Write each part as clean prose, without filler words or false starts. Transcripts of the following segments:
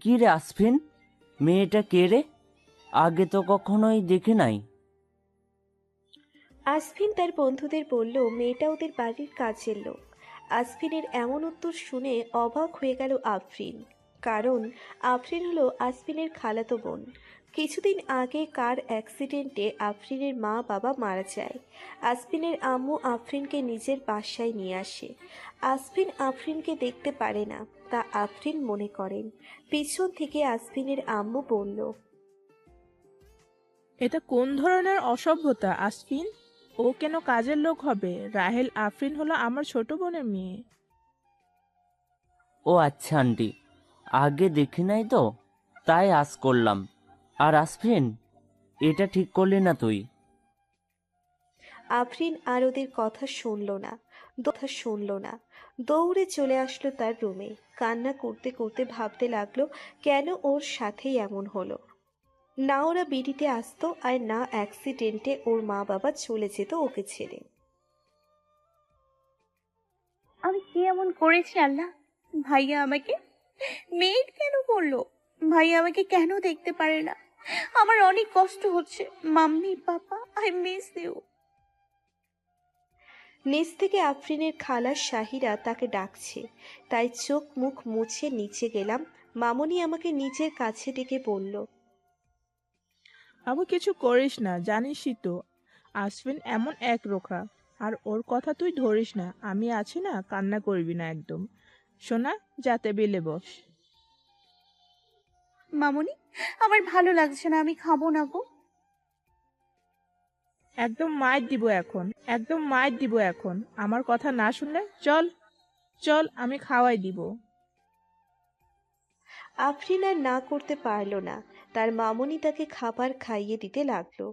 কি রে আসফিন, মেয়েটা কে রে? আগে তো কখনোই দেখি নাই। আসফিন তার বন্ধুদের বলল মেয়েটা ওদের বাড়ির কাজের লোক। আসফিনের এমন উত্তর শুনে অবাক হয়ে গেল আফরিন। কারণ আফরিন হলো আসফিনের খালাতো বোন। কিছুদিন আগে কার অ্যাক্সিডেন্টে আফরিনের মা বাবা মারা যায়। আসফিনের আম্মু আফরিনকে নিজের বাসায় নিয়ে আসে। আসফিন আফরিনকে দেখতে পারে না, তা আফরিন মনে করেন। পিছন থেকে আসফিনের আম্মু বলল, এটা কোন ধরনের অসভ্যতা আসফিন? ও কেন কাজের লোক হবে? রাহেল আফরিন হলো আমার ছোট বোনের মেয়ে। ও আচ্ছা আন্টি, আগে দেখি নাই তো, তাই আজ করলাম। আর আসফিন, এটা ঠিক করলি না তুই। আফরিন আর ওদের কথা শুনলো না, দৌড়ে চলে আসলো তার রুমে। কান্না করতে করতে ভাবতে লাগলো কেন ওর সাথেই এমন হলো। না ওরা বিড়িতে আসতো, আর না অ্যাক্সিডেন্টে ওর মা বাবা চলে যেত ওকে ছেড়ে। আমি কি এমন করেছি আল্লাহ? ভাইয়া আমাকে মেড কেন করলো? ভাইয়া আমাকে কেন দেখতে পারে না? আমার অনেক কষ্ট হচ্ছে। Mummy papa, I miss you. নিচ থেকে আফরিনের খালা শাহিরা তাকে ডাকছে, তাই চোখ মুখ মুছে নিচে গেলাম। মামনি আমাকে নিজের কাছে ডেকে বলল, আবু কিছু করিস না, জানিসই তো আসফিন এমন একরোখা। আর ওর কথা তুই ধরিস না, আমি আছি না, কান্না করবি না একদম। সোনা, যা টেবিলে বস। মামুনি, আমার ভালো লাগছে না, আমি খাবো না গো। একদম মাইর দিব এখন, একদম মাইর দিব এখন। আমার কথা না শুনলে চল, চল আমি খাওয়াই দিব। আফরিন আর না করতে পারল না। তার মামনি তাকে খাবার খাইয়ে দিতে লাগলো।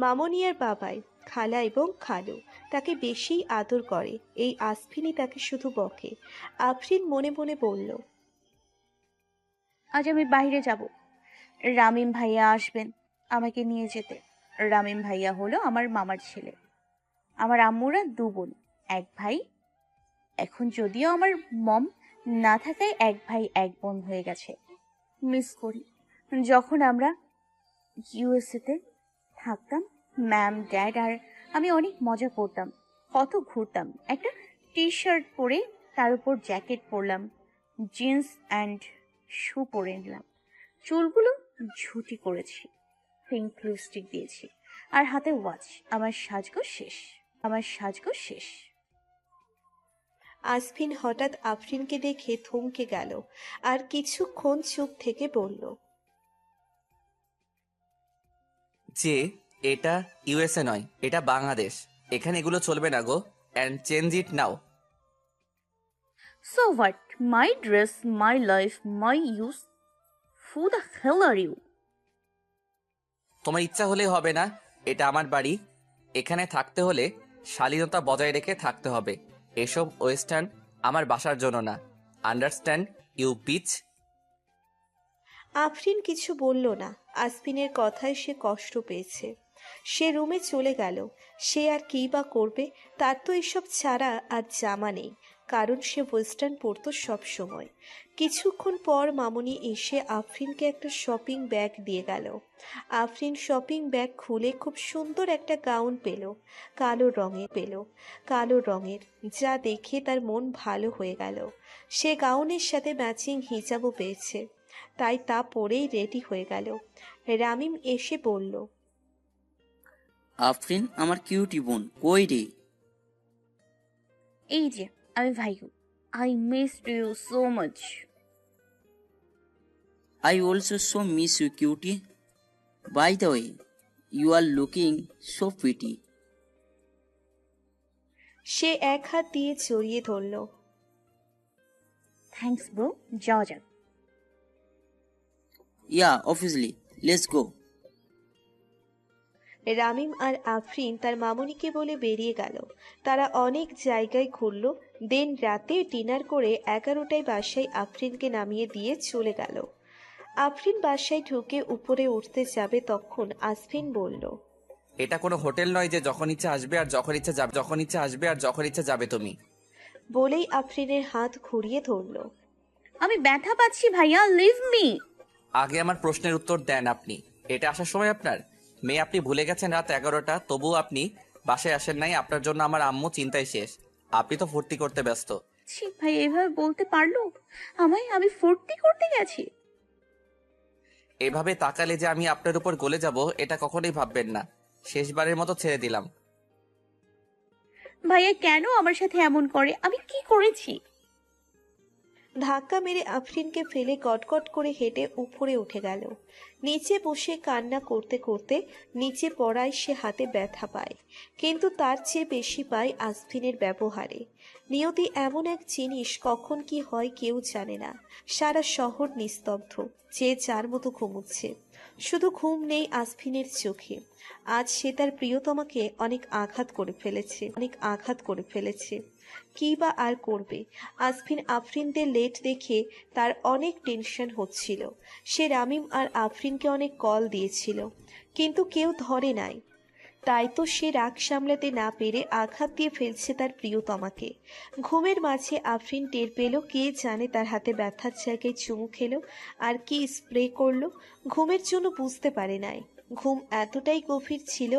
মামনি আর বাবাই, খালা এবং খালু তাকে বেশি আদর করে। এই আসফিনই তাকে শুধু বকে। আফরিন মনে মনে বলল, আজ আমি বাইরে যাব। রামিম ভাইয়া আসবেন আমাকে নিয়ে যেতে। রামিম ভাইয়া হলো আমার মামার ছেলে। আমার আম্মুরা দু বোন, এক ভাই। এখন যদিও আমার মম না থাকায় এক ভাই এক বোন হয়ে গেছে। মিস করি যখন আমরা ইউএসএতে থাকতাম। ম্যাম, ড্যাড আর আমি অনেক মজা করতাম, কত ঘুরতাম। একটা টি শার্ট পরে তার উপর জ্যাকেট পরলাম, জিন্স অ্যান্ড শু পরে নিলাম। চুলগুলো ঝুটি করেছি, পিঙ্ক লিপস্টিক দিয়েছি, আর হাতে ওয়াচ। আমার সাজগোজ শেষ। আসফিন হঠাৎ আফরিনকে দেখে থমকে গেল, আর কিছুক্ষণ চুপ থেকে বলল, যে এটা ইউএসএ নয়, এটা বাংলাদেশ। এখানে এগুলো চলবে না গো। And change it now. So what? My dress, my life, my use. Who the hell are you? তোমার ইচ্ছা হলেই হবে না। এটা আমার বাড়ি। এখানে থাকতে হলে শালীনতা বজায় রেখে থাকতে হবে। এসব ওয়েস্টার্ন আমার বাসার জন্য না। Understand you beach? আফরিন কিছু বলল না। আসফিনের কথায় সে কষ্ট পেয়েছে। সে রুমে চলে গেল। সে আর কী বা করবে? তার তো এসব ছাড়া আর জামা নেই, কারণ সে ওয়েস্টার্ন পরতো সব সময়। কিছুক্ষণ পর মামুনি এসে আফরিনকে একটা শপিং ব্যাগ দিয়ে গেল। আফরিন শপিং ব্যাগ খুলে খুব সুন্দর একটা গাউন পেল। কালো রঙের, যা দেখে তার মন ভালো হয়ে গেল। সে গাউনের সাথে ম্যাচিং হিজাবও পেয়েছে, তাই তা পরেই রেডি হয়ে গেল। রামিম এসে বলল, আফরিন আমার কিউটি বোন কই রে? এই যে আমি ভাইগু। I miss you so much. I also so miss you cutie. By the way, you are looking so pretty. সে এক হাত দিয়ে জড়িয়ে ধরল। থ্যাঙ্কস ব্রো, যাওয়া যাক। Yeah obviously, let's go. Ramim আর আফরিন তার মামুনিকে বলে বেরিয়ে গেল। তারা অনেক জায়গায় ঘুরল। দেন রাতে ডিনার করে 11টায় বাসায় আফরিনকে নামিয়ে দিয়ে চলে গেল। আফরিন বাসায় ঢুকে উপরে উঠতে যাবে, তখন আসফিন বলল, এটা কোনো হোটেল নয় যে যখন ইচ্ছা আসবে আর যখন ইচ্ছা যাবে, যখন ইচ্ছা আসবে আর যখন ইচ্ছা যাবে তুমি। বলেই আফরিনের হাত ঘুরিয়ে ধরল। আমি ব্যথা পাচ্ছি ভাইয়া, লিভ মি। আগে আমার প্রশ্নের উত্তর দেন আপনি। এটা আসার সময় আপনার মেয়ে, আপনি ভুলে গেছেন রাত 11টা, তবুও আপনি বাসায় আসেন নাই। আপনার জন্য আমার আম্মু চিন্তায় শেষ। আপনি তো ফুর্তি করতে ব্যস্ত। ছি ভাই, এভাবে বলতে পারলো আমায়? আমি ফুর্তি করতে গেছি? এভাবে তাকালে যে আমি আপনার উপর গলে যাব, এটা কখনোই ভাববেন না। শেষবারের মতো ছেড়ে দিলাম। ভাইয়া কেন আমার সাথে এমন করে? আমি কি করেছি? ধাক্কা মেরে আফরিনকে ফেলে গটগট করে হেঁটে উপরে উঠে গেল। নিচে বসে কান্না করতে করতে নিচে পড়ায় সে হাতে ব্যথা পায়, কিন্তু তার চেয়ে বেশি পায় আসফিনের ব্যবহারে। নিয়তি এমন এক জিনিস, কখন কি হয় কেউ জানে না। সারা শহর নিস্তব্ধ, যে যার মতো ঘুমুচ্ছে। শুধু ঘুম নেই আসফিনের চোখে। আজ সে তার প্রিয়তমাকে অনেক আঘাত করে ফেলেছে, অনেক আঘাত করে ফেলেছে। কি বা আর করবে। আসফিন আফরিনদের লেট দেখে তার অনেক টেনশন হচ্ছিল। সে রামিম আর আফরিনকে অনেক কল দিয়েছিল, কিন্তু কেউ ধরে নাই। তাই তো সে রাগ সামলাতে না পেরে আঘাত দিয়ে ফেলছে তার প্রিয়তমাকে। ঘুমের মাঝে আফরিন টের পেল কে জানে তার হাতে ব্যথার জায়গায় চুমু খেলো আর কি স্প্রে করলো। ঘুমের জন্য বুঝতে পারে নাই। ঘুম এতটাই গভীর ছিল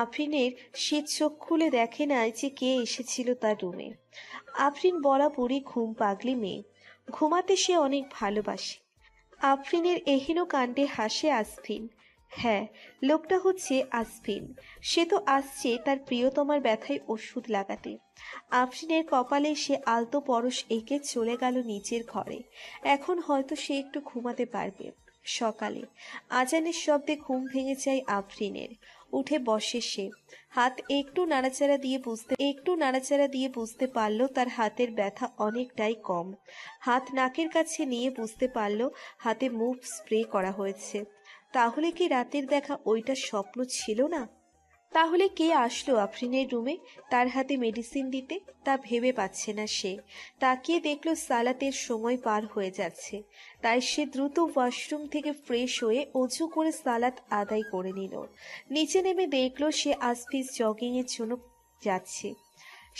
আফরিনের, সে চোখ খুলে দেখে নাই যে কে এসেছিল তার রুমে। আফরিন বরাবরই ঘুম পাগলি মেয়ে, ঘুমাতে সে অনেক ভালোবাসে। আফরিনের এহেন কাণ্ডে হাসে আসফিন। হ্যাঁ, লোকটা হচ্ছে আসফিন। সে তো আসছে তার প্রিয়তমার ব্যথায় ওষুধ লাগাতে। আফরিনের কপালে সে আলতো পরশ এঁকে চলে গেল নিজের ঘরে। এখন হয়তো সে একটু ঘুমাতে পারবে। সকালে আজানের শব্দে ঘুম ভেঙে যায় আফরিনের। উঠে বসে সে। হাত একটু নাড়াচাড়া দিয়ে বুঝতে পারল তার হাতের ব্যথা অনেকটাই কম। হাত নাকের কাছে নিয়ে বুঝতে পারল হাতে মুভ স্প্রে করা হয়েছে। তাহলে কি রাতের দেখা ওইটা স্বপ্ন ছিল না? তাহলে কে আসলো আফরিনের রুমে তার হাতে মেডিসিন দিতে, তা ভেবে পাচ্ছে না সে। তাকিয়ে দেখলো সালাতের সময় পার হয়ে যাচ্ছে। তাই সে দ্রুত ওয়াশরুম থেকে ফ্রেশ হয়ে অজু করে সালাত আদায় করে নিল। নিচে নেমে দেখলো সে আসফিস জগিং এর জন্য যাচ্ছে।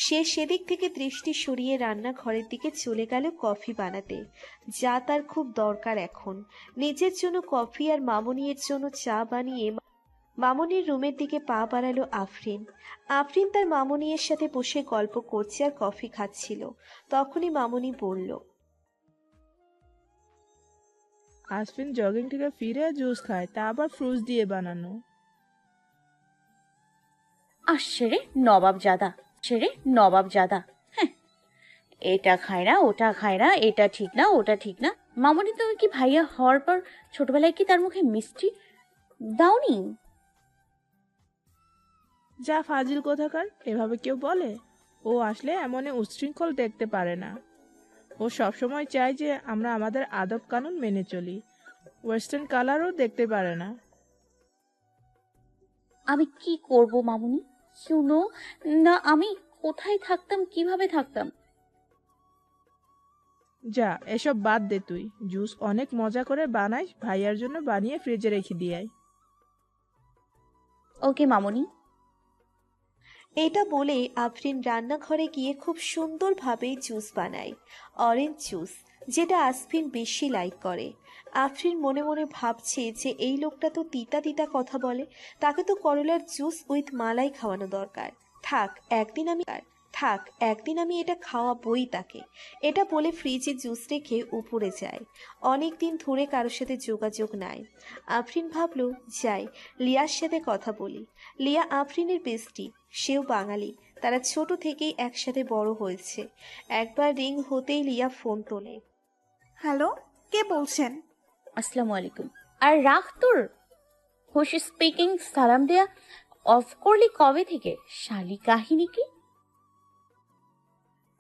সে সেদিক থেকে দৃষ্টি সরিয়ে রান্নাঘরের দিকে চলে গেল কফি বানাতে, যা তার খুব দরকার এখন। নিজের জন্য কফি আর মামুনির জন্য চা বানিয়ে মামুনির রুমের দিকে পা বাড়ালো আফরিন। আফরিন তার মামুনির সাথে বসে গল্প করছে আর কফি খাচ্ছিল। তখনই মামুনি বলল, আসফিন জগিং থেকে ফিরে জুস খায়, তা আবার ফ্রুটস দিয়ে বানানো। আসছে রে নবাব জাদা, ছেড়ে নবাব জাদা। হ্যাঁ, এটা খায় না, ওটা খায় না, এটা ঠিক না, ওটা ঠিক না। মামনি, তুমি কি ভাইয়া হওয়ার পর ছোটবেলায় কি তার মুখে মিষ্টি দাওনি? যা ফাজিল কোথাকার, এভাবে কেউ বলে? ও আসলে এমন উচ্ছৃঙ্খল দেখতে পারে না। ও সবসময় চায় যে আমরা আমাদের আদব কানুন মেনে চলি। ওয়েস্টার্ন কালারও দেখতে পারে না। আমি কি করব মামুনি? শুনো না, আমি কোথায় থাকতাম, কিভাবে থাকতাম? যা, এসব বাদ দে তুই। জুস অনেক মজা করে বানাইস, ভাইয়ার জন্য বানিয়ে ফ্রিজে রেখে দিয়াই। ওকে মামুনি। এটা বলে আফরিন রান্নাঘরে গিয়ে খুব সুন্দরভাবে জুস বানায়, অরেঞ্জ জুস, যেটা আসফিন বেশি লাইক করে। আফরিন মনে মনে ভাবছে যে এই লোকটা তো তিতা তিতা কথা বলে, তাকে তো করলার জুস উইথ মালাই খাওয়ানো দরকার। থাক একদিন আমি থাক একদিন আমি এটা খাওয়াবই তাকে। এটা বলে ফ্রিজে জুস রেখে উপরে যায়। অনেক দিন ধরে কারোর সাথে যোগাযোগ নাই। আফরিন ভাবলো যাই, লিয়ার সাথে কথা বলি। লিয়া আফরিনের বেস্টি, সেও বাঙালি। তারা ছোট থেকেই একসাথে বড় হয়েছে। একবার রিং হতেই লিয়া ফোন তোলে। হ্যালো, কে বলছেন? আসসালামু আলাইকুম। আর রাখ তোর হোস স্পিকিং, সালাম দেয়া অফ করলি কবে থেকে? শালি কাহিনী কি?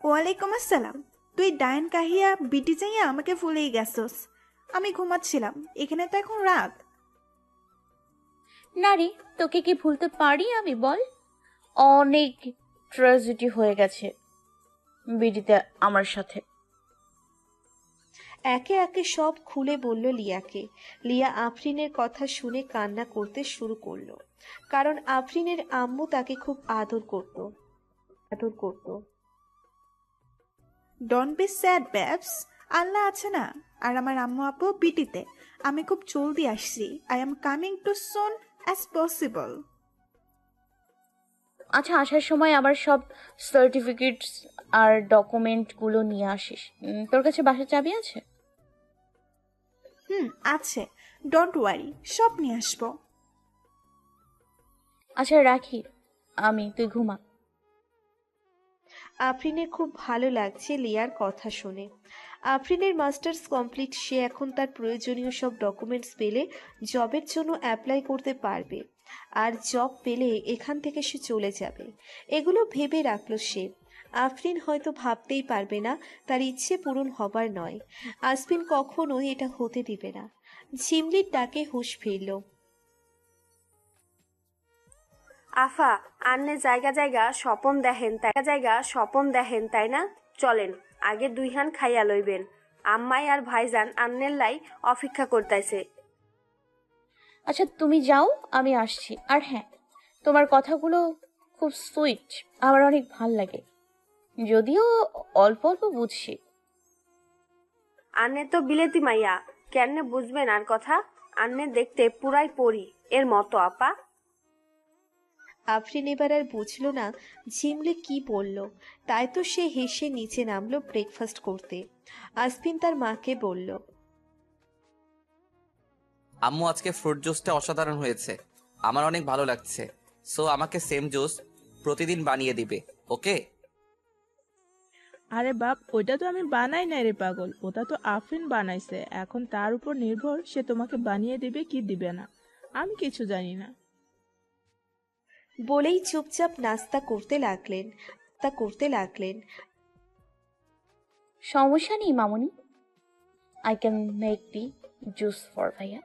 ওয়ালাইকুম আসসালাম। তুই ডায়ন কাহিয়া বিটি চাইয়া আমাকে ভুলেই গেছস। আমি ঘুমাচ্ছিলাম, এখানে তো এখন রাত। না রে, তোকে কি ভুলতে পারি আমি বল? অনেক ট্র্যাজেডি হয়ে গেছে বিডিতে আমার সাথে। একে একে সব খুলে বলল লিয়াকে। লিয়া আফরিনের কথা শুনে কান্না করতে শুরু করলো, কারণ আফরিনের আম্মু তাকে খুব আদর করত। ডোন্ট বি স্যাড ব্যাবস, আল্লাহ আছে না, আর আমার আম্মু আপু বিটিতে। আমি খুব জলদি আসছি। I am coming to soon as possible. আচ্ছা, আসার সময় আবার সব সার্টিফিকেটস আর ডকুমেন্টগুলো নিয়ে আসিস। তোর কাছে বাসার চাবি আছে? হুম, আছে। ডোন্ট ওয়ারি, সব নিয়ে আসবো। আচ্ছা রাখি আমি, তুই ঘুমা। আফরিনের খুব ভালো লাগছে লিয়ার কথা শুনে। আফরিনের মাস্টার্স কমপ্লিট, সে এখন তার প্রয়োজনীয় সব ডকুমেন্টস পেলে জবের জন্য অ্যাপ্লাই করতে পারবে, আর জব পেলে এখান থেকে সে চলে যাবে। এগুলো ভেবে রাখলো সে। আফরিন হয়তো ভাবতেই পারবে না, তার ইচ্ছে পূরণ হবার নয়। আসপিন কখনোই এটা হতে দিবে না। ঝিমলির ডাকে হুঁশ ফিরল। আফা, আন্নে জায়গা জায়গা স্বপন দেখেন তাই না? চলেন আগে দুই হান খাইয়া লইবেন। আম্মাই আর ভাইজান আন্নের লাই অপেক্ষা করতেছে। আচ্ছা তুমি যাও, আমি আসছি। আর হ্যাঁ, তোমার কথাগুলো খুব সুইট, আমার অনেক ভাল লাগে, যদিও অল্প অল্প বুঝছি। আন্নে তো বিলেতি মাইয়া, কেমনে বুঝবেন আর কথা? আন্নে দেখতে পুরাই পরি এর মতো আপা। আফরিন এবার আর বুঝল না ঝিমলি কি বলল, তাই তো সে হেসে নিচে নামলো ব্রেকফাস্ট করতে। আসপিন তার মাকে বলল, আম্মু আজকে ফ্রুট জুসটা অসাধারণ হয়েছে, আমার অনেক ভালো লাগছে। সো আমাকে সেম জুস প্রতিদিন বানিয়ে দিবে, ওকে? আরে বাপ, ওইটা তো আমি বানাই নাই রে পাগল, ওটা তো আফরিন বানাইছে। এখন তার উপর নির্ভর সে তোমাকে বানিয়ে দিবে কি দিবে না, আমি কিছু জানি না। বলেই চুপচাপ নাস্তা করতে লাগলেন। সমস্যা নেই মামুনি, I can make the juice for ভাইয়া।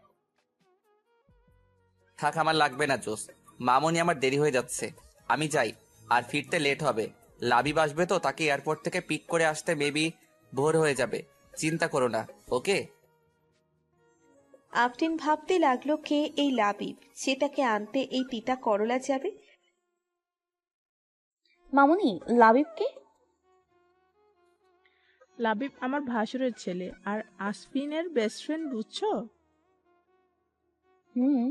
থাক, আমার লাগবে না জুস। মামনি, আমার দেরি হয়ে যাচ্ছে, আমি যাই। আর ফিরতে লেট হবে। লাবিব আসবে তো, তাকে এয়ারপোর্ট থেকে পিক করে আসতে মেবি ভোর হয়ে যাবে। চিন্তা করো না, ওকে? আফরিন ভাবতে লাগলো কে এই লাবিব, সে তাকে আনতে এই তিতা করলা যাবে। মামুনি, লাবিবকে? লাবিব আমার ভাসুরের ছেলে আর আসফিনের বেস্ট ফ্রেন্ড, বুঝছো? হুম,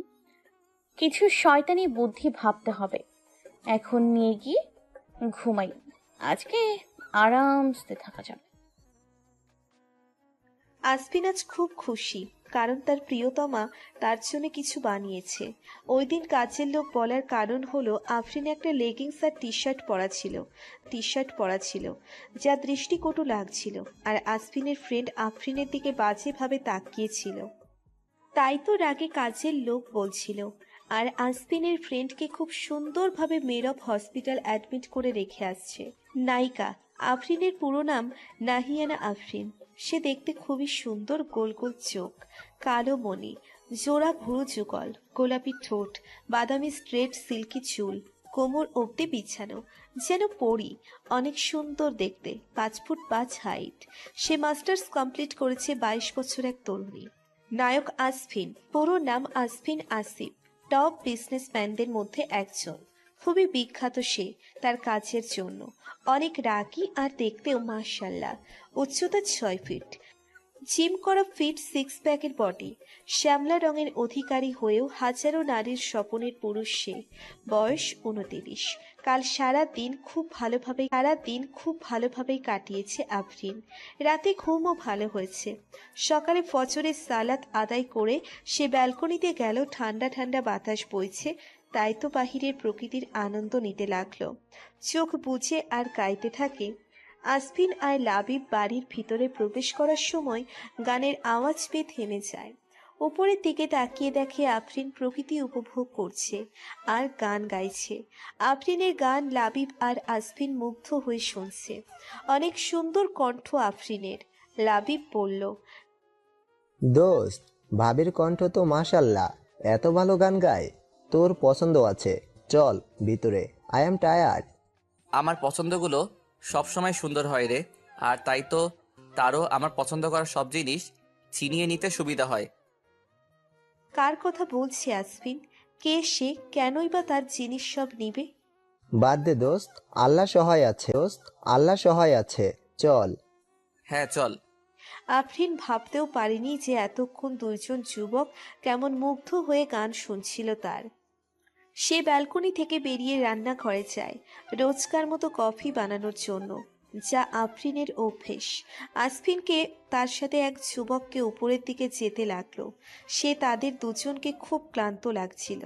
কিছু শয়তানি বুদ্ধি ভাবতে হবে। এখন নিয়ে গিয়ে ঘুমাই, আজকে আরামসে থাকা যাবে। আসফিন আজ খুব খুশি, কারণ তার প্রিয়তমা তার জন্য কিছু বানিয়েছে। ওই দিন কাজের লোক বলার কারণ হলো আফরিন একটা লেগিংস আর টি শার্ট পরা ছিল যা দৃষ্টিকটু লাগছিল, আর আসফিনের ফ্রেন্ড আফরিনের দিকে বাজেভাবে তাকিয়েছিল। তাই তো রাগে কাজের লোক বলছিল। আর আসপিনের ফ্রেন্ডকে খুব সুন্দরভাবে মেরব হসপিটাল অ্যাডমিট করে রেখে আসছে। নায়িকা আফরিনের পুরো নাম নাহিয়ানা আফরিন। সে দেখতে খুবই সুন্দর, গোল গোল চোখ, কালো মণি, জোড়া ভুরু যুগল, গোলাপি ঠোঁট, বাদামি স্ট্রেট সিল্কি চুল, কোমর অবধি বিছানো, যেন পরি। অনেক সুন্দর দেখতে, 5 ফুট 5 হাইট। সে মাস্টার্স কমপ্লিট করেছে, 22 বছর এক তরুণী। নায়ক আসফিন, পুরো নাম আসফিন আসিফ, টপ বিজনেসম্যানদের মধ্যে একজন। খুবই বিখ্যাত সে তার কাজের জন্য। অনেক রাগী আর দেখতেও মাশাল্লাহ। উচ্চতা 6 ফিট, জিম করা ফিট 6 প্যাকের বডি। শ্যামলা রঙের অধিকারী হয়েও হাজারো নারীর স্বপনের পুরুষ সে। বয়স 29। কাল সারা দিন খুব ভালোভাবেই কাটিয়েছে আফরিন। রাতে ঘুমও ভালো হয়েছে। সকালে ফজরের সালাত আদায় করে সে ব্যালকনিতে গেল। ঠান্ডা ঠান্ডা বাতাস বইছে, তাই তো বাহিরের প্রকৃতির আনন্দ নিতে লাগলো। চোখ বুজে আর গাইতে থাকে। আসফিন আর লাবিব বাড়ির ভিতরে প্রবেশ করার সময় গানের আওয়াজ পেয়ে থেমে যায়। উপরের দিকে তাকিয়ে দেখে আফরিন প্রকৃতি উপভোগ করছে আর গান গাইছে। আফরিনের গান লাবিব আর আসফিন মুগ্ধ হয়ে শুনছে। অনেক সুন্দর কণ্ঠ আফরিনের। লাবিব বলল, দোস্ত, ভাবির কণ্ঠ তো মাশাল্লাহ, এত ভালো গান গায়। তোর পছন্দ আছে, চল ভিতরে, আই এম টায়ার্ড। আমার পছন্দগুলো সবসময় সুন্দর হয় রে, আর তাই তো তারও আমার পছন্দ করা সব জিনিস ছিনিয়ে নিতে সুবিধা হয়। কার কথা বলছে আসফিন? কে সে? কেনই বা তার জিনিস সব নিবে? বাদ দে দোস্ত, আল্লাহ সহায় আছে, চল। হ্যাঁ চল। আফরিন ভাবতেও পারেনি যে এতক্ষণ দুইজন যুবক কেমন মুগ্ধ হয়ে গান শুনছিল তার। সে ব্যালকনি থেকে বেরিয়ে রান্নাঘরে যায় রোজকার মতো কফি বানানোর জন্য, যা আফরিনের অভ্যেস। আসফিনকে তার সাথে এক যুবককে উপরের দিকে যেতে লাগলো। সে তাদের দুজনকে খুব ক্লান্ত লাগছিল,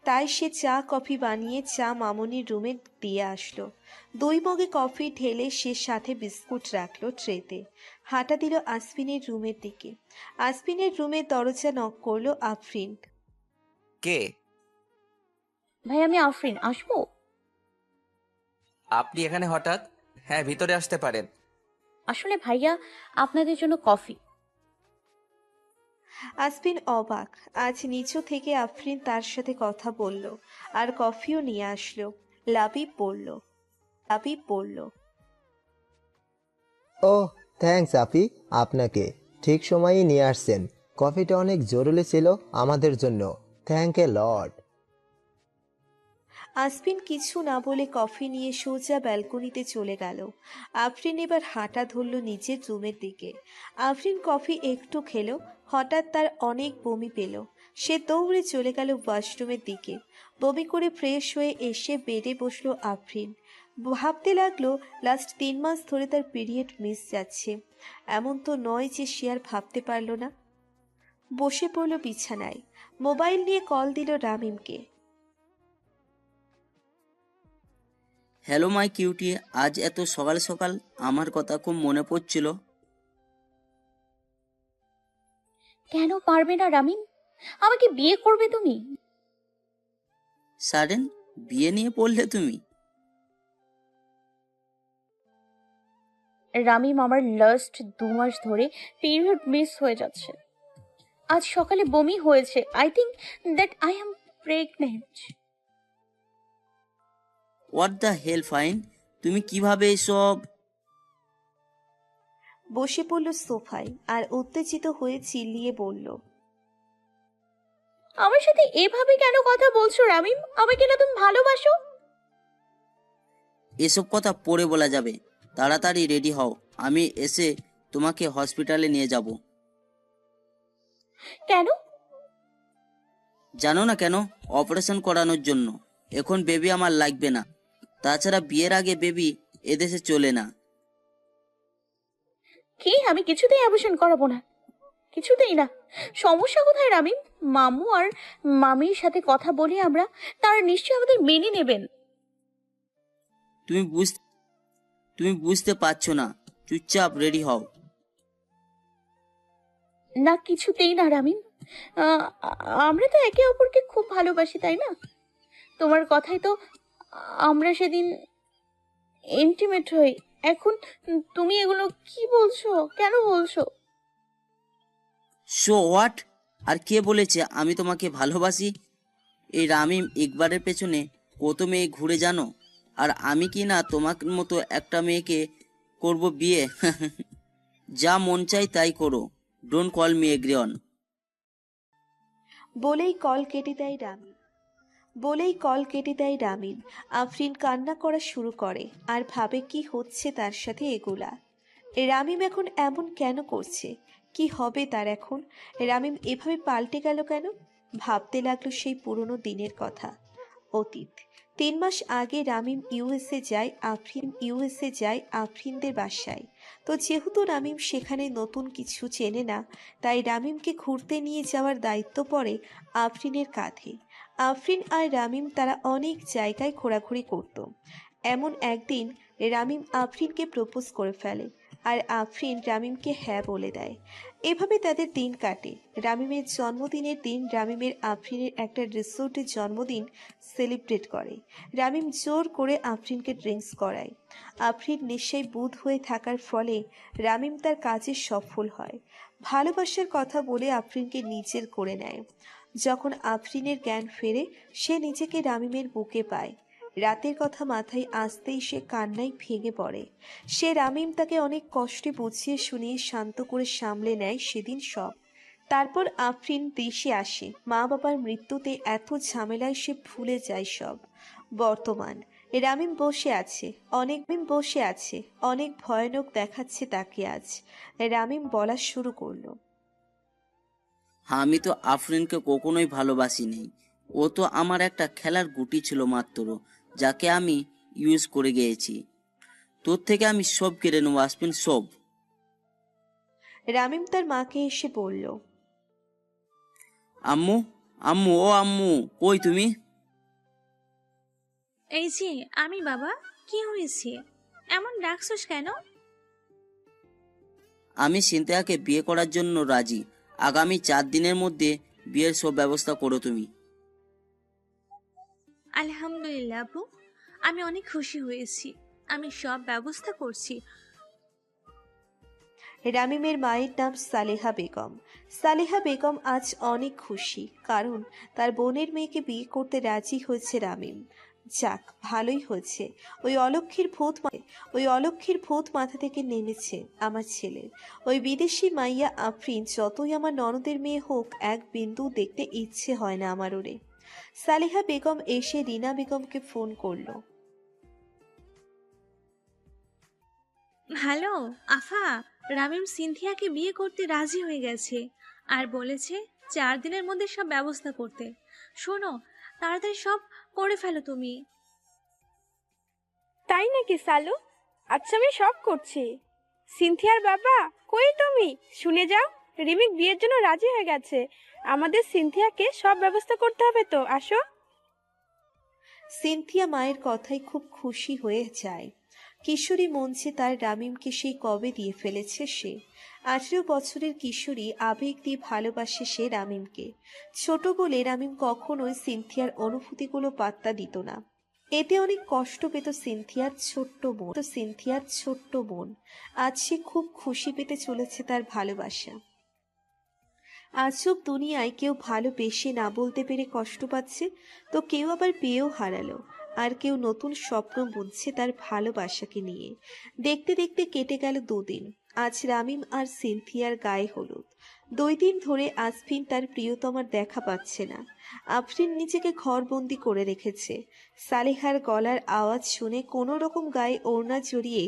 তাই সে চা কফি বানিয়ে চা মামনির রুমে দিয়ে আসলো। 2 মগে কফি ঢেলে সে সাথে বিস্কুট রাখলো ট্রেতে। হাঁটা দিল আসফিনের রুমের দিকে। আসফিনের রুমের দরজা নক করলো আফরিন। কে? ভাই আমি আফরিন, আসবো? আপনি এখানে হঠাৎ? হ্যাঁ, ভিতরে আসতে পারেন। আসলে ভাইয়া আপনাদের জন্য কফি। আসফিন অবাক। আজ নিচু থেকে আফরিন তার সাথে কথা বলল আর কফিও নিয়ে আসলো। লাবিব বলল। ওহ, থ্যাঙ্কস আপি, আপনাকে ঠিক সময়েই নিয়ে আসছেন। কফিটা অনেক জরুরি ছিল আমাদের জন্য। থ্যাঙ্ক এ লট। আসফিন কিছু না বলে কফি নিয়ে সোজা ব্যালকনিতে চলে গেল। আফরিন এবার হাঁটা ধরল নিজের রুমের দিকে। আফরিন কফি একটু খেলো, হঠাৎ তার অনেক বমি পেল। সে দৌড়ে চলে গেল ওয়াশরুমের দিকে। বমি করে ফ্রেশ হয়ে এসে বেডে বসলো আফরিন। ভাবতে লাগলো লাস্ট 3 মাস ধরে তার পিরিয়ড মিস যাচ্ছে। এমন তো নয় যে সে আর ভাবতে পারল না। বসে পড়ল বিছানায়। মোবাইল নিয়ে কল দিল রামিমকে। হ্যালো মাই কিউটি, আজ এত সকাল সকাল আমার কথা খুব মনে পড়ছিল। কেন পারবে না রামিম? আমাকে বিয়ে করবে তুমি? সাডেন বিয়ে নিয়ে পড়লে তুমি? রামিম, আমার লাস্ট 2 মাস ধরে পিরিয়ড মিস হয়ে যাচ্ছে। আজ সকালে বমি হয়েছে। I think that I am pregnant. What the hell fine, তুমি কিভাবে এসব? বসে পড়ল সোফায় আর উত্তেজিত হয়ে চিল্লিয়ে বলল। আমার সাথে এভাবে কেন কথা বলছো রামিম? আমাকে না তুমি ভালোবাসো? এসব কথা পরে বলা যাবে। তাড়াতাড়ি রেডি হও, আমি এসে তোমাকে হসপিটালে নিয়ে যাব। কেন? জানো না কেন? অপারেশন করানোর জন্য। এখন বেবি আমার লাগবে না। তাছাড়া বিয়ের আগে বেবি এদেশে চলে না। কি? আমি কিছুতেই অ্যাবর্শন করাবো না, কিছুতেই না। সমস্যা কোথায় রামিম? মামু আর মামির সাথে কথা বলি আমরা, তারা নিশ্চয়ই আমাদের মেনে নেবেন। তুমি তুমি বুঝতে পারছো না। চুপচাপ রেডি হও। না, কিছুতেই না রামিম। আহ, আমরা তো একে অপরকে খুব ভালোবাসি, তাই না? তোমার কথাই তো আমরা সেদিন ইন্টিমেট হই। এখন তুমি এগুলো কি বলছো? কেন বলছো? So what? আর কে বলেছে আমি তোমাকে ভালোবাসি? এই রামিম ইকবারের পেছনে কত মেয়ে ঘুরে জানো? আর আমি কি না তোমার মতো একটা মেয়েকে করব বিয়ে? যা মন চাই তাই করো। ডোন্ট কল মি এগ্রিয়ন। বলেই কল কেটে দেয় রামিম। আফরিন কান্না করা শুরু করে আর ভাবে কি হচ্ছে তার সাথে এগুলা। রামিম এখন এমন কেন করছে? কি হবে তার এখন? রামিম এভাবে পাল্টে গেল কেন? ভাবতে লাগলো সেই পুরনো দিনের কথা, অতীত। 3 মাস আগে রামিম ইউএসএ যায় আফরিনদের বাসায়। তো যেহেতু রামিম সেখানে নতুন কিছু চেনে না, তাই রামিমকে ঘুরতে নিয়ে যাওয়ার দায়িত্ব পড়ে আফরিনের কাঁধে। আফরিন আর রামিম তারা অনেক জায়গায় ঘোরাঘুরি করত। এমন একদিন রামিম আফরিনকে প্রপোজ করে ফেলে আর আফরিন রামিমকে হ্যাঁ বলে দেয়। এভাবে তাদের দিন কাটে। রামিমের জন্মদিনের দিন রামিমের আফরিনের একটা রিসোর্টে জন্মদিন সেলিব্রেট করে। রামিম জোর করে আফরিনকে ড্রিঙ্কস করায়। আফরিন নেশায় বুঁদ হয়ে থাকার ফলে রামিম তার কাজে সফল হয়। ভালোবাসার কথা বলে আফরিনকে নিজের করে নেয়। যখন আফরিনের জ্ঞান ফেরে, সে নিজেকে রামিমের বুকে পায়। রাতের কথা মাথায় আসতেই সে কান্নায় ভেঙে পড়ে। সে রামিম তাকে অনেক কষ্টে বুঝিয়ে শুনিয়ে শান্ত করে সামলে নেয় সেদিন সব। তারপর আফরিন দেশে আসে। মা বাবার মৃত্যুতে এত ঝামেলায় সে ভুলে যায় সব। বর্তমান রামিম বসে আছে অনেক ভয়ানক দেখাচ্ছে তাকে আজ। রামিম বলা শুরু করলো। আমি তো আফরিনকে কখনোই ভালোবাসিনি। ও তো আমার একটা খেলার গুটি ছিল মাত্র, যাকে আমি ইউজ করে গিয়েছি। তোর থেকে আমি সব কেড়ে নেবো আফরিন, সব। রামিম তার মাকে এসে বলল। আম্মু, আম্মু, ও আম্মু, কই তুমি? এই যে আমি বাবা, কি হয়েছে? এমন ডাকছস কেন? আমি সিনথিয়াকে বিয়ে করার জন্য রাজি। আগামী 4 দিনের মধ্যে বিয়ের সব ব্যবস্থা করো তুমি। আলহামদুলিল্লাহ আপু, আমি অনেক খুশি হয়েছি। আমি সব ব্যবস্থা করছি। রামিমের মায়ের নাম সালেহা বেগম। সালেহা বেগম আজ অনেক খুশি, কারণ তার বোনের মেয়েকে বিয়ে করতে রাজি হয়েছে রামিম। যাক, ভালোই হয়েছে। ওই অলক্ষীর ভূত মাথা থেকে নেমেছে আমার ছেলের। ওই বিদেশি মাইয়া আফরিন যতই আমার ননদের মেয়ে হোক, এক বিন্দু দেখতে ইচ্ছে হয় না আমার ওরে। সালেহা বেগম এসে রিনা বেগমকে ফোন করলো। হ্যালো আফা, রামিম সিনথিয়াকে বিয়ে করতে রাজি হয়ে গেছে আর বলেছে 4 দিনের মধ্যে সব ব্যবস্থা করতে। শোনো, তাড়াতাড়ি সব করে ফেলো তুমি। তাই নাকি সালু? আচ্ছা, আমি সব করছি। সিনথিয়ার বাবা, কই তুমি? শুনে যাও, রিমিক বিয়ের জন্য রাজি হয়ে গেছে। আমাদের সিনথিয়াকে সব ব্যবস্থা করতে হবে, তো আসো। সিনথিয়া মায়ের কথায় খুব খুশি হয়ে যায়। কিশোরী মঞ্চে তার রামিমকে সেই কবে দিয়ে ফেলেছে সে। 18 বছরের কিশোরী আবেগ দিয়ে ভালোবাসে সে রামিমকে। ছোট বলে রামিম কখনোই সিনথিয়ার অনুভূতিগুলো পাত্তা দিত না। এতে অনেক কষ্ট পেত সিনথিয়ার ছোট্ট বোন। আজ সে খুব খুশি পেতে চলেছে তার ভালোবাসা। আজব দুনিয়ায় কেউ ভালোবেসে না বলতে পেরে কষ্ট পাচ্ছে, তো কেউ আবার পেয়েও হারালো। আর কেউ নতুন স্বপ্ন বুনছে তার ভালোবাসাকে নিয়ে। দেখতে দেখতে কেটে গেল 2 দিন। আজ রামিম আর সিনথিয়ার গায়ে হলুদ। 2 দিন ধরে আসফিন তার প্রিয়তমার দেখা পাচ্ছে না। আফরিন নিজেকে ঘরবন্দি করে রেখেছে। সালেহার গলার আওয়াজ শুনে কোনো রকম গায়ে ওড়না জড়িয়ে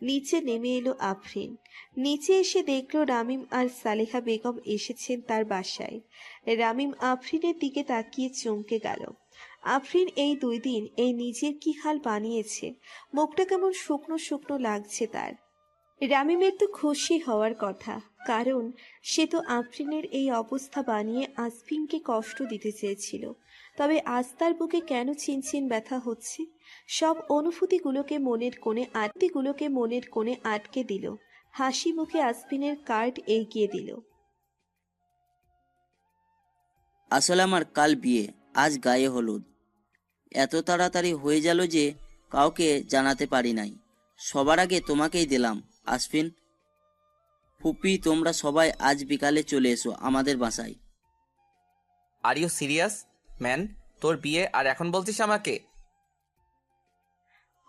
নিচে নেমে এলো আফরিন। নিচে এসে দেখল রামিম আর সালেহা বেগম এসেছেন তার বাসায়। রামিম আফরিনের দিকে তাকিয়ে চমকে গেল। আফরিন এই 2 দিন এই নিজের কি হাল বানিয়েছে। মুখটা কেমন শুকনো শুকনো লাগছে তার। রামিমের তো খুশি হওয়ার কথা, কারণ সে তো আফরিনের এই অবস্থা বানিয়ে আসফিনকে কষ্ট দিতে চেয়েছিল। তবে আজ তার বুকে কেন চিনচিন ব্যথা হচ্ছে? সব অনুভূতিগুলোকে মনের কোণে আটকে দিল। হাসি মুখে আসফিনের কার্ড এগিয়ে দিল। আসলে আমার কাল বিয়ে, আজ গায়ে হলুদ। এত তাড়াতাড়ি হয়ে গেল যে কাউকে জানাতে পারি নাই। সবার আগে তোমাকেই দিলাম আফরিন। ফুপি, তোমরা সবাই আজ বিকালে চলে এসো আমাদের বাসায়। Are you serious man? তোর বিয়ে আর এখন বলছিস আমাকে?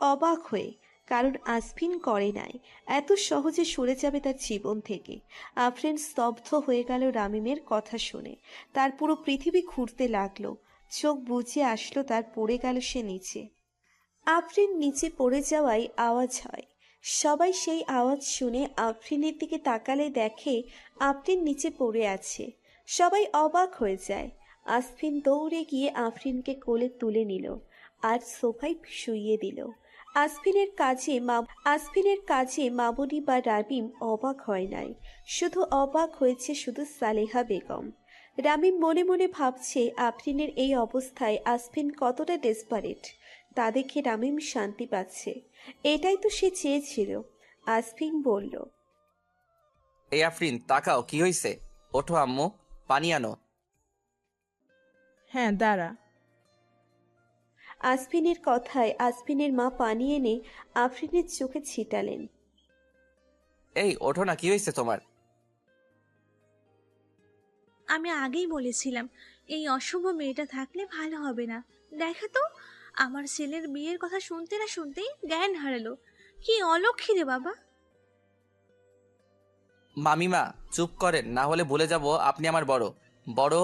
অবাক হয়ে, কারণ আসফিন করে নাই এত সহজে সরে যাবে তার জীবন থেকে। আফরিন স্তব্ধ হয়ে গেল রামিমের কথা শুনে। তার পুরো পৃথিবী ঘুরতে লাগলো। চোখ বুজে আসলো তার, পড়ে গেল সে নিচে। আফরিন নিচে পড়ে যাওয়ায় আওয়াজ হয়। সবাই সেই আওয়াজ শুনে আফরিনের দিকে তাকালে দেখে আফরিন নিচে পড়ে আছে। সবাই অবাক হয়ে যায়। আসফিন দৌড়ে গিয়ে আফরিনকে কোলে তুলে নিল আর সোফায় শুইয়ে দিল। আসফিনের কাজে মামুনি বা রামিম অবাক হয় নাই, শুধু অবাক হয়েছে সালেহা বেগম। রামিম মনে মনে ভাবছে আফরিনের এই অবস্থায় আসফিন কতটা ডেসপারেট। তা দেখে রামিম শান্তি পাচ্ছে। এটাই তো সে চেয়েছিল। আসফিন বলল, এই আফরিন, তাকাও, কি হয়েছে? ওঠো আম্মু, পানি আনো। হ্যাঁ, দাঁড়া। আসফিনের কথায় আসফিনের মা পানি এনে আফরিনের চোখে ছিটালেন। এই ওঠো না, কি হয়েছে তোমার? আমি আগেই বলেছিলাম এই অশুভ মেয়েটা থাকলে ভালো হবে না। দেখা তো, আমার ছেলের বিয়ের কথা শুনতে না শুনতেই জ্ঞান হারালো। কি অলক্ষী রে বাবা! মামিমা চুপ করেন, না হলে ভুলে যাব আপনি আমার বড় বড়।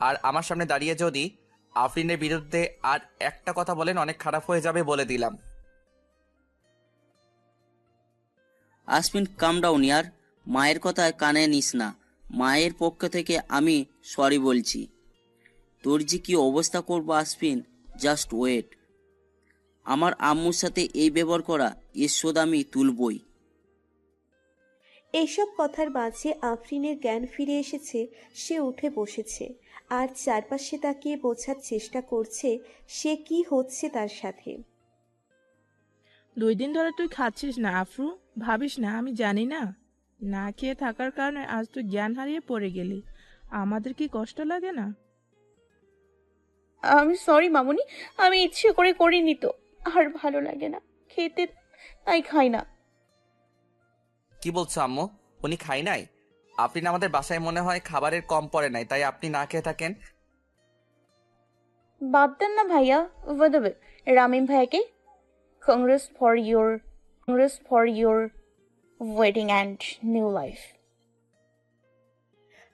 আর আমার সামনে দাঁড়িয়ে যদি আফরিনের বিরুদ্ধে আর একটা কথা বলেন অনেক খারাপ হয়ে যাবে বলে দিলাম। আসমিন কাম ডাউন ইয়ার, মায়ের কথা কানে নিস না। মায়ের পক্ষ থেকে আমি সরি বলছি। তোর যে কি অবস্থা করবো আসমিন, জাস্ট ওয়েট। আমার আম্মুর সাথে এই ব্যবহার করা এর শোধ আমি তুলবই। এইসব কথার মাঝে আফরিনের জ্ঞান ফিরে এসেছে। সে উঠে বসেছে আর চারপাশে তাকিয়ে বোঝার চেষ্টা করছে সে কি হচ্ছে তার সাথে। 2 দিন ধরে তুই খাচ্ছিস না আফরু, ভাবিস না আমি জানি না? না খেয়ে থাকার কারণে আজ তুই জ্ঞান হারিয়ে পড়ে গেলি। আমাদের কি কষ্ট লাগে না? আমি সরি মামুনি, আমি ইচ্ছে করে করিনি তো। আর ভালো লাগে না খেতে, তাই খাই না। কি বলছো আম্মু? উনি খাই নাই? আফরিন আমাদের বাসায় মনে হয় খাবারের কম পড়ে নাই, তাই আপনি না খেয়ে থাকেন। বাদ দেন না ভাইয়া, ওয়াদাবে রামিম ভাইয়াকে Congress for your wedding and new life.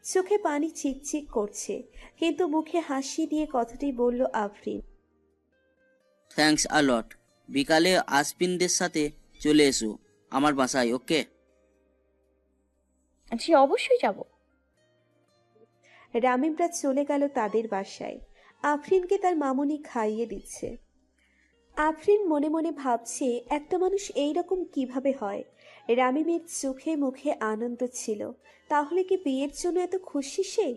চোখে পানি চিকচিক করছে কিন্তু মুখে হাসি দিয়ে কথাটি বলল আফরিন। থ্যাঙ্কস আলট। বিকালে আসপিনদের সাথে চলে এসো আমার বাসায়, ওকে? জি অবশ্যই যাব। রামিমরা চলে গেল তাদের বাসায়। আফরিনকে তার মামুনি খাইয়ে দিচ্ছে। আফরিন মনে মনে ভাবছে একটা মানুষ এইরকম কিভাবে হয়। রামিমের চোখে মুখে আনন্দ ছিল, তাহলে কি বিয়ের জন্য এত খুশি সে?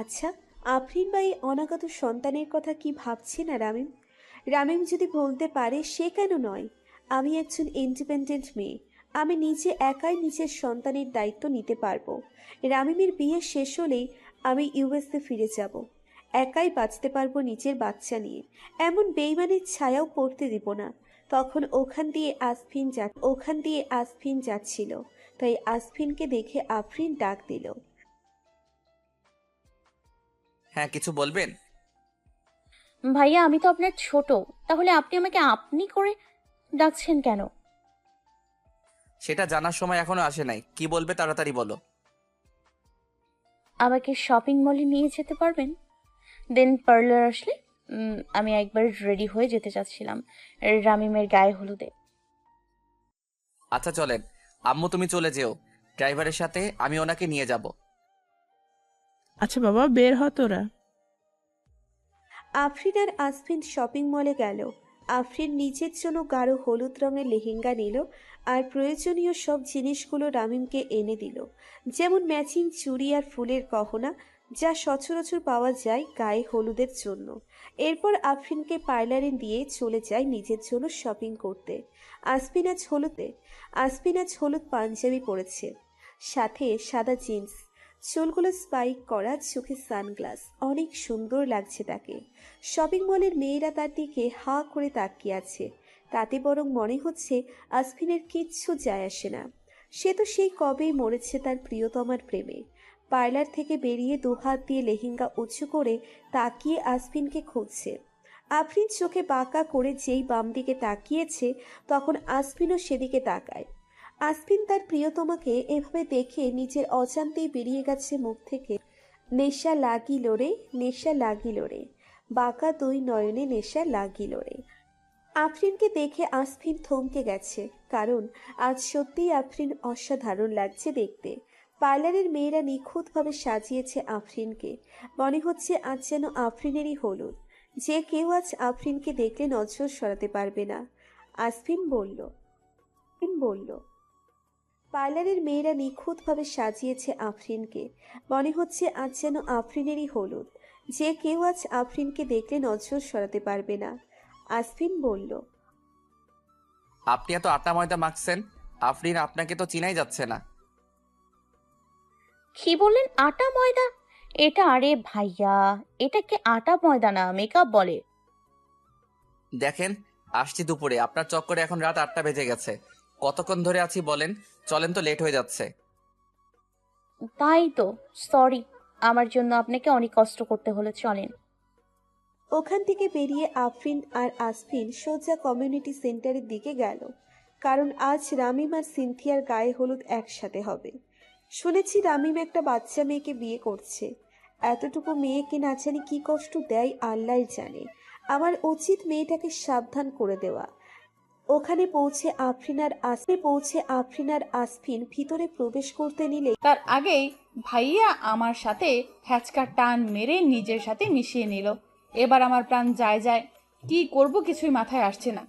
আচ্ছা, আফরিন বা এই অনাগত সন্তানের কথা কি ভাবছে না রামিম? রামিম যদি বলতে পারে সে কেন নয়? আমি একজন ইন্ডিপেন্ডেন্ট মেয়ে, আমি নিজে একাই নিজের সন্তানের দায়িত্ব নিতে পারবো। রামিমের বিয়ে শেষ হলেই আমি ইউএসএ ফিরে যাব, একাই বাঁচতে পারবো নিজের বাচ্চা নিয়ে। এমন বেইমানের ছায়াও পড়তে দিব না। তখন ওখান দিয়ে আসফিন যাচ্ছিল, তাই আসফিনকে দেখে আফরিন ডাক দিল। হ্যাঁ, কিছু বলবেন? ভাইয়া আমি তো আপনার ছোট, তাহলে আপনি আমাকে আপনি করে ডাকছেন কেন? সেটা জানার সময় এখনো আসে নাই। কি বলবে তাড়াতাড়ি বলো। আমাকে শপিং মলে নিয়ে যেতে পারবেন? দেন পার্লার আসলে আমি একবার রেডি হয়ে যেতে চাচ্ছিলাম রামিমের গায়ে হলুদে। আচ্ছা চলেন। আম্মু তুমি চলে যেও, ড্রাইভারের সাথে আমি ওনাকে নিয়ে যাব। আচ্ছা বাবা, বের হ তোরা। আফরিন আর আসফিন শপিং মলে গেল। আফরিন নিজের জন্য গাঢ় হলুদ রঙের লেহেঙ্গা নিল আর প্রয়োজনীয় সব জিনিসগুলো রামিমকে এনে দিল, যেমন ম্যাচিং চুড়ি আর ফুলের গহনা, যা সচরাচর পাওয়া যায় গায়ে হলুদের জন্য। এরপর আফরিনকে পার্লারে দিয়ে চলে যায় নিজের জন্য শপিং করতে। আসফিন আজ হলুদ পাঞ্জাবি পরেছে, সাথে সাদা জিন্স, চুলগুলো স্পাইক করা, চোখে সানগ্লাস, অনেক সুন্দর লাগছে তাকে। শপিং মলের মেয়েরা তার দিকে হা করে তাকিয়ে আছে, তাতে বরং মনে হচ্ছে আসফিনের কিচ্ছু যায় আসে না। সে তো সেই কবেই মরেছে তার প্রিয়তমার প্রেমে। পার্লার থেকে বেরিয়ে দুহাত দিয়ে লেহেঙ্গা উঁচু করে তাকিয়ে আসফিনকে খুঁজছে। আফরিন চোখে বাঁকা করে যেই বাম দিকে তাকিয়েছে, তখন আসফিনও সেদিকে তাকায়। আসফিন তার প্রিয়তমাকে এভাবে দেখে নিজের অজান্তেই বেরিয়ে গেছে মুখ থেকে, নেশা লাগিল রে, নেশা লাগিল রে, বাঁকা দুই নয়নে নেশা লাগিল রে। আফরিনকে দেখে আসফিন থমকে গেছে, কারণ আজ সত্যিই আফরিন অসাধারণ লাগছে দেখতে। পার্লারের মেয়েরা নিখুঁতভাবে সাজিয়েছে আফরিনকে, মনে হচ্ছে আজ যেন আফরিনেরই হলুদ। যে কেউ আজ আফরিনকে দেখলে নজর সরাতে পারবে না। আসফিন বলল পার্লারের মেয়েরা নিখুঁতভাবে সাজিয়েছে আফরিনকে, মনে হচ্ছে আজ যেন আফরিনেরই হলুদ। যে কেউ আজ আফরিনকে দেখলে নজর সরাতে পারবে না। আসফিন বলল, আপনি এত আটা ময়দা মাখছেন, আফরিন আপনাকে তো চিনাই যাচ্ছে না। কি বললেন আটা ময়দা? এটা আরে ভাইয়া, এটাকে আটা ময়দা না, মেকআপ বলে। দেখেন, আসছি দুপুরে, আপনার চক্করে এখন রাত 8টা বেজে গেছে। কতক্ষণ ধরে আছি বলেন? চলেন তো, লেট হয়ে যাচ্ছে। তাই তো, সরি, আমার জন্য আপনাকে অনেক কষ্ট করতে হলো, চলেন। ওখান থেকে বেরিয়ে আফরিন আর আসফিন সোজা কমিউনিটি সেন্টারের দিকে গেল, কারণ আজ রামিম আর সিনথিয়ার গায়ে হলুদ একসাথে হবে। শুনেছি রামিম একটা বাচ্চা মেয়েকে বিয়ে করছে। এতটুকু মেয়েকে না জানি কি কষ্ট দেয় আল্লাহই জানে। আমার উচিত মেয়েটাকে সাবধান করে দেওয়া। ওখানে পৌঁছে আফরিন আর আসফিন ভিতরে প্রবেশ করতে নিলে তার আগেই ভাইয়া আমার সাথে হ্যাচকা টান মেরে নিজের সাথে মিশিয়ে নিল। এবার আমার প্রাণ যায় যায়, কি করব কিছুই মাথায় আসছে না।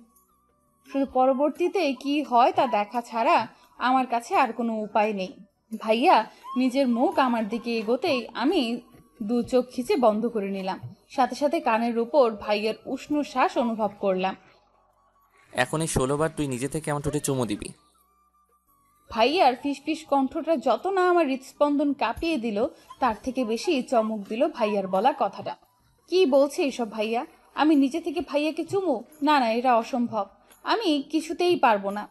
শুধু পরবর্তীতে কি হয় তা দেখা ছাড়া আমার কাছে আর কোনো উপায় নেই। ভাইয়া নিজের মুখ আমার দিকে এগোতেই আমি দু চোখ খিচে বন্ধ করে নিলাম। সাথে সাথে কানের উপর ভাইয়ার উষ্ণ শ্বাস অনুভব করলাম। এখন এই 16 বার তুই নিজে থেকে আমার ঠোঁটে চুমু দিবি। ভাইয়ার ফিসফিস কণ্ঠটা যত না আমার হৃদস্পন্দন কাঁপিয়ে দিল, তার থেকে বেশি চমক দিল ভাইয়ার বলা কথাটা। কি বলছে এসব ভাইয়া? আমি নিজে থেকে ভাইয়াকে চুমু? না না, এটা অসম্ভব। আমি কিছুতেই পারবো না।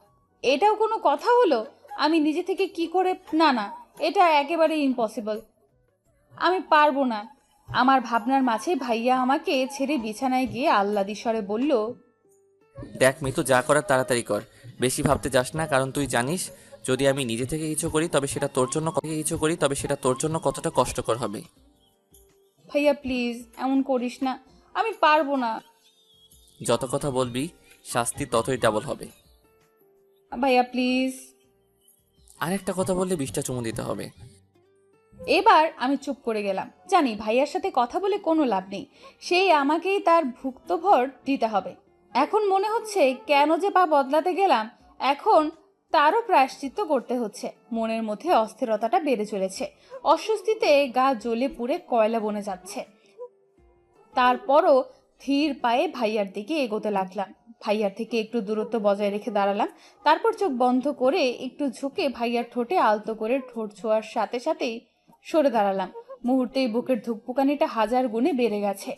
এটাও কোনো কথা হলো? আমি নিজে থেকে কি করে? না না, এটা একেবারে ইম্পসিবল। আমি পারবো না। আমার ভাবনার মাঝে ভাইয়া আমাকে ছেড়ে বিছানায় গিয়ে আহ্লাদি স্বরে বলল, দেখ মিতু, যা করার তাড়াতাড়ি কর, বেশি ভাবতে যাস না, কারণ তুই জানিস যদি আমি নিজে থেকে কিছু করি তবে সেটা তোর জন্য কতটা কষ্টকর হবে। ভাইয়া প্লিজ এমন করিস না, আমি পারবো না। যত কথা বলবি শাস্তি ততই ডাবল হবে। ভাইয়া প্লিজ। আর একটা কথা বললে 20টা চুমু দিতে হবে। এবার আমি চুপ করে গেলাম। জানি ভাইয়ার সাথে কথা বলে কোনো লাভ নেই, সেই আমাকেই তার ভুক্তভর দিতে হবে। এখন মনে হচ্ছে কেন যে পা বদলাতে গেলাম, এখন তারও প্রায়শ্চিত্ত করতে হচ্ছে। মনের মধ্যে অস্থিরতাটা বেড়ে চলেছে, অস্বস্তিতে গা জ্বলে পুড়ে কয়লা বনে যাচ্ছে। তারপরও ধীর পায়ে ভাইয়ার দিকে এগোতে লাগলাম। ভাইয়ার থেকে একটু দূরত্ব বজায় রেখে দাঁড়ালাম। তারপর চোখ বন্ধ করে একটু ঝুঁকে ভাইয়ার ঠোঁটে আলতো করে ঠোঁট ছোঁয়ার সাথে সাথেই সরে দাঁড়ালাম। মুহূর্তেই বুকের ধুকপুকানিটা 1000 গুণে বেড়ে গেছে।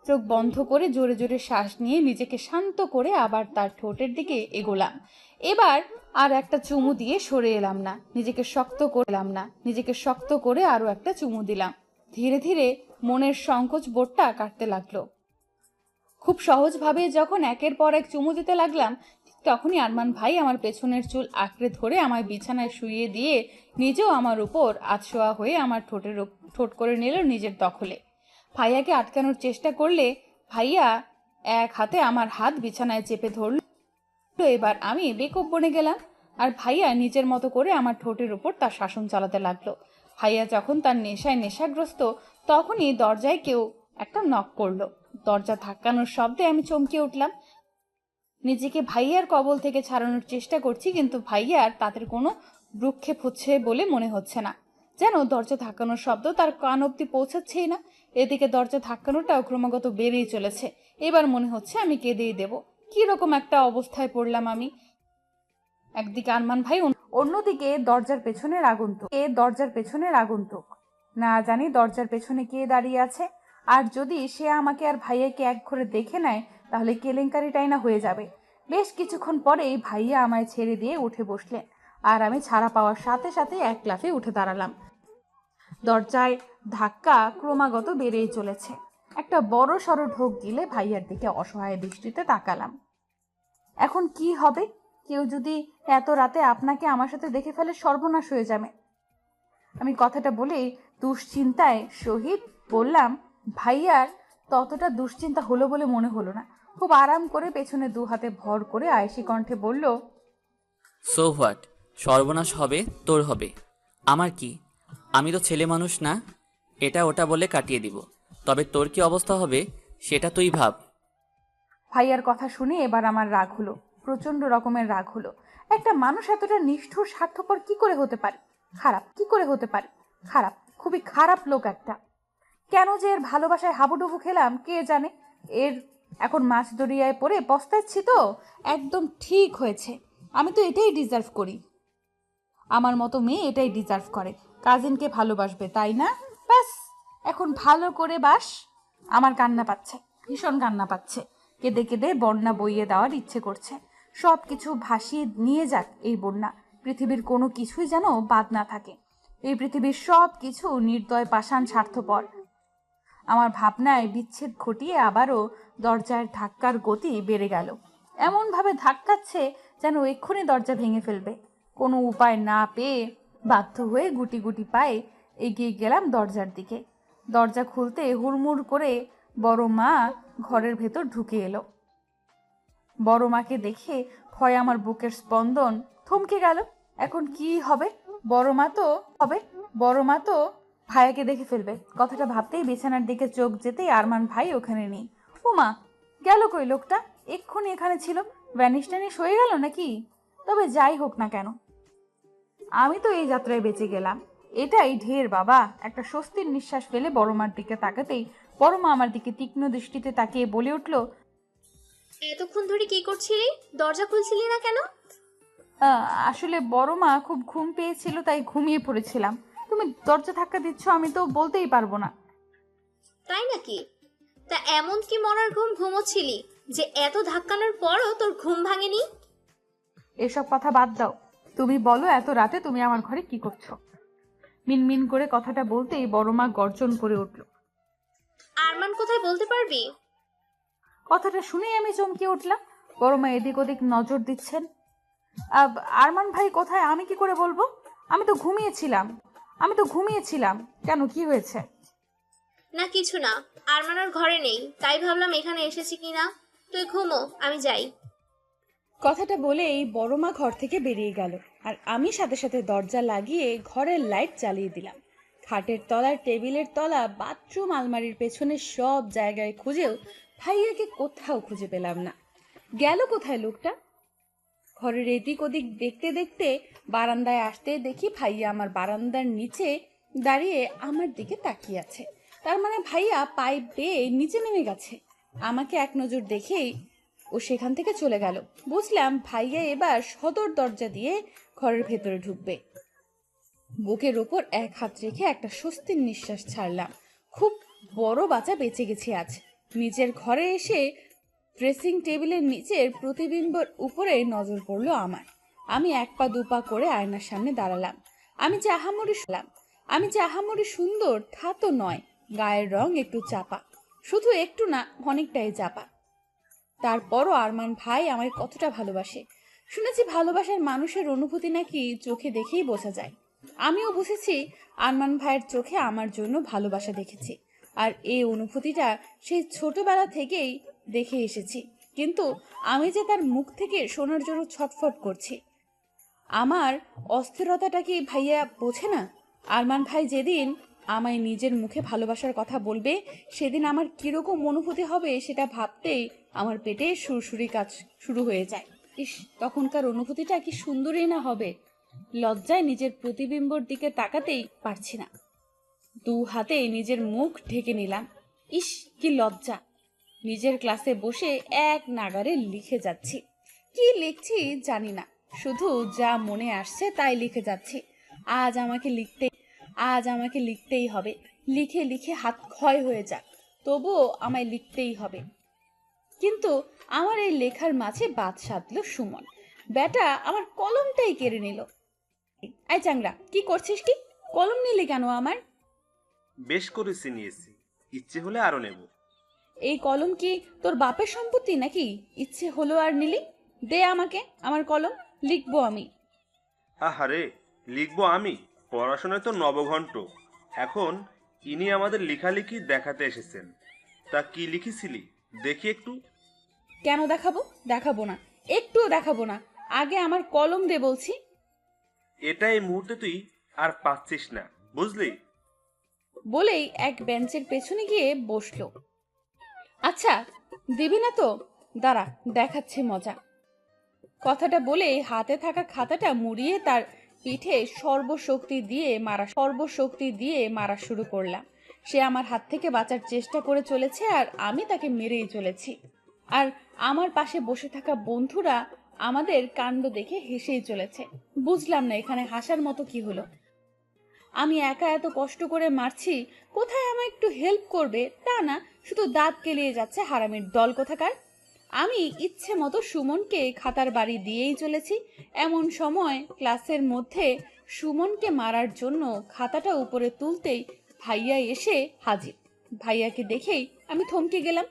চোখ বন্ধ করে জোরে জোরে শ্বাস নিয়ে নিজেকে শান্ত করে আবার তার ঠোঁটের দিকে এগোলাম। এবার আর একটা চুমু দিয়ে সরে এলাম না, নিজেকে শক্ত করে আরো একটা চুমু দিলাম। ধীরে ধীরে মনের সংকোচ বোধটা কাটতে লাগলো। খুব সহজভাবে যখন একের পর এক চুমু দিতে লাগলাম, তখনই আরমান ভাই আমার পেছনের চুল আঁকড়ে ধরে আমায় বিছানায় শুইয়ে দিয়ে নিজেও আমার উপর আধশোয়া হয়ে আমার ঠোঁট করে নিল নিজের দখলে। ভাইয়াকে আটকানোর চেষ্টা করলে ভাইয়া এক হাতে আমার হাত বিছানায় চেপে ধরল। এবার আমি বেকুব বনে গেলাম, আর ভাইয়া নিজের মতো করে আমার ঠোঁটের উপর তার শাসন চালাতে লাগলো। ভাইয়া যখন তার নেশায় নেশাগ্রস্ত, তখনই দরজায় কেউ একটা নক করলো। দরজা ধাক্কানোর শব্দে আমি চমকে উঠলাম। নিজেকে ভাইয়ার কবল থেকে ছাড়ানোর চেষ্টা করছি, কিন্তু ভাইয়ার তাদের কোনো ভ্রুক্ষেপ হচ্ছে বলে মনে হচ্ছে না। যেন দরজা ধাক্কানোর শব্দ তার কান অব্দি পৌঁছাচ্ছেই না। এদিকে দরজা ধাক্কানোটাও ক্রমাগত বেড়েই চলেছে। এবার মনে হচ্ছে আমি কেঁদেই দেব। কি রকম একটা অবস্থায় পড়লাম আমি। একদিকে আরমান ভাই, অন্যদিকে দরজার পেছনের আগন্তুক। না জানি দরজার পেছনে কে দাঁড়িয়ে আছে, আর যদি সে আমাকে আর ভাইয়াকে এক ঘরে দেখে নেয় তাহলে কেলেঙ্কারিটাই না হয়ে যাবে। বেশ কিছুক্ষণ পরেই ভাইয়া আমায় ছেড়ে দিয়ে উঠে বসলেন, আর আমি ছাড়া পাওয়ার সাথে সাথে এক লাফে উঠে দাঁড়ালাম। দরজায় ধাক্কা ক্রমাগত বেড়েই চলেছে। একটা বড় সড়ো ঢোক গিলে ভাইয়ার দিকে অসহায় দৃষ্টিতে তাকালাম। এখন কি হবে? কেউ যদি এত রাতে আপনাকে আমার সাথে দেখে ফেলে, সর্বনাশ হয়ে যাবে। আমি কথাটা বলেই দুশ্চিন্তায় সহিত বললাম, ভাইয়ার ততটা দুশ্চিন্তা হলো বলে মনে হলো না। খুব আরাম করে পেছনে 2 হাতে ভর করে আয়েশি কণ্ঠে বলল, সো হোয়াট, সর্বনাশ হবে তোর হবে, আমার কি? আমি তো ছেলে মানুষ না, এটা ওটা বলে কাটিয়ে দিব। তবে তোর কি অবস্থা হবে সেটা তুই ভাব। ভাইয়ার কথা শুনে এবার আমার রাগ হলো, প্রচন্ড রকমের রাগ হলো। একটা মানুষ এতটা নিষ্ঠুর স্বার্থপর কি করে হতে পারে? খারাপ, খুবই খারাপ লোক একটা। কেন যে এর ভালোবাসায় হাবুডুবু খেলাম কে জানে। এর এখন মাছ দরিয়ায় পড়ে পস্তাচ্ছি তো। একদম ঠিক হয়েছে, আমি তো এটাই ডিজার্ভ করি। আমার মতো মেয়ে এটাই ডিজার্ভ করে, কাজিনকে ভালোবাসবে, তাই না? ব্যাস এখন ভালো করে বাস। আমার কান্না পাচ্ছে, ভীষণ কান্না পাচ্ছে। কেঁদে কেঁদে বন্যা বইয়ে দেওয়ার ইচ্ছে করছে। সব কিছু ভাসিয়ে নিয়ে যাক এই বন্যা, পৃথিবীর কোনো কিছুই যেন বাদ না থাকে। এই পৃথিবীর সব কিছু নির্দয় পাষাণ স্বার্থপর। আমার ভাবনায় বিচ্ছেদ ঘটিয়ে আবারও দরজার ধাক্কার গতি বেড়ে গেল। এমনভাবে ধাক্কাচ্ছে যেন এক্ষুনি দরজা ভেঙে ফেলবে। কোনো উপায় না পেয়ে বাধ্য হয়ে গুটি গুটি পায়ে এগিয়ে গেলাম দরজার দিকে। দরজা খুলতে হুড়মুড় করে বড় মা ঘরের ভেতর ঢুকে এলো। বড় মাকে দেখে ভয়ে আমার বুকের স্পন্দন থমকে গেল। এখন কি হবে? বড় মা তো ভাইয়াকে দেখে ফেলবে। কথাটা ভাবতেই বিছানার দিকে চোখ যেতেই আরমান ভাই ওখানে নেই। ও মা, গেল কই লোকটা? এক্ষুনি এখানে ছিল, ভ্যানিশ ট্যানিশ হয়ে গেল নাকি? তবে যাই হোক না কেন, আমি তো এই যাত্রায় বেঁচে গেলাম, এটাই ঢের বাবা। একটা স্বস্তির নিঃশ্বাস ফেলে বড় মার দিকে তাকাতেই বড় মা আমার দিকে তীক্ষ্ণ দৃষ্টিতে তাকিয়ে বলে উঠল, এতক্ষণ ধরে কি করছিলি? দরজা খুলছিলি না কেন? আসলে বড় মা খুব ঘুম পেয়েছিল, তাই ঘুমিয়ে পড়েছিলাম। তুমি দরজা ধাক্কা দিচ্ছ, আমি তো বলতেই পারবো না। তাই নাকি? তা এমন কি মরার ঘুম ঘুমোচ্ছিলি যে এত ধাক্কানোর পরও তোর ঘুম ভাঙেনি? এসব কথা বাদ দাও, তুমি বলো এত রাতে তুমি আমার ঘরে কি করছো? মিনমিন করে কথাটা বলতেই বড় মা গর্জন করে উঠল। আরমান কোথায় বলতে পারবি? কথাটা শুনেই আমি চমকে উঠলাম। বড় মা এদিক ওদিক নজর দিচ্ছেন। আরমান ভাই কোথায় আমি কি করে বলবো? আমি তো ঘুমিয়েছিলাম। কেন, কি হয়েছে? না কিছু না, আরমান আর ঘরে নেই, তাই ভাবলাম এখানে এসেছি কিনা। তুই ঘুমো, আমি যাই। কথাটা বলেই বড় মা ঘর থেকে বেরিয়ে গেল, আর আমি সাথে সাথে দরজা লাগিয়ে ঘরের লাইট জ্বালিয়ে দিলাম। খাটের তলা, টেবিলের তলা, বাথরুম, আলমারির পেছনে সব জায়গায় খুঁজেও ভাইয়াকে কোথাও খুঁজে পেলাম না। গেল কোথায় লোকটা? ঘরের এদিক ওদিক দেখতে দেখতে বারান্দায় আসতে দেখি ভাইয়া আমার বারান্দার নিচে দাঁড়িয়ে আমার দিকে তাকিয়ে আছে। তার মানে ভাইয়া পাইপ বেয়ে নিচে নেমে গেছে। আমাকে এক নজর দেখেই ও সেখান থেকে চলে গেল। বুঝলাম ভাইয়া এবার সদর দরজা দিয়ে ঘরের ভেতরে ঢুকবে। বুকের ওপর এক হাত রেখে একটা স্বস্তির নিঃশ্বাস ছাড়লাম। খুব বড় বাঁচা বেঁচে গেছি আজ। নিজের ঘরে এসে ড্রেসিং টেবিলের নিচের প্রতিবিম্বর উপরে নজর পড়লো আমার। আমি এক পা দুপা করে আয়নার সামনে দাঁড়ালাম। আমি যে আহামরি সুন্দর তা তো নয়, গায়ের রং একটু চাপা, শুধু একটু না, অনেকটাই চাপা। তারপরও আরমান ভাই আমায় কতটা ভালোবাসে। শুনেছি ভালোবাসার মানুষের অনুভূতি নাকি চোখে দেখেই বোঝা যায়। আমিও বুঝেছি আরমান ভাইয়ের চোখে আমার জন্য ভালোবাসা দেখেছি। আর এই অনুভূতিটা সেই ছোটবেলা থেকেই দেখে এসেছি। কিন্তু আমি যে তার মুখ থেকে শোনার জন্য ছটফট করছি। আমার অস্থিরতাটা কি ভাইয়া বোঝে না? আরমান ভাই যেদিন আমায় নিজের মুখে ভালোবাসার কথা বলবে, সেদিন আমার কিরকম অনুভূতি হবে সেটা ভাবতেই আমার পেটে সুরসুরি কাজ শুরু হয়ে যায়। ইস, তখনকার অনুভূতিটা কি সুন্দরই না হবে। লজ্জায় নিজের প্রতিবিম্বর দিকে তাকাতেই পারছি না। দু হাতে নিজের মুখ ঢেকে নিলাম। ইস, কি লজ্জা! নিজের ক্লাসে বসে এক নাগারে লিখে যাচ্ছি। কি লিখছি জানি না, শুধু যা মনে আসছে তাই লিখে যাচ্ছি। আজ আমাকে লিখতেই হবে। লিখে লিখে হাত ক্ষয় হয়ে যাক, তবুও আমায় লিখতেই হবে। কিন্তু আমার এই লেখার মাঝে বাদ সাধলো সুমন। বেটা আমার কলমটাই কেড়ে নিল। আই চাংরা, কি করছিস? কি কলম নিলি কেন আমার? বেশ করেছি, নিয়েছি, ইচ্ছে হলে আরো নেব। এই কলম কি তোর বাপের সম্পত্তি নাকি? ইচ্ছে হলো আর নিলি? দে আমাকে আমার কলম, লিখবো আমি। আহারে, লিখবো আমি? পড়াশোনায় তো নবঘণ্ট। এখন ইনি আমাদের লেখালেখি দেখাতে এসেছেন। তা কি লিখেছিলি দেখি একটু। কেন দেখাবো? দেখাবো না, একটুও দেখাবো না। আগে আমার কলম দে বলছি। এটা এই মুহূর্তে তুই আর পাচ্ছিস না, বুঝলি? বলেই এক বেঞ্চের পেছনে গিয়ে বসলো। আচ্ছা, দিবি না তো? দাঁড়া, দেখাচ্ছি মজা। কথাটা বলেই হাতে থাকা খাতাটা মুড়িয়ে তার পিঠে সর্বশক্তি দিয়ে মারা শুরু করলাম। সে আমার হাত থেকে বাঁচার চেষ্টা করে চলেছে, আর আমি তাকে মেরেই চলেছি। আর আমার পাশে বসে থাকা বন্ধুরা আমাদের কাণ্ড দেখে হেসেই চলেছে। বুঝলাম না এখানে হাসার মতো কি হলো। আমি একা এত কষ্ট করে মারছি, কোথায় আমায় একটু হেল্প করবে তা না, শুধু দাঁত কেলিয়ে যাচ্ছে হারামির দল কোথাকার। আমি ইচ্ছে মতো সুমনকে খাতার বাড়ি দিয়েই চলেছি। এমন সময় ক্লাসের মধ্যে সুমনকে মারার জন্য খাতাটা উপরে তুলতেই ভাইয়া এসে হাজির। ভাইয়াকে দেখেই আমি থমকে গেলাম।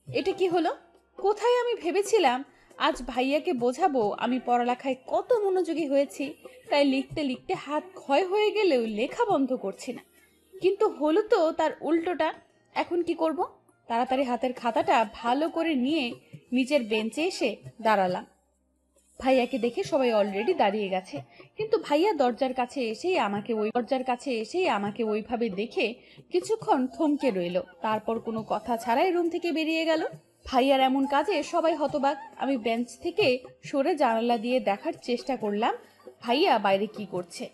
এটা কি হলো? কোথায় আমি ভেবেছিলাম আজ ভাইয়াকে বোঝাবো আমি পড়ালেখায় কত মনোযোগী হয়েছি, তাই লিখতে লিখতে হাত ক্ষয় হয়ে গেলেও লেখা বন্ধ করছি না। কিন্তু হলো তো তার উল্টোটা। এখন কি করব? তাড়াতাড়ি হাতের খাতাটা ভালো করে নিয়ে নিচের বেঞ্চে এসে দাঁড়ালাম। ভাইয়াকে দেখে সবাই অলরেডি দাঁড়িয়ে গেছে, কিন্তু ভাইয়া দরজার কাছে এসেই আমাকে ওইভাবে দেখে কিছুক্ষণ থমকে রইল, তারপর কোনো কথা ছাড়াই রুম থেকে বেরিয়ে গেল। ভাইয়ার এমন কাজে সবাই হতবাক। আমি বেঞ্চ থেকে সরে জানালা দিয়ে দেখার চেষ্টা করলাম ভাইয়া বাইরে কি করছে।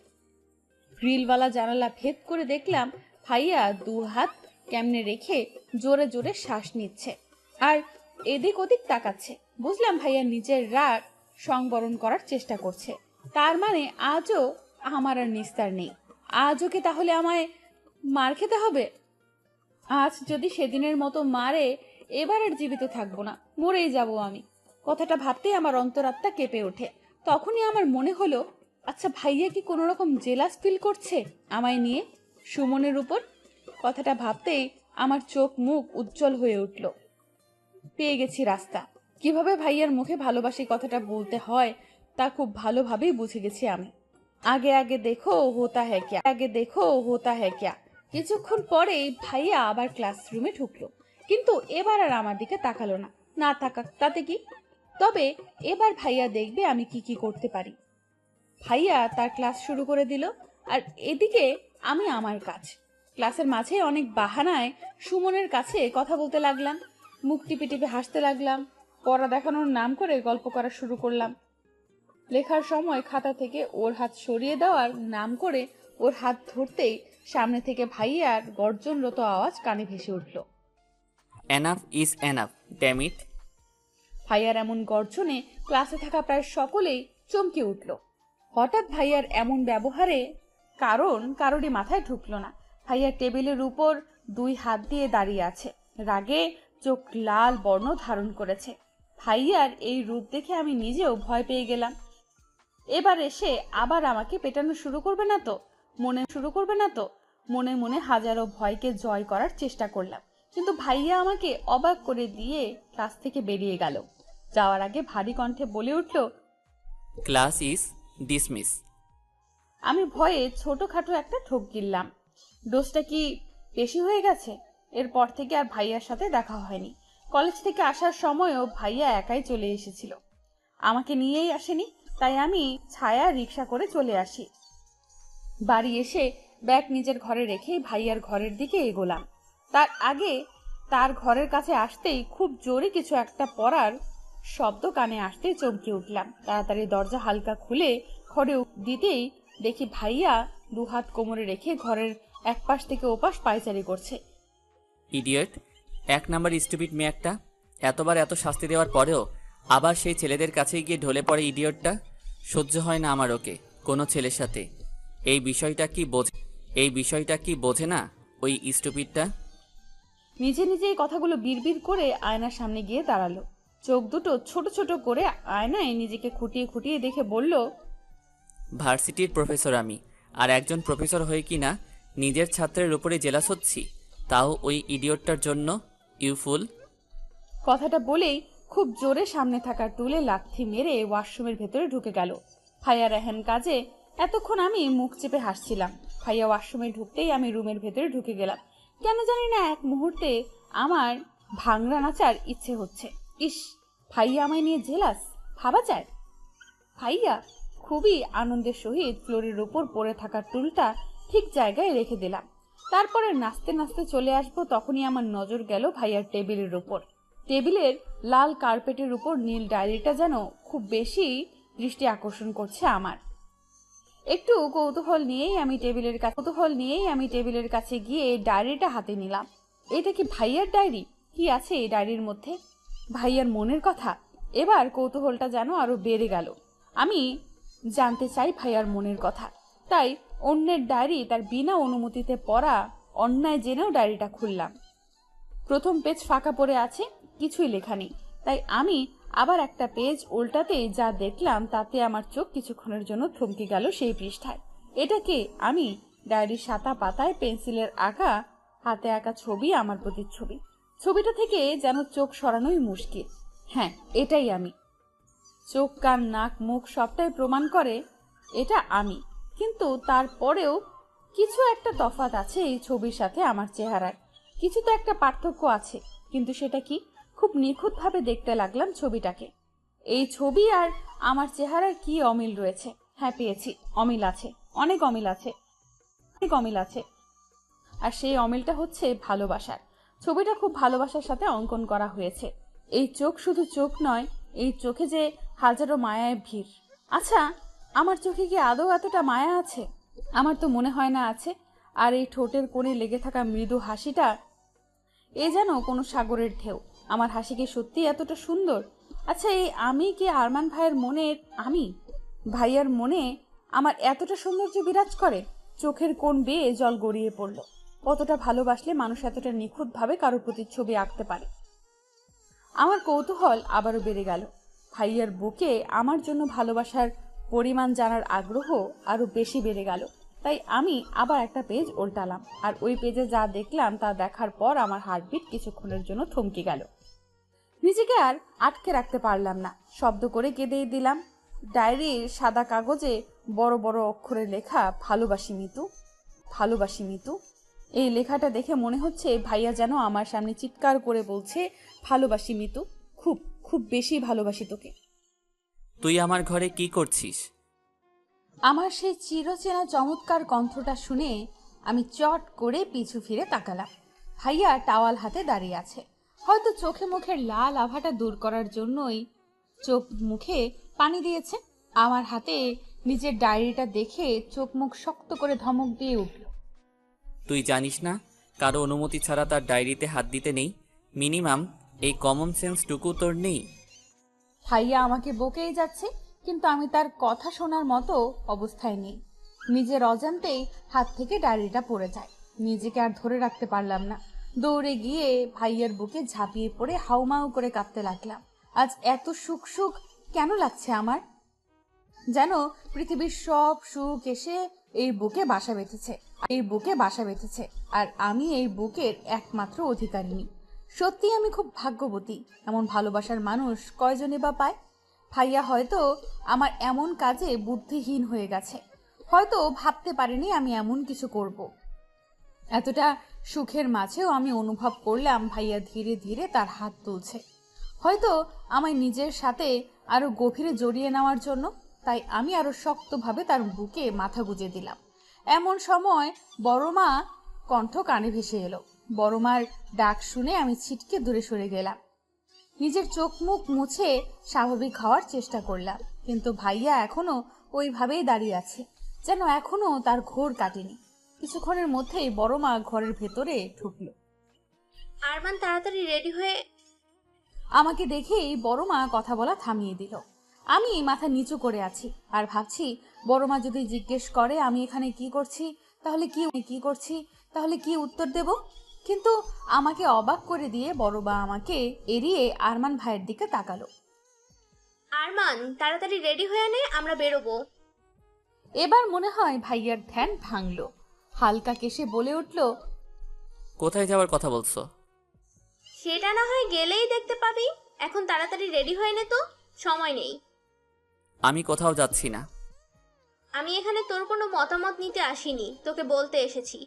গ্রিলওয়ালা জানালা ভেদ করে দেখলাম ভাইয়া 2 হাত কেমনে রেখে জোরে জোরে শ্বাস নিচ্ছে আর এদিক ওদিক তাকাচ্ছে। বুঝলাম ভাইয়া নিজের রাগ সংবরণ করার চেষ্টা করছে। তার মানে আজও আমার আর নিস্তার নেই। আজও কি তাহলে আমায় মার খেতে হবে? আজ যদি সেদিনের মতো মারে, এবার আর জীবিত থাকবো না, মরেই যাব আমি। কথাটা ভাবতেই আমার অন্তরাত্মা কেঁপে ওঠে। তখনই আমার মনে হলো, আচ্ছা ভাইয়া কি কোনো রকম জেলাস ফিল করছে আমায় নিয়ে, সুমনের উপর? কথাটা ভাবতেই আমার চোখ মুখ উজ্জ্বল হয়ে উঠল। পেয়ে গেছি রাস্তা। কিভাবে ভাইয়ার মুখে ভালোবাসি কথাটা বলতে হয় তা খুব ভালোভাবেই বুঝে গেছি আমি। আগে দেখো হোতা হ্যায় ক্যা। কিছুক্ষণ পরেই ভাইয়া আবার ক্লাসরুমে ঢুকলো, কিন্তু এবার আর আমার দিকে তাকালো না। না তাকাক, তাতে কি? তবে এবার ভাইয়া দেখবে আমি কি কি করতে পারি। ভাইয়া তার ক্লাস শুরু করে দিল, আর এদিকে আমি আমার কাজ। ক্লাসের মাঝে অনেক বাহানায় সুমনের কাছে কথা বলতে লাগলাম, মুখ টিপে টিপে হাসতে লাগলাম, পড়া দেখানোর নাম করে গল্প করা শুরু করলাম। লেখার সময় খাতা থেকে ওর হাত সরিয়ে দেওয়ার নাম করে ওর হাত ধরতেই সামনে থেকে ভাইয়ার গর্জনরত আওয়াজ কানে ভেসে উঠল, enough is enough, damn it. ভাইয়ার এমন গর্জনে ক্লাসে থাকা প্রায় সকলেই চমকে উঠল। হঠাৎ ভাইয়ার এমন ব্যবহারে কারোরই মাথায় ঢুকলো না। ভাইয়ার টেবিলের উপর 2 হাত দিয়ে দাঁড়িয়ে আছে, রাগে চোখ লাল বর্ণ ধারণ করেছে। ভাইয়ার এই রূপ দেখে আমি নিজেও ভয় পেয়ে গেলাম। এবার এসে আবার আমাকে পেটানো শুরু করবে না তো? মনে মনে হাজারো ভয়কে জয় করার চেষ্টা করলাম, কিন্তু ভাইয়া আমাকে অবাক করে দিয়ে ক্লাস থেকে বেরিয়ে গেল। যাওয়ার আগে ভারী কণ্ঠে বলে উঠল, ক্লাস ইজ ডিসমিস। আমি ভয়ে ছোটখাটো একটা ঠোক গিললাম। ডোজটা কি বেশি হয়ে গেছে? এরপর থেকে আর ভাইয়ার সাথে দেখা হয়নি। কলেজ থেকে আসার সময়ও ভাইয়া একাই চলে এসেছিল, আমাকে নিয়েই আসেনি। তাই আমি ছায়া রিক্সা করে চলে আসি। বাড়ি এসে ব্যাগ নিজের ঘরে রেখেই ভাইয়ার ঘরের দিকে এগোলাম। তার আগে তার ঘরের কাছে আসতেই খুব জোরে কিছু একটা পড়ার শব্দ কানে আসতেই চমকে উঠলাম। তাড়াতাড়ি দরজা হালকা খুলে ঘরে দিতেই দেখি ভাইয়া 2 হাত কোমরে রেখে ঘরের এক পাশ থেকে ওপাশ পায়চারি করছে। ইডিয়েট, 1 নাম্বার স্টুপিড মেয়ে একটা। এতবার এত শাস্তি দেওয়ার পরেও আবার সেই ছেলেদের কাছেই গিয়ে ঢলে পড়ে ইডিয়েটটা। সহ্য হয় না আমার ওকে কোনো ছেলের সাথে। এই বিষয়টা কি বোঝে না ওই স্টুপিডটা? নিজেই কথাগুলো বিড়বিড় করে আয়নার সামনে গিয়ে দাঁড়ালো। চোখ দুটো ছোট ছোট করে আয়নায় নিজেকে খুঁটিয়ে দেখে বলল, ভার্সিটির প্রফেসর আমি, আর একজন প্রফেসর হয়ে কি না নিজের ছাত্রের উপরে জেলাস হচ্ছি, তাও ওই ইডিয়েটটার জন্য। ইউ ফুল। কথাটা বলেই খুব জোরে সামনে থাকা টুলে লাথি মেরে ওয়াশরুমের ভেতরে ঢুকে গেল। ভাইয়া রেহেন কাজে এতক্ষণ আমি মুখ চেপে হাসছিলাম। ভাইয়া ওয়াশরুমে ঢুকতেই আমি রুমের ভেতরে ঢুকে গেলাম। কেন জানি না এক মুহূর্তে আমার ভাংড়া নাচার ইচ্ছে হচ্ছে। ইস, ভাইয়া আমায় নিয়ে জেলাস, ভাবা যায়? ভাইয়া খুবই আনন্দের সহিত ফ্লোরের উপর পড়ে থাকা টুলটা ঠিক জায়গায় রেখে দিলাম। তারপরে নাচতে নাচতে চলে আসবো, তখনই আমার নজর গেল ভাইয়ার টেবিলের উপর। টেবিলের লাল কার্পেটের উপর নীল ডায়েরিটা যেন খুব বেশি দৃষ্টি আকর্ষণ করছে আমার। একটু কৌতূহল নিয়েই আমি টেবিলের কাছে গিয়ে ডায়েরিটা হাতে নিলাম। এটা কি ভাইয়ার ডায়েরি? কি আছে এই ডায়েরির মধ্যে? ভাইয়ার মনের কথা। এবার কৌতূহলটা যেন আরো বেড়ে গেল। আমি জানতে চাই ভাইয়ার মনের কথা। তাই অন্যের ডায়েরি তার বিনা অনুমতিতে পড়া অন্যায় জেনেও ডায়েরিটা খুললাম। প্রথম পেজ ফাঁকা পড়ে আছে, কিছুই লেখা নেই। তাই আমি আবার একটা পেজ উল্টাতেই যা দেখলাম তাতে আমার চোখ কিছুক্ষণের জন্য থমকে গেল সেই পৃষ্ঠায়। এটাকে আমি ডায়েরির সাদা পাতায় পেন্সিলের আঁকা হাতে আঁকা ছবি, আমার প্রতিচ্ছবি। ছবিটা থেকে যেন চোখ সরানোই মুশকিল। হ্যাঁ, এটাই আমি। চোখ, কান, নাক, মুখ সবটাই প্রমাণ করে এটা আমি। কিন্তু তারপরেও কিছু একটা তফাৎ আছে এই ছবির সাথে আমার চেহারার, কিছু তো একটা পার্থক্য আছে, কিন্তু সেটা কি? খুব নিখুঁতভাবে দেখতে লাগলাম ছবিটাকে। এই ছবি আর আমার চেহারার কি অমিল রয়েছে? হ্যাঁ, পেয়েছি, অমিল আছে, অনেক অমিল আছে, অনেক অমিল আছে। আর সেই অমিলটা হচ্ছে ভালোবাসার। ছবিটা খুব ভালোবাসার সাথে অঙ্কন করা হয়েছে। এই চোখ শুধু চোখ নয়, এই চোখে যে হাজারো মায়ায় ভিড়। আচ্ছা, আমার চোখে কি আদৌ এতটা মায়া আছে? আমার তো মনে হয় না আছে। আর এই ঠোঁটের কোণে লেগে থাকা মৃদু হাসিটা, এ যেন কোনো সাগরের ঢেউ। আমার হাসি কি সত্যি এতটা সুন্দর? আচ্ছা, এই আমি কি আরমান ভাইয়ের মনের আমি? ভাইয়ার মনে আমার এতটা সৌন্দর্য বিরাজ করে? চোখের কোণ বেয়ে জল গড়িয়ে পড়ল। কতটা ভালোবাসলে মানুষ এতটা নিখুঁতভাবে কারো প্রতিচ্ছবি আঁকতে পারে? আমার কৌতূহল আবারও বেড়ে গেল। ভাইয়ার বুকে আমার জন্য ভালোবাসার পরিমাণ জানার আগ্রহ আরো বেশি বেড়ে গেল। তাই আমি আবার একটা পেজ উল্টালাম, আর ওই পেজে যা দেখলাম তা দেখার পর আমার হার্টবিট কিছুক্ষণের জন্য থমকে গেল। নিজেকে আর আটকে রাখতে পারলাম না, শব্দ করে কেঁদেই দিলাম। ডায়েরির সাদা কাগজে বড় বড় অক্ষরে লেখা, ভালোবাসি মিতু, ভালোবাসি মিতু। এই লেখাটা দেখে মনে হচ্ছে ভাইয়া যেন আমার সামনে চিৎকার করে বলছে, ভালোবাসি মিতু, খুব খুব বেশি ভালোবাসি তোকে। তুই আমার ঘরে কি করছিস? আমার সেই চিরচেনা চমৎকার কণ্ঠটা শুনে আমি চট করে পিছু ফিরে তাকালাম। ভাইয়া টাওয়াল হাতে দাঁড়িয়ে আছে। হয়তো চোখে মুখের লাল আভাটা দূর করার জন্যই চোখ মুখে পানি দিয়েছে। আমার হাতে নিজের ডায়েরিটা দেখে চোখ মুখ শক্ত করে ধমক দিয়ে উঠল। তুই জানিস না কারো অনুমতি ছাড়া তার ডায়েরিতে হাত দিতে নেই? মিনিমাম এই কমন সেন্সটুকু তোর নেই? ভাইয়া আমাকে বকেই যাচ্ছে, কিন্তু আমি তার কথা শোনার মতো অবস্থায় নেই। নিজের অজান্তেই হাত থেকে ডায়েরিটা পড়ে যায়। নিজেকে আর ধরে রাখতে পারলাম না। দৌড়ে গিয়ে ভাইয়ার বুকে ঝাঁপিয়ে পড়ে হাউমাউ করে কাঁদতে লাগলাম। আজ এত সুখ সুখ কেন লাগছে আমার? যেন পৃথিবীর সব সুখ এসে এই বুকে বাসা বেঁধেছে, এই বুকে বাসা বেঁধেছে, আর আমি এই বুকের একমাত্র অধিকারিণী। সত্যি আমি খুব ভাগ্যবতী। এমন ভালোবাসার মানুষ কয়জনে বা পায়? ভাইয়া হয়তো আমার এমন কাজে বুদ্ধিহীন হয়ে গেছে, হয়তো ভাবতে পারিনি আমি এমন কিছু করব। এতটা সুখের মাঝেও আমি অনুভব করলাম ভাইয়া ধীরে ধীরে তার হাত তুলছে, হয়তো আমায় নিজের সাথে আরো গভীরে জড়িয়ে নেওয়ার জন্য। তাই আমি আরো শক্তভাবে তার বুকে মাথা গুজে দিলাম। এমন সময় বড়মা কণ্ঠ কানে ভেসে এলো। বড়মার ডাক শুনে আমি ছিটকে দূরে সরে গেলাম। নিজের চোখ মুখ মুছে স্বাভাবিক হওয়ার চেষ্টা করলাম, কিন্তু ভাইয়া এখনো ওইভাবেই দাঁড়িয়ে আছে, যেন এখনো তার ঘোর কাটেনি। কিছুক্ষণের মধ্যেই বড়মা ঘরের ভেতরে ঢুকলো। আরমান তাড়াতাড়ি রেডি হয়ে। আমাকে দেখেই বড়মা কথা বলা থামিয়ে দিল। আমি মাথা নিচু করে আছি আর ভাবছি, বড়মা যদি জিজ্ঞেস করে আমি এখানে কি করছি, তাহলে কি উত্তর দেব? কিন্তু আমাকে অবাক করে দিয়ে বড়মা আমাকে এড়িয়ে আরমান ভাইয়ের দিকে তাকালো। আরমান তাড়াতাড়ি রেডি হয়ে নে, আমরা বেরোবো। এবার মনে হয় ভাইয়ার ধ্যান ভাঙলো। হালকা কেশে বলে উঠল, কোথায় যাওয়ার কথা বলছো? সেটা না হয় গেলেই দেখতে পাবি, এখন তাড়াতাড়ি রেডি হয়ে নে, তো সময় নেই। আমি কোথাও যাচ্ছি না। আমি এখানে তোর কোনো মতামত নিতে আসিনি, তোকে বলতে এসেছি।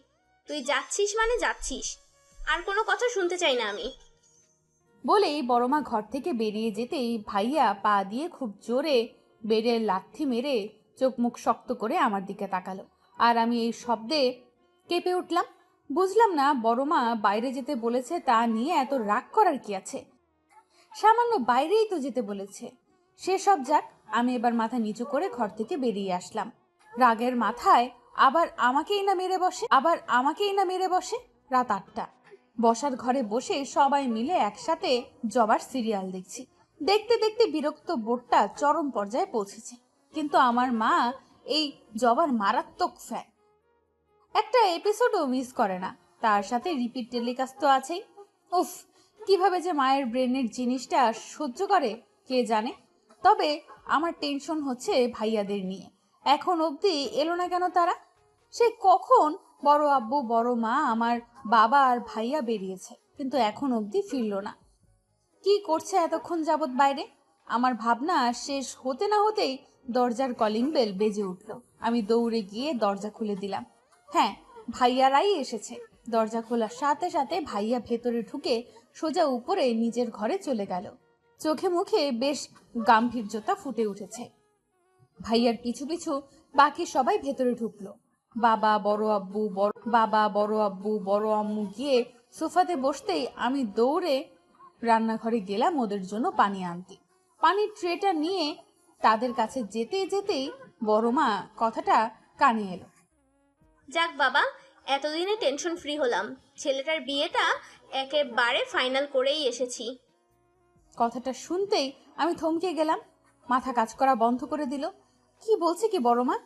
তুই যাচ্ছিস মানে যাচ্ছিস, আর কোনো কথা শুনতে চাই না আমি। বলেই বড়মা ঘর থেকে বেরিয়ে যেতেই ভাইয়া পা দিয়ে খুব জোরে বেডের লাথি মেরে চোখ মুখ শক্ত করে আমার দিকে তাকালো। আর আমি এই শব্দে কেঁপে উঠলাম। বুঝলাম না বড়মা বাইরে যেতে বলেছে তা নিয়ে এত রাগ করার কি আছে। সামান্য বাইরেই তো যেতে বলেছে। সেসব যাক, আমি এবার মাথা নিচু করে ঘর থেকে বেরিয়ে আসলাম। রাগের মাথায় আবার আমাকেই না মেরে বসে। রাত 8টা। বসার ঘরে বসে সবাই মিলে একসাথে জবার সিরিয়াল দেখছি। দেখতে দেখতে বিরক্ত বোর্ডটা চরম পর্যায়ে পৌঁছেছে। কিন্তু আমার মা এই জবার মারাত্মক ফ্যান, একটা এপিসোডও মিস করে না। তার সাথে রিপিট টেলিকাস্ট তো আছেই। উফ, কিভাবে যে মায়ের ব্রেনের জিনিসটা সহ্য করে কে জানে। তবে আমার টেনশন হচ্ছে ভাইয়াদের নিয়ে। এখন অবধি এলো না কেন তারা? সে কখন বড় আব্বু, বড় মা, আমার বাবা আর ভাইয়া বেরিয়েছে, কিন্তু এখন অবধি ফিরল না। কি করছে এতক্ষণ যাবৎ বাইরে? আমার ভাবনা শেষ হতে না হতেই দরজার কলিং বেল বেজে উঠল। আমি দৌড়ে গিয়ে দরজা খুলে দিলাম। হ্যাঁ, ভাইয়ারাই এসেছে। দরজা খোলার সাথে সাথে ভাইয়া ভেতরে ঢুকে সোজা উপরে নিজের ঘরে চলে গেল। চোখে মুখে বেশ গাম্ভীর্যতা ফুটে উঠেছে। ভাইয়ার পিছু পিছু বাকি সবাই ভেতরে ঢুকলো। বাবা, বড় আব্বু, বড় আম্মু গিয়ে সোফাতে বসতেই আমি দৌড়ে রান্নাঘরে গেলাম ওদের জন্য পানি আনতে। পানির ট্রেটা নিয়ে তাদের কাছে যেতেই যেতেই বড় মা কথাটা কানে এলো। যাক বাবা, এতদিনে টেনশন ফ্রি হলাম। ছেলেটার বিয়েটা একেবারে ফাইনাল করেই এসেছি। কথাটা শুনতেই আমি থমকে গেলাম। মাথা কাজ করা বন্ধ করে দিল। কি বলছে কি বড় মা?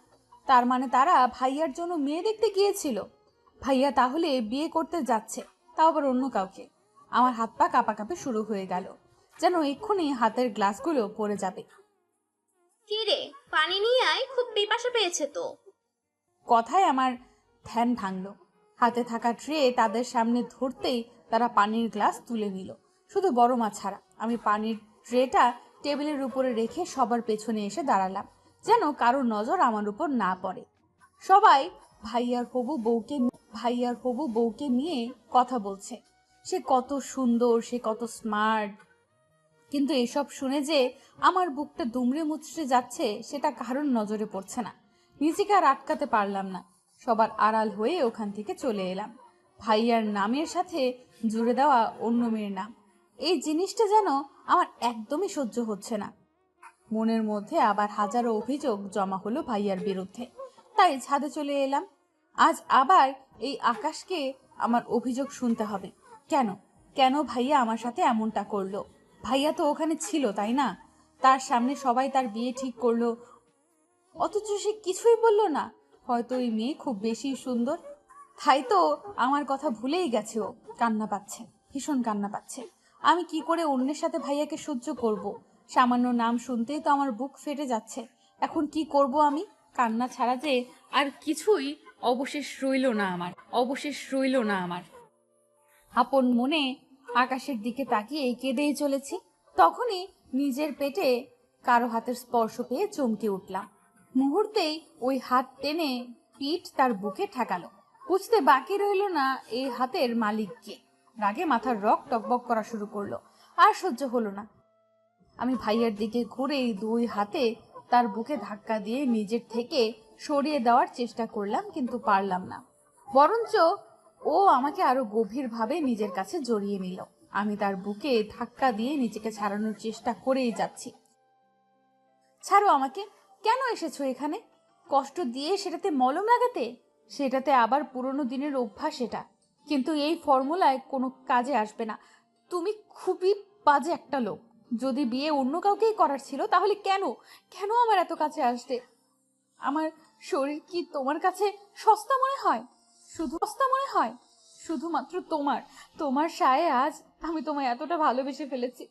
তার মানে তারা ভাইয়ার জন্য মেয়ে দেখতে গিয়েছিল। ভাইয়া তাহলে বিয়ে করতে যাচ্ছে, তাও আবার অন্য কাউকে। আমার হাত পা কাঁপাকাঁপি শুরু হয়ে গেল, যেন এক্ষুনি হাতের গ্লাসগুলো পড়ে যাবে। কি রে, পানি নিয়ে আয়, খুব পিপাসা পেয়েছে তো। কথায় আমার ধ্যান ভাঙল। হাতে থাকা ট্রে তাদের সামনে ধরতেই তারা পানির গ্লাস তুলে নিল, শুধু বড় মা ছাড়া। আমি পানির ট্রেটা টেবিলের উপরে রেখে সবার পেছনে এসে দাঁড়ালাম, যেন কারোর নজর আমার উপর না পড়ে। সবাই ভাইয়ার হবু বউকে নিয়ে কথা বলছে। সে কত সুন্দর, সে কত স্মার্ট। কিন্তু এসব শুনে যে আমার বুকটা দুমড়ে মুচড়ে যাচ্ছে সেটা কারোর নজরে পড়ছে না। নিজেকে আর আটকাতে পারলাম না। সবার আড়াল হয়ে ওখান থেকে চলে এলাম। ভাইয়ার নামের সাথে জুড়ে দেওয়া অন্য মেয়ের নাম, এই জিনিসটা যেন আমার একদমই সহ্য হচ্ছে না। মনের মধ্যে আবার হাজারো অভিযোগ জমা হলো ভাইয়ার বিরুদ্ধে। তাই ছাদে চলে এলাম। আজ আবার এই আকাশকে আমার অভিযোগ শুনতে হবে। কেন কেন ভাইয়া আমার সাথে এমনটা করলো? ভাইয়া তো ওখানে ছিল, তাই না? তার সামনে সবাই তার বিয়ে ঠিক করলো, অথচ সে কিছুই বলল না। হয়তো ওই মেয়ে খুব বেশি সুন্দর, তাই তো আমার কথা ভুলেই গেছে। ও কান্না পাচ্ছে, ভীষণ কান্না পাচ্ছে। আমি কি করে অন্যের সাথে ভাইয়াকে সহ্য করব? সামান্য নাম শুনতেই তো আমার বুক ফেটে যাচ্ছে। এখন কি করব আমি? কান্না ছাড়া যে আর কিছুই অবশেষ রইল না আমার। আপন মনে আকাশের দিকে তাকিয়ে কেঁদেই চলেছি। তখনই নিজের পেটে কারো হাতের স্পর্শ পেয়ে চমকে উঠলাম। মুহূর্তেই ওই হাত টেনে পিঠ তার বুকে ঠেকালো। বুঝতে বাকি রইল না এই হাতের মালিককে। রাগে মাথার রক টকবক করা শুরু করলো। আর সহ্য হলো না। আমি ভাইয়ার দিকে ঘুরেই দুই হাতে তার বুকে ধাক্কা দিয়ে নিজের থেকে সরিয়ে দেওয়ার চেষ্টা করলাম, কিন্তু পারলাম না। বরঞ্চ ও আমাকে আরো গভীরভাবে নিজের কাছে জড়িয়ে নিল। আমি তার বুকে ধাক্কা দিয়ে নিজেকে ছাড়ানোর চেষ্টা করেই যাচ্ছি। ছাড়ো আমাকে। কেন এসেছো এখানে? কষ্ট দিয়ে সেটাতে মলম লাগাতে? সেটাতে আবার পুরনো দিনের অভ্যাস এটা। কিন্তু এই ফর্মুলায় কোনো কাজে আসবে না। তুমি খুবই বাজে একটা লোক। যদি বিয়ে অন্য কাউকেই করার ছিল তাহলে কেন কেন আমার এত কাছে আসতে? আমার শরীর কি তোমার কাছে সস্তা মনে হয়? শুধুমাত্র তোমার সায়ে আজ আমি তোমায় এতটা ভালোবেসে ফেলেছি।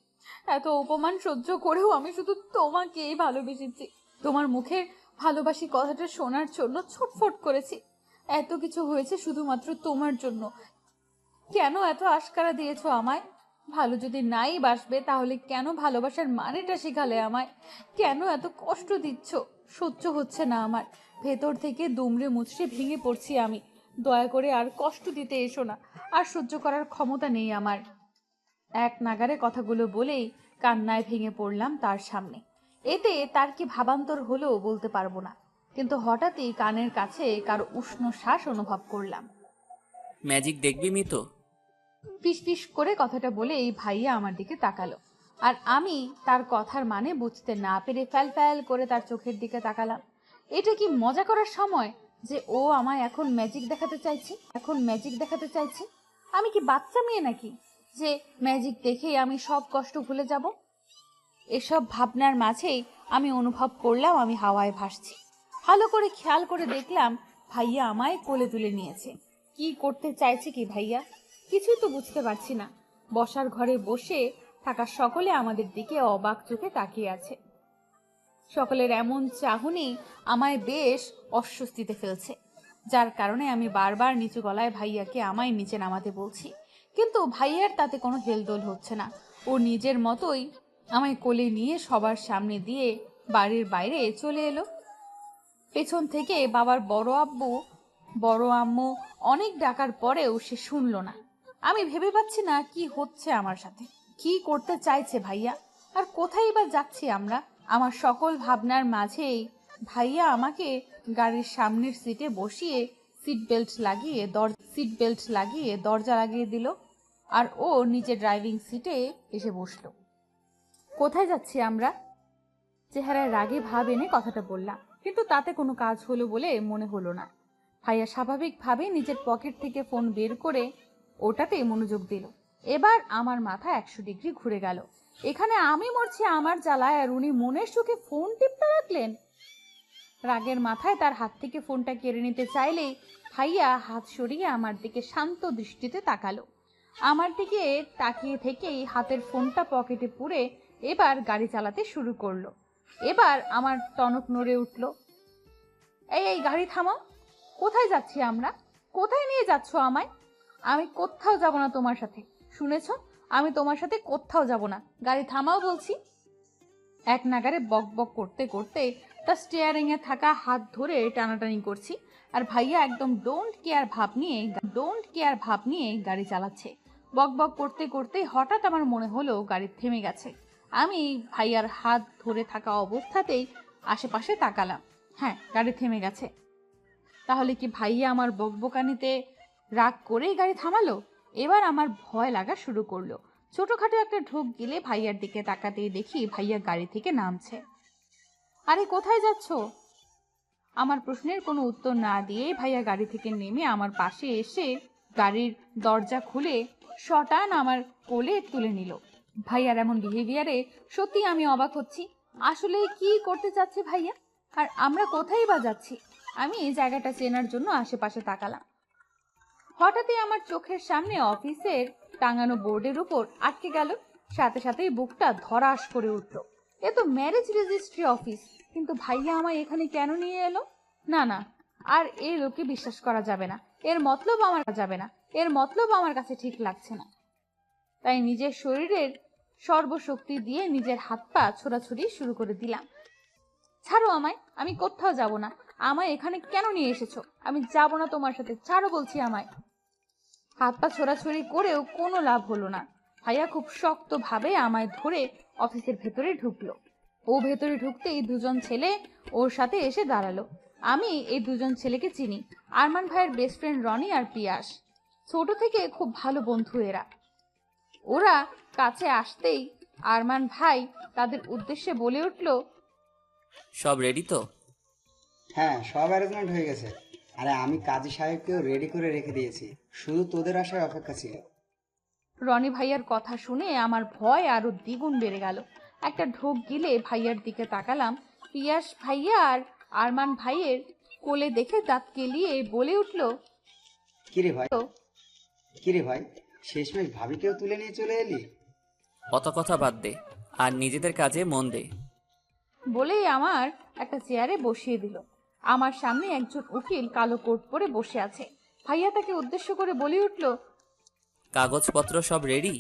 এত অপমান সহ্য করেও আমি শুধু তোমাকেই ভালোবেসেছি। তোমার মুখের ভালোবাসি কথাটা শোনার জন্য ছটফট করেছি। এত কিছু হয়েছে শুধুমাত্র তোমার জন্য। কেন এত আশকারা দিয়েছো আমায়? ভালো যদি নাই বাসবে তাহলে কেন ভালোবাসার মানেটা শেখালে আমায়? কেন এত কষ্ট দিচ্ছ? সহ্য হচ্ছে না আমার। ভেতর থেকে দুমড়ে মুচড়ে ভেঙে পড়ছি আমি। দয়া করে আর কষ্ট দিতে এসো না। আর সহ্য করার ক্ষমতা নেই আমার। এক নাগারে কথাগুলো বলেই কান্নায় ভেঙে পড়লাম তার সামনে। এতে তার কি ভাবান্তর হলো বলতে পারবো না, কিন্তু হঠাৎই কানের কাছে কারো উষ্ণ শ্বাস অনুভব করলাম। ম্যাজিক দেখবি মিতো? পিস করে কথাটা বলে এই ভাইয়া আমার দিকে তাকালো, আর আমি তার কথার মানে বুঝতে না পেরে ফ্যাল করে তার চোখের দিকে তাকালাম। এটা কি মজা করার সময় যে ও আমায় এখন ম্যাজিক দেখাতে চাইছে? আমি কি বাচ্চা মেয়ে নাকি যে ম্যাজিক দেখেই আমি সব কষ্ট ভুলে যাব? এসব ভাবনার মাঝেই আমি অনুভব করলাম আমি হাওয়ায় ভাসছি। ভালো করে খেয়াল করে দেখলাম ভাইয়া আমায় কোলে তুলে নিয়েছে। কি করতে চাইছে কি ভাইয়া? কিছুই তো বুঝতে পারছি না। বসার ঘরে বসে থাকা সকলে আমাদের দিকে অবাক চোখে তাকিয়ে আছে। সকলের এমন চাহনি আমায় বেশ অস্বস্তিতে ফেলছে, যার কারণে আমি বারবার নিচু গলায় ভাইয়াকে আমায় নিচে নামাতে বলছি। কিন্তু ভাইয়ার তাতে কোনো হেলদোল হচ্ছে না। ও নিজের মতোই আমায় কোলে নিয়ে সবার সামনে দিয়ে বাড়ির বাইরে চলে এলো। পেছন থেকে বাবার বড় আব্বু বড় আম্মু অনেক ডাকার পরেও সে শুনলো না। আমি ভেবে পাচ্ছি না কি হচ্ছে আমার সাথে, কি করতে চাইছে ভাইয়া, আর কোথায় বা যাচ্ছি আমরা। আমার সকল ভাবনার মাঝেই ভাইয়া আমাকে গাড়ির সামনের সিটে বসিয়ে সিট বেল্ট লাগিয়ে দরজা লাগিয়ে দিল, আর ও নিজে ড্রাইভিং সিটে এসে বসলো। কোথায় যাচ্ছি আমরা? চেহারায় রাগে ভাব এনে কথাটা বললাম, কিন্তু তাতে কোনো কাজ হলো বলে মনে হলো না। ভাইয়া স্বাভাবিকভাবে নিজের পকেট থেকে ফোন বের করে ওটাতে মনোযোগ দিল। এবার আমার মাথা 100 ডিগ্রি ঘুরে গেল। এখানে আমি মরছি আমার জ্বালায়, আর উনি মনের সুখে ফোন টিপতে রাখলেন। রাগের মাথায় তার হাত থেকে ফোনটা কেড়ে নিতে চাইলেই ভাইয়া হাত সরিয়ে আমার দিকে শান্ত দৃষ্টিতে তাকালো। আমার দিকে তাকিয়ে থেকেই হাতের ফোনটা পকেটে পুরে এবার গাড়ি চালাতে শুরু করলো। এবার আমার টনক নড়ে উঠল। এই গাড়ি থামাও, কোথায় যাচ্ছি আমরা? কোথায় নিয়ে যাচ্ছ আমায়? আমি কোথাও যাব না তোমার সাথে, শুনেছ? আমি তোমার সাথে কোথাও যাব না, গাড়ি থামাও বলছি। এক নাগারে বক বক করতে করতে তার স্টিয়ারিং এ থাকা হাত ধরে টানাটানি করছি, আর ভাইয়া একদম ডোন্ট কেয়ার ভাব নিয়ে গাড়ি চালাচ্ছে। বক বক করতে করতে হঠাৎ আমার মনে হলো গাড়ি থেমে গেছে। আমি ভাইয়ার হাত ধরে থাকা অবস্থাতেই আশেপাশে তাকালাম। হ্যাঁ, গাড়ি থেমে গেছে। তাহলে কি ভাইয়া আমার বকবকানিতে রাগ করেই গাড়ি থামালো? এবার আমার ভয় লাগা শুরু করলো। ছোটখাটো একটা ঢোক গিলে ভাইয়ার দিকে তাকাতেই দেখি ভাইয়া গাড়ি থেকে নামছে। আরে কোথায় যাচ্ছ? আমার প্রশ্নের কোনো উত্তর না দিয়ে ভাইয়া গাড়ি থেকে নেমে আমার পাশে এসে গাড়ির দরজা খুলে শটান আমার কোলে তুলে নিল। ভাইয়ার এমন বিহেভিয়ারে সত্যি আমি অবাক হচ্ছি। আসলে কি করতে চাচ্ছে ভাইয়া, আর আমরা কোথায় বা যাচ্ছি? আমি এই জায়গাটা চেনার জন্য আশেপাশে তাকালাম। হঠাৎই আমার চোখের সামনে অফিসের টাঙানো বোর্ডের উপর আটকে গেল। সাথে সাথেই বুকটা ধরাস করে উঠল। এ তো ম্যারেজ রেজিস্ট্রি অফিস, কিন্তু ভাইয়া আমায় এখানে কেন নিয়ে এলো? না, আর এই লোককে বিশ্বাস করা যাবে না। এর মতলব আমার কাছে ঠিক লাগছে না। তাই নিজের শরীরের সর্বশক্তি দিয়ে নিজের হাত পা ছোড়াছুড়ি শুরু করে দিলাম। ছাড়ো আমায়, আমি কোথাও যাব না। আমায় এখানে কেন নিয়ে এসেছো? আমি যাব না তোমার সাথে, ছাড়ো বলছি আমায়। হাত পা ছোড়াছুড়ি করেও কোনো লাভ হলো না। ভাইয়া খুব শক্তভাবে আমায় ধরে অফিসের ভেতরে ঢুকলো। ও ভেতরে ঢুকতেই দুজন ছেলে ওর সাথে এসে দাঁড়ালো। আমি এই দুজন ছেলেকে চিনি, আরমান ভাইয়ের বেস্ট ফ্রেন্ড রনি আর পিয়াস। ছোট থেকে খুব ভালো বন্ধু এরা। ওরা কাছে আসতেই আরমান ভাই তাদের উদ্দেশ্যে বলে উঠল, সব রেডি তো? হ্যাঁ, সব অ্যারেঞ্জমেন্ট হয়ে গেছে। আরে আমি কাজী সাহেবকেও রেডি করে রেখে দিয়েছি, শুধু তোদের আসার অপেক্ষা ছিল। রনি ভাইয়ার কথা শুনে আমার ভয় আরো দ্বিগুণ বেড়ে গেল। একটা ঢোক গিলে ভাইয়ার দিকে তাকালাম। পিয়াস ভাইয়া আর আরমান ভাইয়ের কোলে দেখে দাঁত কেলিয়ে বলে উঠল, কিরে ভাই, শেষমেশ ভাবিকেও তুলে নিয়ে চলে এলি? অত কথা বাদ দে, আর নিজেদের কাজে মন দে। বলেই আমার একটা চেয়ারে বসিয়ে দিল। আমার সামনে একজন উকিল কালো কোট পরে বসে আছে। ভাইয়া তাকে উদ্দেশ্য করে বলে উঠল, কাগজপত্র সব রেডি?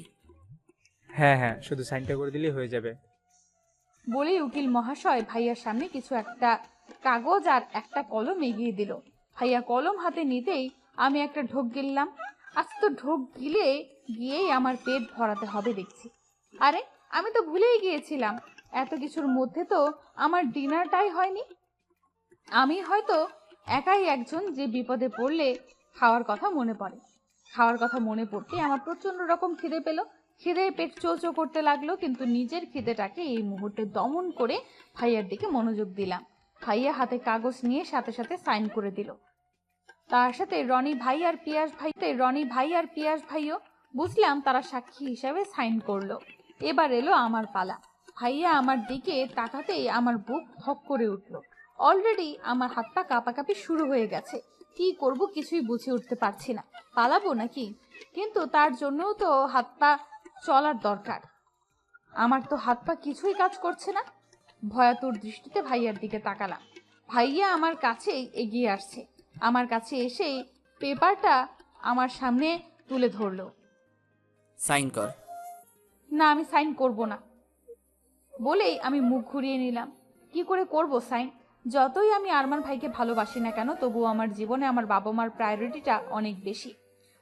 হ্যাঁ, শুধু সাইনটা করে দিলেই হয়ে যাবে। বলেই উকিল মহাশয় ভাইয়ার সামনে কিছু একটা কাগজ আর একটা কলম এগিয়ে দিল। ভাইয়া কলম হাতে নিতেই আমি একটা ঢোক গিললাম। আজ তো ঢোক গিয়েই আমার পেট ভরাতে হবে দেখছি। আরে আমি তো ভুলেই গিয়েছিলাম, এত কিছুর মধ্যে তো আমার ডিনারটাই হয়নি। আমি হয়তো একাই একজন যে বিপদে পড়লে খাওয়ার কথা মনে পড়তে আমার প্রচন্ড রকম খিদে পেল। খিদে পেট চোচো করতে লাগলো, কিন্তু নিজের খিদেটাকে এই মুহূর্তে দমন করে ভাইয়ার দিকে মনোযোগ দিলাম। ভাইয়া হাতে কাগজ নিয়ে সাথে সাথে সাইন করে দিল। তার সাথে রনি ভাই আর পিয়াস ভাইও। বুঝলাম তারা সাক্ষী হিসাবে সাইন করলো। এবার এলো আমার পালা। ভাইয়া আমার দিকে তাকাতেই আমার বুক ধক করে উঠল। অলরেডি আমার হাত পা কাঁপাকাঁপি শুরু হয়ে গেছে। কি করব কিছুই বুঝে উঠতে পারছি না। পালাবো নাকি? কিন্তু তার জন্যও তো হাত পা চলার দরকার। আমার তো হাত পা কিছুই কাজ করছে না। ভয়াতুর দৃষ্টিতে ভাইয়ার দিকে তাকালাম। ভাইয়া আমার কাছে এগিয়ে আসছে। আমার কাছে এসেই পেপারটা আমার সামনে তুলে ধরলো। সাইন কর। না, আমি সাইন করব না বলেই আমি মুখ ঘুরিয়ে নিলাম। কি করে করব সাইন? যতই আমি আরমান ভাইকে ভালোবাসি না কেন, তবুও আমার জীবনে আমার বাবা মার প্রায়োরিটিটা অনেক বেশি।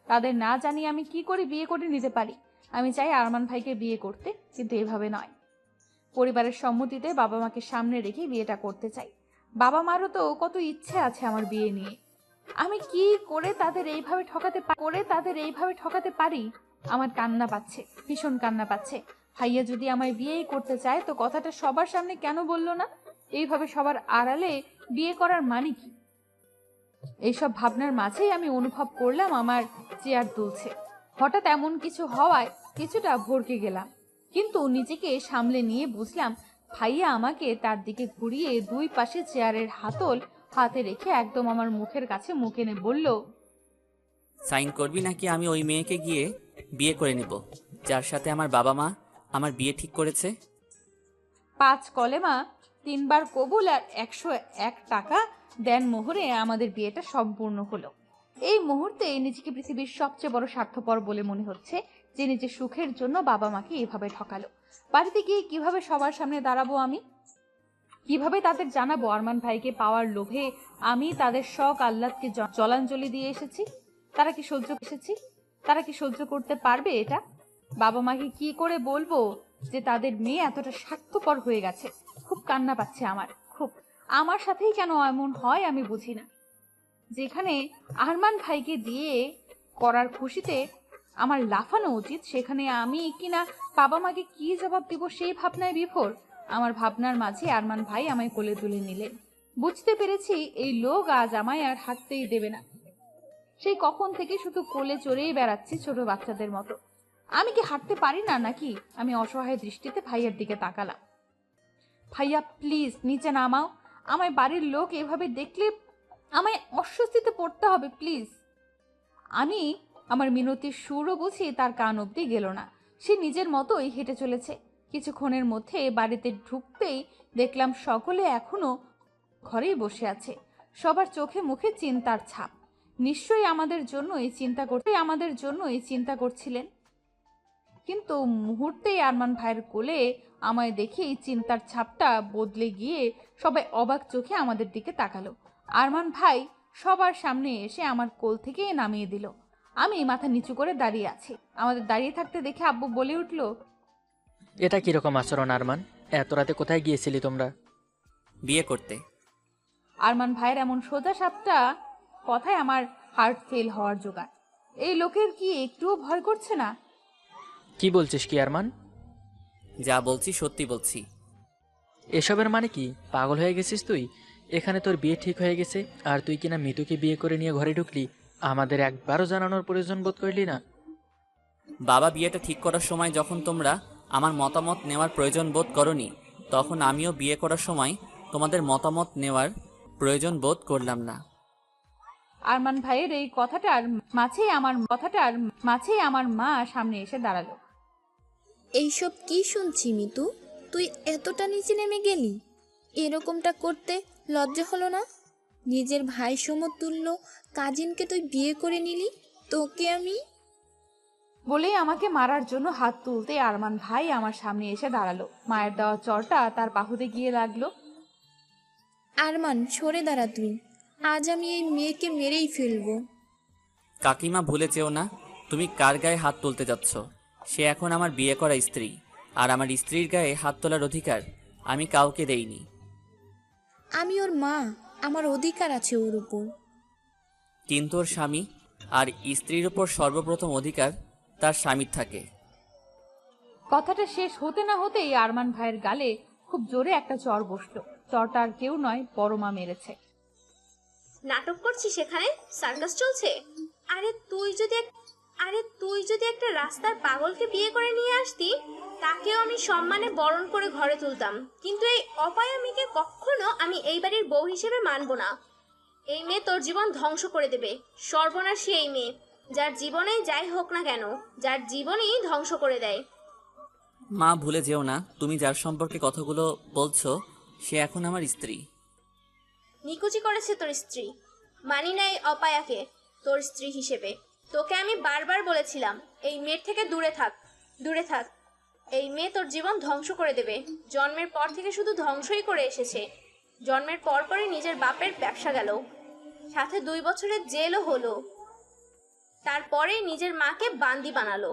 তাদের না জানি আমি কি করে বিয়ে করে নিতে পারি। আমি চাই আরমান ভাইকে বিয়ে করতে, কিন্তু এভাবে নয়। পরিবারের সম্মতিতে বাবা মাকে সামনে রেখে বিয়েটা করতে চাই। বাবা মারও তো কত ইচ্ছে আছে আমার বিয়ে নিয়ে। আমি কি করে তাদের এইভাবে ঠকাতে পারি? আমার কান্না পাচ্ছে, ভীষণ কান্না পাচ্ছে। ভাইয়া যদি আমায় বিয়েই করতে চায় তো কথাটা সবার সামনে কেন বললো না? এইভাবে সবার আড়ালে বিয়ে করার মানে কি? এইসব ভাবনার মাঝেই আমি অনুভব করলাম আমার চেয়ার দুলছে। হঠাৎ এমন কিছু হওয়ায় কিছুটা ভড়কে গেলাম, কিন্তু নিজেকে সামলে নিয়ে বুঝলাম ভাইয়া আমাকে তার দিকে ঘুরিয়ে দুই পাশে চেয়ারের হাতল হাতে রেখে একদম আমার মুখের কাছে মুখ এনে বলল, সাইন করবি নাকি আমি ওই মেয়েকে গিয়ে বিয়ে করে নেব যার সাথে আমার বাবা মা আমার বিয়ে ঠিক করেছে? 5 কলেমা 3 বার কবুল আর 101 টাকা দেন মোহরে আমাদের বিয়েটা সম্পূর্ণ হলো। এই মুহূর্তে নিজেকে পৃথিবীর সবচেয়ে বড় স্বার্থপর বলে মনে হচ্ছে, যে নিজের সুখের জন্য বাবা মাকে এভাবে ঠকালো। বাড়িতে গিয়ে কিভাবে সবার সামনে দাঁড়াবো আমি? কিভাবে তাদের জানাবো আরমান ভাইকে পাওয়ার লোভে আমি তাদের শখ আহ্লাদকে জলাঞ্জলি দিয়ে এসেছি? তারা কি সহ্য করতে পারবে এটা? বাবা মাকে কি করে বলবো যে তাদের মেয়ে এতটা স্বার্থপর হয়ে গেছে? খুব কান্না পাচ্ছে আমার, খুব। আমার সাথেই কেন এমন হয় আমি বুঝি না। যেখানে আরমান ভাইকে দিয়ে করার খুশিতে আমার লাফানো উচিত, সেখানে আমি কিনা বাবা মাকে কি জবাব দিব সেই ভাবনায় বিভোর। আমার ভাবনার মাঝে আরমান ভাই আমায় কোলে তুলে নিলেন। বুঝতে পেরেছি এই লোক আজ আমায় আর হাঁটতেই দেবে না। সেই কখন থেকে শুধু কোলে চড়েই বেড়াচ্ছি ছোট বাচ্চাদের মতো। আমি কি হাঁটতে পারি না নাকি? আমি অসহায় দৃষ্টিতে ভাইয়ার দিকে তাকালাম। ভাইয়া প্লিজ নিচে নামাও, আমায় বাড়ির লোক এভাবে দেখলে আমায় অস্বস্তিতে পড়তে হবে, প্লিজ। আমি আমার মিনতির সুরও বুঝি তার কান অব্দি গেল না। সে নিজের মতোই হেঁটে চলেছে। কিছুক্ষণের মধ্যে বাড়িতে ঢুকতেই দেখলাম সকলে এখনো ঘরেই বসে আছে। সবার চোখে মুখে চিন্তার ছাপ। নিশ্চয়ই আমাদের জন্যই চিন্তা করছিলেন। কিন্তু মুহূর্তেই আরমান ভাইয়ের কোলে আমায় দেখেই চিন্তার ছাপটা বদলে গিয়ে সবাই অবাক চোখে আমাদের দিকে তাকালো। আরমান ভাই সবার সামনে এসে আমার কোল থেকে নামিয়ে দিল। আমি মাথা নিচু করে দাঁড়িয়ে আছি। আমাদের দাঁড়িয়ে থাকতে দেখে আব্বু বলে উঠল, এটা কিরকম আচরণ আরমান? এত রাতে কোথায় গিয়েছিলি তোমরা? বিয়ে করতে। আরমান ভাইয়ের এমন সোজা সাপটা কথায় আমার হার্ট ফেল হওয়ার জোগাড়। এই লোকের কি একটুও ভয় করছে না? কি বলছিস কি আরমান? যা বলছি সত্যি বলছি। এসবের মানে কি? পাগল হয়ে গেছিস তুই? এখানে তোর বিয়ে ঠিক হয়ে গেছে আর তুই কিনা মিতুকে বিয়ে করে নিয়ে ঘরে ঢুকলি। আমাদের একবারও জানানোর প্রয়োজন বোধ করলি না? বাবা বিয়েটা ঠিক করার সময় যখন তোমরা আমার মতামত নেওয়ার প্রয়োজন বোধ করনি, তখন আমিও বিয়ে করার সময় তোমাদের মতামত নেওয়ার প্রয়োজন বোধ করলাম না। আরমান ভাইয়ের এই কথাটার মাঝেই আমার মা সামনে এসে দাঁড়ালো। এইসব কি শুনছি মিতু? তুই এতটা নিচে নেমে গেলি? এরকমটা করতে লজ্জা হলো না? নিজের ভাই সমতুল্য কাজিনকে তুই বিয়ে করে নিলি। তোকে আমি বলেই আমাকে মারার জন্য হাত তুলতে আরমান ভাই আমার সামনে এসে দাঁড়ালো। মায়ের দেওয়া চড়টা তার বাহুতে গিয়ে লাগলো। আরমান সরে দাঁড়া তুই। আজ আমি এই মেয়েকে মেরেই ফেলবো। কাকিমা ভুলে যেও না, তুমি কার গায়ে হাত তুলতে যাচ্ছ। সে এখন আমার বিয়ে করা স্ত্রী, আর আমার স্ত্রীর গায়ে হাত তোলার অধিকার আমি কাউকে দেইনি। আমি ওর মা, আমার অধিকার আছে ওর উপর। কিন্তু ওর স্বামী আর স্ত্রীর উপর সর্বপ্রথম অধিকার তার স্বামীর থাকে। কথাটা শেষ হতে না হতেই আরমান ভাইয়ের গালে খুব জোরে একটা চড় বসলো। চড়টা আর কেউ নয়, বড় মা মেরেছে। নাটক করছিস সেখানে? সার্কাস চলছে? আরে তুই যদি একটা রাস্তার পাগলকে বিয়ে করে নিয়ে আসতি, তাকেও আমি সম্মানে বরণ করে ঘরে তুলতাম। কিন্তু এই অপায়ামিকে কখনো আমি এই বাড়ির বউ হিসেবে মানব না। এই মেয়ে তোর জীবন ধ্বংস করে দেবে। সর্বনাশী এই মেয়ে, যার জীবনে যাই হোক না কেন, যার জীবনই ধ্বংস করে দেয়। মা ভুলে যেও না, তুমি যার সম্পর্কে কথাগুলো বলছো সে এখন আমার স্ত্রী। নিকুচি করেছে তোর স্ত্রী। মানি না এই অপায়াকে তোর স্ত্রী হিসেবে। তোকে আমি বারবার বলেছিলাম এই মেয়ের থেকে দূরে থাক, দূরে থাক। এই মেয়ে তোর জীবন ধ্বংস করে দেবে। জন্মের পর থেকে শুধু ধ্বংসই করে এসেছে। জন্মের পরপরই নিজের বাপের ব্যবসা গেল, সাথে 2 বছরের জেলও হলো। তারপরে নিজের মাকে বান্দি বানালো।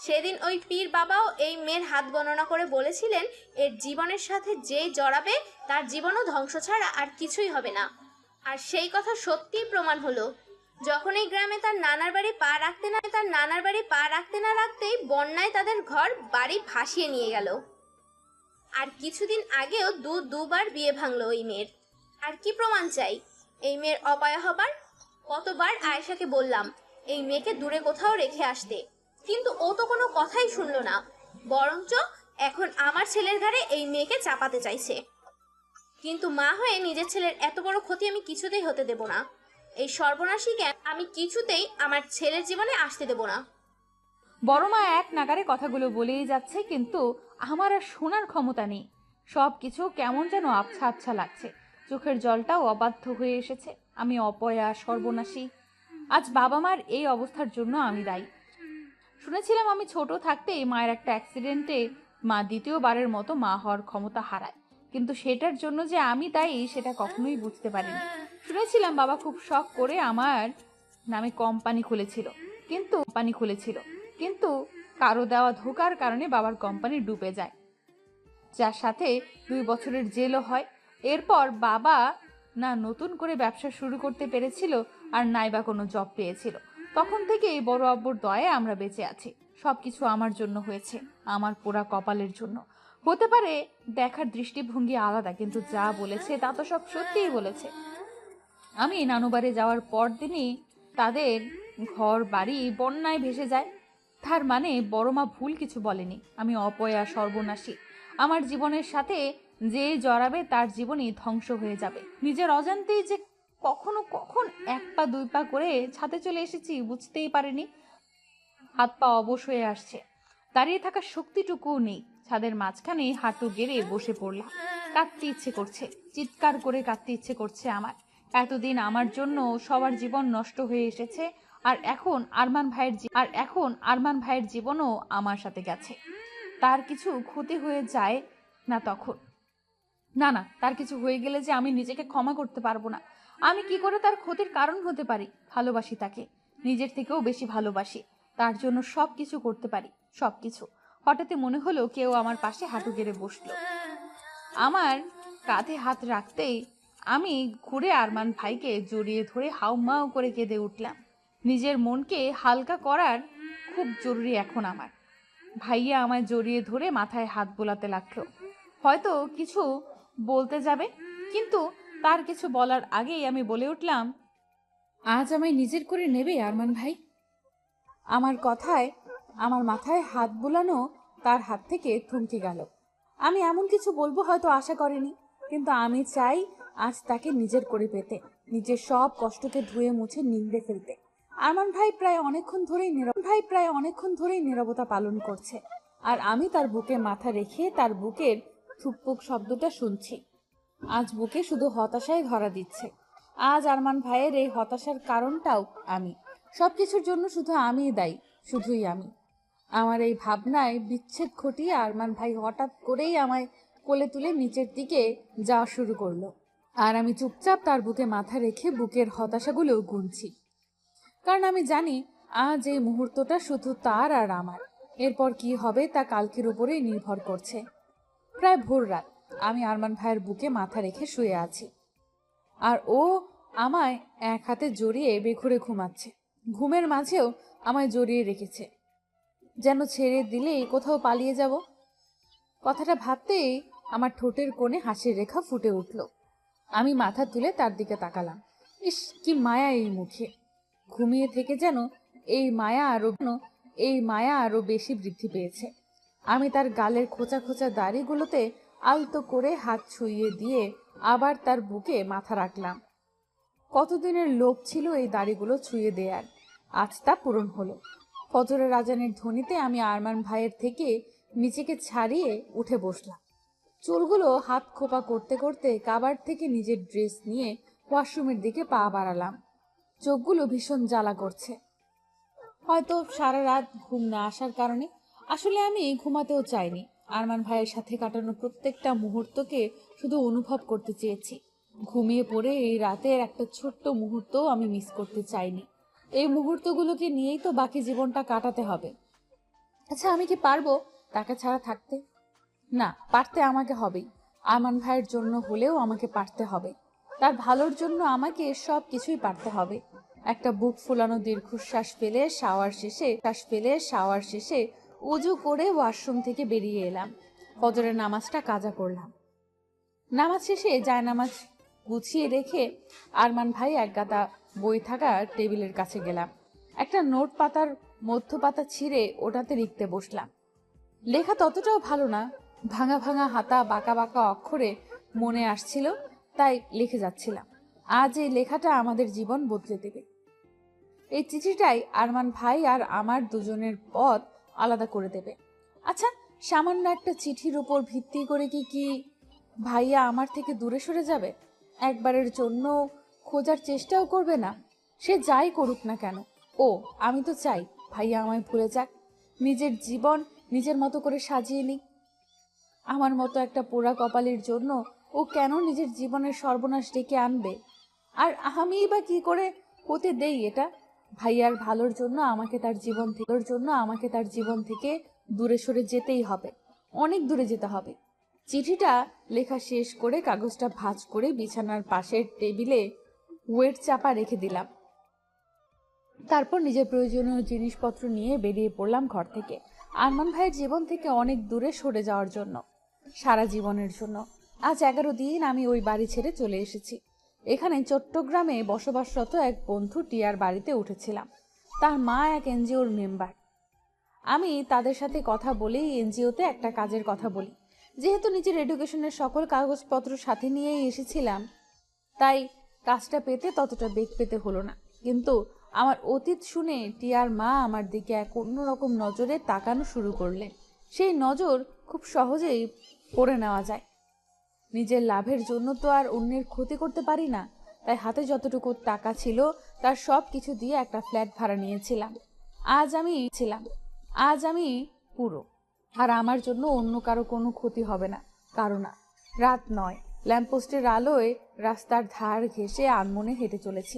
সেদিন ওই পীর বাবাও এই মেয়ের হাত গণনা করে বলেছিলেন, এর জীবনের সাথে যেই জড়াবে তার জীবনও ধ্বংস ছাড়া আর কিছুই হবে না। আর সেই কথা সত্যিই প্রমাণ হলো। যখন এই গ্রামে তার নানার বাড়ি পা রাখতে না রাখতেই বন্যায় তাদের ঘর বাড়ি ভাসিয়ে নিয়ে গেল। আর কিছুদিন আগেও দুবার বিয়ে ভাঙলো ওই মেয়ের। আর কি প্রমাণ চাই এই মেয়ের অপায়া হবার? কতবার আয়েশাকে বললাম এই মেয়েকে দূরে কোথাও রেখে আসতে, কিন্তু ও তো কোনো কথাই শুনলো না, বরঞ্চ এখন আমার ছেলের ঘাড়ে এই মেয়েকে চাপাতে চাইছে। কিন্তু মা হয়ে নিজের ছেলের এত বড় ক্ষতি আমি কিছুতেই হতে দেব না। এই সর্বনাশী জ্ঞান আমি কিছুতেই আমার ছেলের জীবনে আসতে দেব না। বড় মা এক নাগারে কথাগুলো বলেই যাচ্ছে, কিন্তু আমার আর শোনার ক্ষমতা নেই। সব কিছু কেমন যেন আবছা আবছা লাগছে, চোখের জলটাও অবাধ্য হয়ে এসেছে। আমি অপয়া, সর্বনাশী। আজ বাবা মার এই অবস্থার জন্য আমি দায়ী। শুনেছিলাম আমি ছোট থাকতেই মায়ের একটা অ্যাক্সিডেন্টে মা দ্বিতীয়বারের মতো মা হওয়ার ক্ষমতা হারায়, কিন্তু সেটার জন্য যে আমি দায়ী সেটা কখনোই বুঝতে পারিনি। শুনেছিলাম বাবা খুব শখ করে আমার নামে কোম্পানি খুলেছিল, কিন্তু কারো দেওয়া ধোকার কারণে বাবার কোম্পানি ডুবে যায়, যার সাথে 2 বছরের জেলও হয়। এরপর বাবা না নতুন করে ব্যবসা শুরু করতে পেরেছিল আর নাই বা কোনো জব পেয়েছিল। তখন থেকেই বড় আব্বুর দয়ায় আমরা বেঁচে আছি। সবকিছু আমার জন্য হয়েছে, আমার পোড়া কপালের জন্য। হতে পারে দেখার দৃষ্টিভঙ্গি আলাদা, কিন্তু যা বলেছে তা তো সব সত্যিই বলেছে। আমি নানুবাড়ি যাওয়ার পর দিনই তাদের ঘর বাড়ি বন্যায় ভেসে যায়। তার মানে বড় মা ভুল কিছু বলেনি। আমি অপয়া, সর্বনাশী। আমার জীবনের সাথে যে জড়াবে তার জীবনই ধ্বংস হয়ে যাবে। নিজের অজান্তেই যে কখন 1 পা 2 পা করে ছাদে চলে এসেছি বুঝতেই পারিনি। হাত পা অবশ হয়ে আসছে, দাঁড়িয়ে থাকার শক্তিটুকুও নেই। ছাদের মাঝখানে হাঁটু গেড়ে বসে পড়লাম। কাঁদতে ইচ্ছে করছে, চিৎকার করে কাঁদতে ইচ্ছে করছে আমার। এতদিন আমার জন্য সবার জীবন নষ্ট হয়ে এসেছে, আর এখন আরমান ভাইয়ের জীবনও আমার সাথে গেছে। তার কিছু ক্ষতি হয়ে যায় না তখন? না, তার কিছু হয়ে গেলে যে আমি নিজেকে ক্ষমা করতে পারবো না। আমি কি করে তার ক্ষতির কারণ হতে পারি? ভালোবাসি তাকে, নিজের থেকেও বেশি ভালোবাসি। তার জন্য সব কিছু করতে পারি, সবকিছু। হঠাৎই মনে হলো কেউ আমার পাশে হাঁটু গেড়ে বসলো। আমার কাঁধে হাত রাখতেই আমি ঘুরে আরমান ভাইকে জড়িয়ে ধরে হাউমাউ করে কেঁদে উঠলাম। নিজের মনকে হালকা করার খুব জরুরি এখন আমার। ভাইয়া আমায় জড়িয়ে ধরে মাথায় হাত বোলাতে লাগলো, হয়তো কিছু বলতে যাবে, কিন্তু তার কিছু বলার আগেই আমি বলে উঠলাম, আজ আমায় নিজের করে নেবে আরমান ভাই? আমার কথায় আমার মাথায় হাত বোলানো তার হাত থেকে থমকে গেল। আমি এমন কিছু বলবো হয়তো আশা করেনি, কিন্তু আমি চাই আজ তাকে নিজের করে পেতে, নিজের সব কষ্টকে ধুয়ে মুছে নিংড়ে ফেলতে। আরমান ভাই প্রায় অনেকক্ষণ ধরেই নীরবতা পালন করছে, আর আমি তার বুকে মাথা রেখে তার বুকের থুকপুক শব্দটা শুনছি। আজ বুকে শুধু হতাশাই ধরা দিচ্ছে। আজ আরমান ভাইয়ের এই হতাশার কারণটাও আমি। সবকিছুর জন্য শুধু আমিই দায়ী, শুধুই আমি। আমার এই ভাবনায় বিচ্ছেদ ঘটিয়ে আরমান ভাই হঠাৎ করেই আমায় কোলে তুলে নিচের দিকে যাওয়া শুরু করলো, আর আমি চুপচাপ তার বুকে মাথা রেখে বুকের হতাশাগুলো গুনছি। কারণ আমি জানি আজ এই মুহূর্তটা শুধু তার আর আমার। এরপর কি হবে তা কালকের উপরেই নির্ভর করছে। প্রায় ভোর রাত, আমি আরমান ভাইয়ের বুকে মাথা রেখে শুয়ে আছি, আর ও আমায় এক হাতে জড়িয়ে বেঘুরে ঘুমাচ্ছে। ঘুমের মাঝেও আমায় জড়িয়ে রেখেছে, যেন ছেড়ে দিলেই কোথাও পালিয়ে যাব। কথাটা ভাবতেই আমার ঠোঁটের কোণে হাসির রেখা ফুটে উঠল। আমি মাথা তুলে তার দিকে তাকালাম। ইস, কি মায়া এই মুখে! ঘুমিয়ে থেকে যেন এই মায়া আরো বেশি বৃদ্ধি পেয়েছে। আমি তার গালের খোঁচা খোঁচা দাড়িগুলোতে আলতো করে হাত ছুঁয়ে দিয়ে আবার তার বুকে মাথা রাখলাম। কতদিনের লোভ ছিল এই দাড়িগুলো ছুঁয়ে দেয়ার, আজ তা পূরণ হলো। ফজরের আজানের ধ্বনিতে আমি আরমান ভাইয়ের থেকে নিজেকে ছাড়িয়ে উঠে বসলাম। চুলগুলো হাত খোপা করতে করতে কাবার্ড থেকে নিজের ড্রেস নিয়ে ওয়াশরুমের দিকে পা বাড়ালাম। চোখগুলো ভীষণ জ্বালা করছে, হয়তো সারা রাত ঘুম না আসার কারণে। আসলে আমি ঘুমাতেও চাইনি, আরমান ভাইয়ের সাথে কাটানো প্রত্যেকটা মুহূর্তকে শুধু অনুভব করতে চেয়েছি। ঘুমিয়ে পড়ে এই রাতের একটা ছোট্ট মুহূর্ত আমি মিস করতে চাইনি। এই মুহূর্তগুলোকে নিয়েই তো বাকি জীবনটা কাটাতে হবে। আচ্ছা, আমি কি পারবো তাকে ছাড়া থাকতে? না, পারতে আমাকে হবেই। আরমান ভাইয়ের জন্য হলেও আমাকে পারতে হবে। তার ভালোর জন্য আমাকে সব কিছুই পারতে হবে। একটা বুক ফুলানো দীর্ঘশ্বাস ফেলে শাওয়ার শেষে উজু করে ওয়াশরুম থেকে বেরিয়ে এলাম। ফজরের নামাজটা কাজা করলাম। নামাজ শেষে জায়নামাজ গুছিয়ে রেখে আরমান ভাই এক গাদা বই থাকা টেবিলের কাছে গেলাম। একটা নোট পাতার মধ্য পাতা ছিঁড়ে ওটাতে লিখতে বসলাম। লেখা ততটাও ভালো না, ভাঙা ভাঙা হাতা, বাঁকা বাঁকা অক্ষরে মনে আসছিল, তাই লিখে যাচ্ছিলাম। আজ এই লেখাটা আমাদের জীবন বদলে দেবে। এই চিঠিটাই আরমান ভাই আর আমার দুজনের পথ আলাদা করে দেবে। আচ্ছা, সামান্য একটা চিঠির উপর ভিত্তি করে কি ভাইয়া আমার থেকে দূরে সরে যাবে? একবারের জন্য খোঁজার চেষ্টাও করবে না? সে যাই করুক না কেন, আমি তো চাই ভাইয়া আমায় ভুলে যাক, নিজের জীবন নিজের মতো করে সাজিয়ে নিক। আমার মতো একটা পোড়া কপালের জন্য ও কেন নিজের জীবনের সর্বনাশ ডেকে আনবে? আর আমিই বা কি করে হতে দেই এটা? ভাইয়ার ভালোর জন্য আমাকে তার জীবন থেকে দূরে সরে যেতেই হবে, অনেক দূরে যেতে হবে। চিঠিটা লেখা শেষ করে কাগজটা ভাঁজ করে বিছানার পাশের টেবিলে ওয়েট চাপা রেখে দিলাম। তারপর নিজের প্রয়োজনীয় জিনিসপত্র নিয়ে বেরিয়ে পড়লাম ঘর থেকে, আরমান ভাইয়ের জীবন থেকে অনেক দূরে সরে যাওয়ার জন্য, সারা জীবনের জন্য। আজ 11 দিন আমি ওই বাড়ি ছেড়ে চলে এসেছি। এখানে চট্টগ্রামে বসবাসরত এক বন্ধু টিয়ার বাড়িতে উঠেছিলাম। তার মা এক এনজিওর মেম্বার। আমি তাদের সাথে কথা বলেই এনজিওতে একটা কাজের কথা বলি। যেহেতু নিজের এডুকেশনের সকল কাগজপত্র সাথে নিয়েই এসেছিলাম, তাই কাজটা পেতে ততটা বেগ পেতে হলো না। কিন্তু আমার অতীত শুনে টিয়ার মা আমার দিকে এক অন্যরকম নজরে তাকানো শুরু করলেন। সেই নজর খুব সহজেই পড়ে নেওয়া যায়। নিজের লাভের জন্য তো আর অন্যের ক্ষতি করতে পারি না, তাই হাতে যতটুকু টাকা ছিল তার সব কিছু দিয়ে একটা ফ্ল্যাট ভাড়া নিয়েছিলাম। আজ আমি পুরো, আর আমার জন্য অন্য কারো কোনো ক্ষতি হবে না। কারণ রাত নয়, ল্যাম্পপোস্টের আলোয় রাস্তার ধার ঘেঁষে আনমনে হেঁটে চলেছি।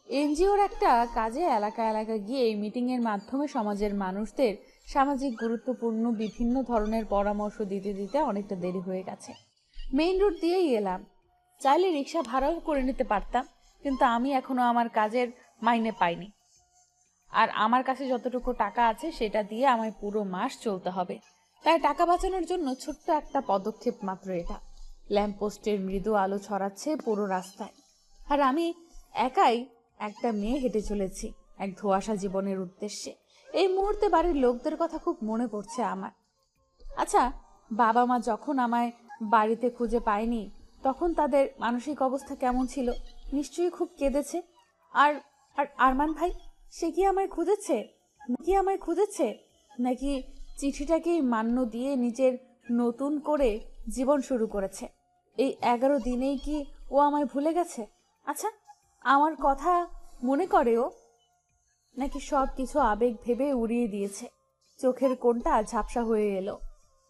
এনজিওর একটা কাজে এলাকা এলাকা গিয়ে মিটিংয়ের মাধ্যমে সমাজের মানুষদের সামাজিক গুরুত্বপূর্ণ বিভিন্ন ধরনের পরামর্শ দিতে দিতে অনেকটা দেরি হয়ে গেছে। মেইন রোড দিয়েই এলাম। চাইলে রিক্সা ভাড়াও করে নিতে পারতাম, কিন্তু আমি এখনো আমার কাজের মাইনে পাইনি। আর আমার কাছে যতটুকু টাকা আছে সেটা দিয়ে আমায় পুরো মাস চলতে হবে। তাই টাকা বাঁচানোর জন্য ছোট্ট একটা পদক্ষেপ মাত্র এটা। ল্যাম্পপোস্টের মৃদু আলো ছড়াচ্ছে পুরো রাস্তায়, আর আমি একাই একটা মেয়ে হেঁটে চলেছি এক ধোঁয়াশা জীবনের উদ্দেশ্যে। এই মুহূর্তে বাড়ির লোকদের কথা খুব মনে পড়ছে আমার। আচ্ছা, বাবা মা যখন আমায় বাড়িতে খুঁজে পায়নি তখন তাদের মানসিক অবস্থা কেমন ছিল? নিশ্চয়ই খুব কেঁদেছে। আর আরমান ভাই, সে কি আমায় খুঁজেছে নাকি চিঠিটাকেই মান্য দিয়ে নিজের নতুন করে জীবন শুরু করেছে? এই 11 দিনেই কি ও আমায় ভুলে গেছে? আচ্ছা, আমার কথা মনে করে ও, নাকি সব কিছু আবেগ ভেবে উড়িয়ে দিয়েছে? চোখের কোণটা ঝাপসা হয়ে এলো।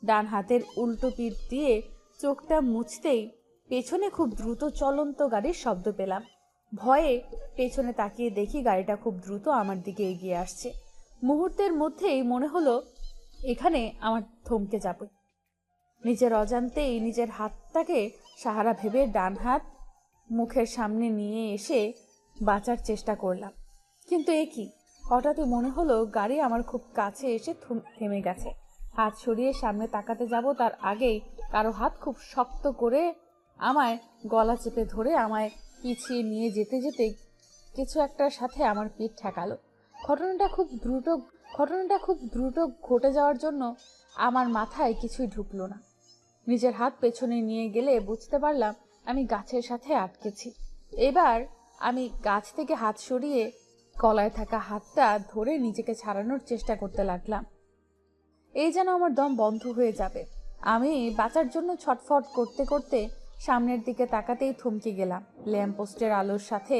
ডান হাতের উল্টো পিঠ দিয়ে চোখটা মুছতেই পেছনে খুব দ্রুত চলন্ত গাড়ির শব্দ পেলাম। ভয়ে পেছনে তাকিয়ে দেখি গাড়িটা খুব দ্রুত আমার দিকে এগিয়ে আসছে। মুহূর্তের মধ্যেই মনে হলো এখানে আমার থমকে যাবে। নিজের অজান্তেই নিজের হাতটাকে সাহারা ভেবে ডান হাত মুখের সামনে নিয়ে এসে বাঁচার চেষ্টা করলাম। কিন্তু এ কি, হঠাৎই মনে হলো গাড়ি আমার খুব কাছে এসে থেমে গেছে। হাত সরিয়ে সামনে তাকাতে যাব, তার আগেই কারো হাত খুব শক্ত করে আমায় গলা চেপে ধরে আমায় পিছিয়ে নিয়ে যেতে যেতে কিছু একটার সাথে আমার পিঠ ঠেকালো। ঘটনাটা খুব দ্রুত ঘটে যাওয়ার জন্য আমার মাথায় কিছুই ঢুকলো না। নিজের হাত পেছনে নিয়ে গেলে বুঝতে পারলাম আমি গাছের সাথে আটকেছি। এবার আমি গাছ থেকে হাত সরিয়ে গলায় থাকা হাতটা ধরে নিজেকে ছাড়ানোর চেষ্টা করতে লাগলাম। এই যেন আমার দম বন্ধ হয়ে যাবে। আমি বাঁচার জন্য ছটফট করতে করতে সামনের দিকে তাকাতেই থমকে গেলাম। ল্যাম্পপোস্টের আলোর সাথে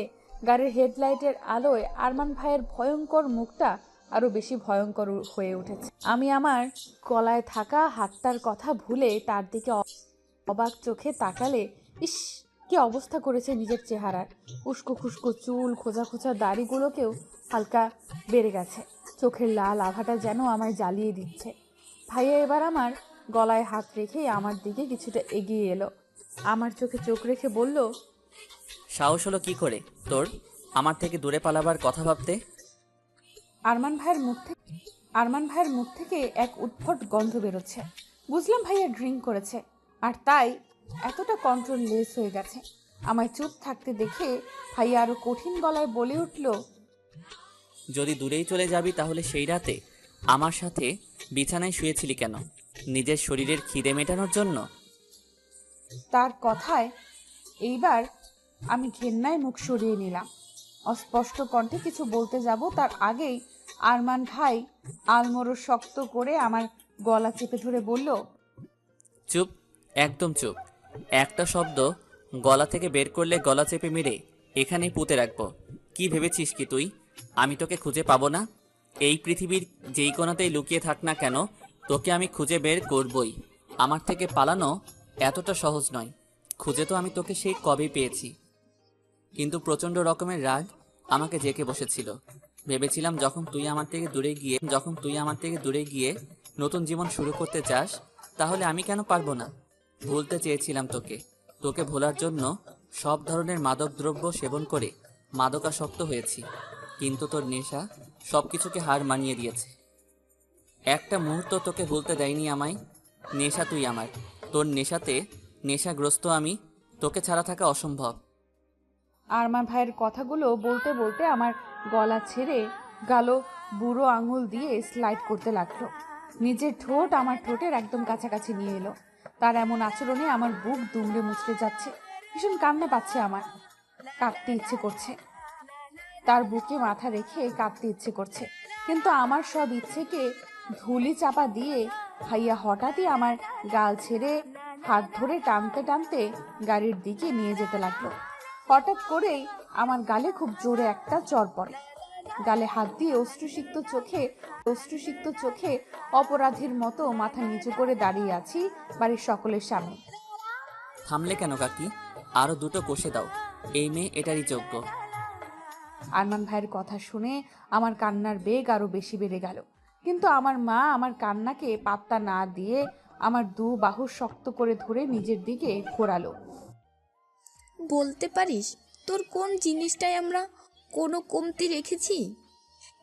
গাড়ির হেডলাইটের আলোয় আরমান ভাইয়ের ভয়ঙ্কর মুখটা আরো বেশি ভয়ঙ্কর হয়ে উঠেছে। আমি আমার গলায় থাকা হাতটার কথা ভুলে তার দিকে অবাক চোখে তাকালে, ইস, কি অবস্থা করেছে নিজের চেহারার। উস্কো খুস্কো চুল, খোঁজা খোঁজা দাড়িগুলোকেও হালকা বেড়ে গেছে। চোখের লাল আভাটা যেন আমায় জ্বালিয়ে দিচ্ছে। ভাইয়া এবার আমার গলায় হাত রেখে আমার দিকে কিছুটা এগিয়ে এলো। আমার চোখে চোখ রেখে বলল, সাহস হলো কি করে তোর আমার থেকে দূরে পালাবার কথা ভাবতে? আরমান ভাইয়ের মুখ থেকে এক উদ্ভট গন্ধ বেরোচ্ছে। বুঝলাম ভাইয়া ড্রিঙ্ক করেছে, আর তাই এতটা কন্ট্রোল লেস হয়ে গেছে। আমায় চুপ থাকতে দেখে ভাইয়া আরো কঠিন গলায় বলে উঠল, যদি দূরেই চলে যাবি তাহলে সেই রাতে আমার সাথে বিছানায় শুয়েছিলি কেন? নিজের শরীরের খিদে মেটানোর জন্য? তার কথায় এইবার আমি ঘেন্নায় মুখ সরিয়ে নিলাম। অস্পষ্ট কণ্ঠে কিছু বলতে যাব তার আগেই আরমান ভাই আলমোড়ো শক্ত করে আমার গলা চেপে ধরে বলল, চুপ, একদম চুপ। একটা শব্দ গলা থেকে বের করলে গলা চেপে মেরে এখানেই পুঁতে রাখবো। কি ভেবেছিস কি তুই আমি তোকে খুঁজে পাবো না? এই পৃথিবীর যেই কোণাতেই লুকিয়ে থাক না কেন, তোকে আমি খুঁজে বের করবই। আমার থেকে পালানো এতটা সহজ নয়। খুঁজে তো আমি তোকে সেই কবেই পেয়েছি, কিন্তু প্রচণ্ড রকমের রাগ আমাকে জেঁকে বসেছিল। ভেবেছিলাম যখন তুই আমার থেকে দূরে গিয়ে নতুন জীবন শুরু করতে চাস, তাহলে আমি কেন পারবো না? ভুলতে চেয়েছিলাম তোকে ভোলার জন্য সব ধরনের মাদক দ্রব্য সেবন করে মাদকাসক্ত হয়েছি, কিন্তু তোর নেশা সবকিছুকে হার মানিয়ে দিয়েছে। একটা মুহূর্ত তোকে ভুলতে দেয়নি আমায়। নেশা তুই আমার, তোর নেশাতে নেশাগ্রস্ত আমি। তোকে ছাড়া থাকা অসম্ভব। আরমান ভাইয়ের কথাগুলো বলতে বলতে আমার গলা ছেড়ে গালো বুড়ো আঙুল দিয়ে স্লাইড করতে লাগলো। নিজের ঠোঁট আমার ঠোঁটের একদম কাছাকাছি নিয়ে এলো। তার এমন আচরণে আমার বুক দুমড়ে মুচড়ে যাচ্ছে। ভীষণ কান্না পাচ্ছে আমার, কাঁদতে ইচ্ছে করছে। তার বুকে মাথা রেখে কাঁদতে ইচ্ছে করছে, কিন্তু আমার সব ইচ্ছেকে ধুলি চাপা দিয়ে ভাইয়া হঠাৎই আমার গাল ছেড়ে হাত ধরে টানতে টানতে গাড়ির দিকে নিয়ে যেতে লাগলো। হঠাৎ করেই আমার গালে খুব জোরে একটা চড় পড়ে। গালে হাত দিয়ে অশ্রুসিক্ত চোখে অপরাধীর মতো মাথা নিচু করে দাঁড়িয়ে আছি বাড়ির সকলের সামনে। থামলে কেন কাকি? আরো দুটো কষে দাও, এই মেয়ে এটারই যোগ্য। আরমান ভাইয়ের কথা শুনে আমার কান্নার বেগ আরো বেশি বেড়ে গেল, কিন্তু আমার মা আমার কান্নাকে পাত্তা না দিয়ে আমার দু বাহু শক্ত করে ধরে নিজের দিকে ঘোরালো। বলতে পারিস তোর কোন জিনিসটাই আমরা কোনো কমতি রেখেছি?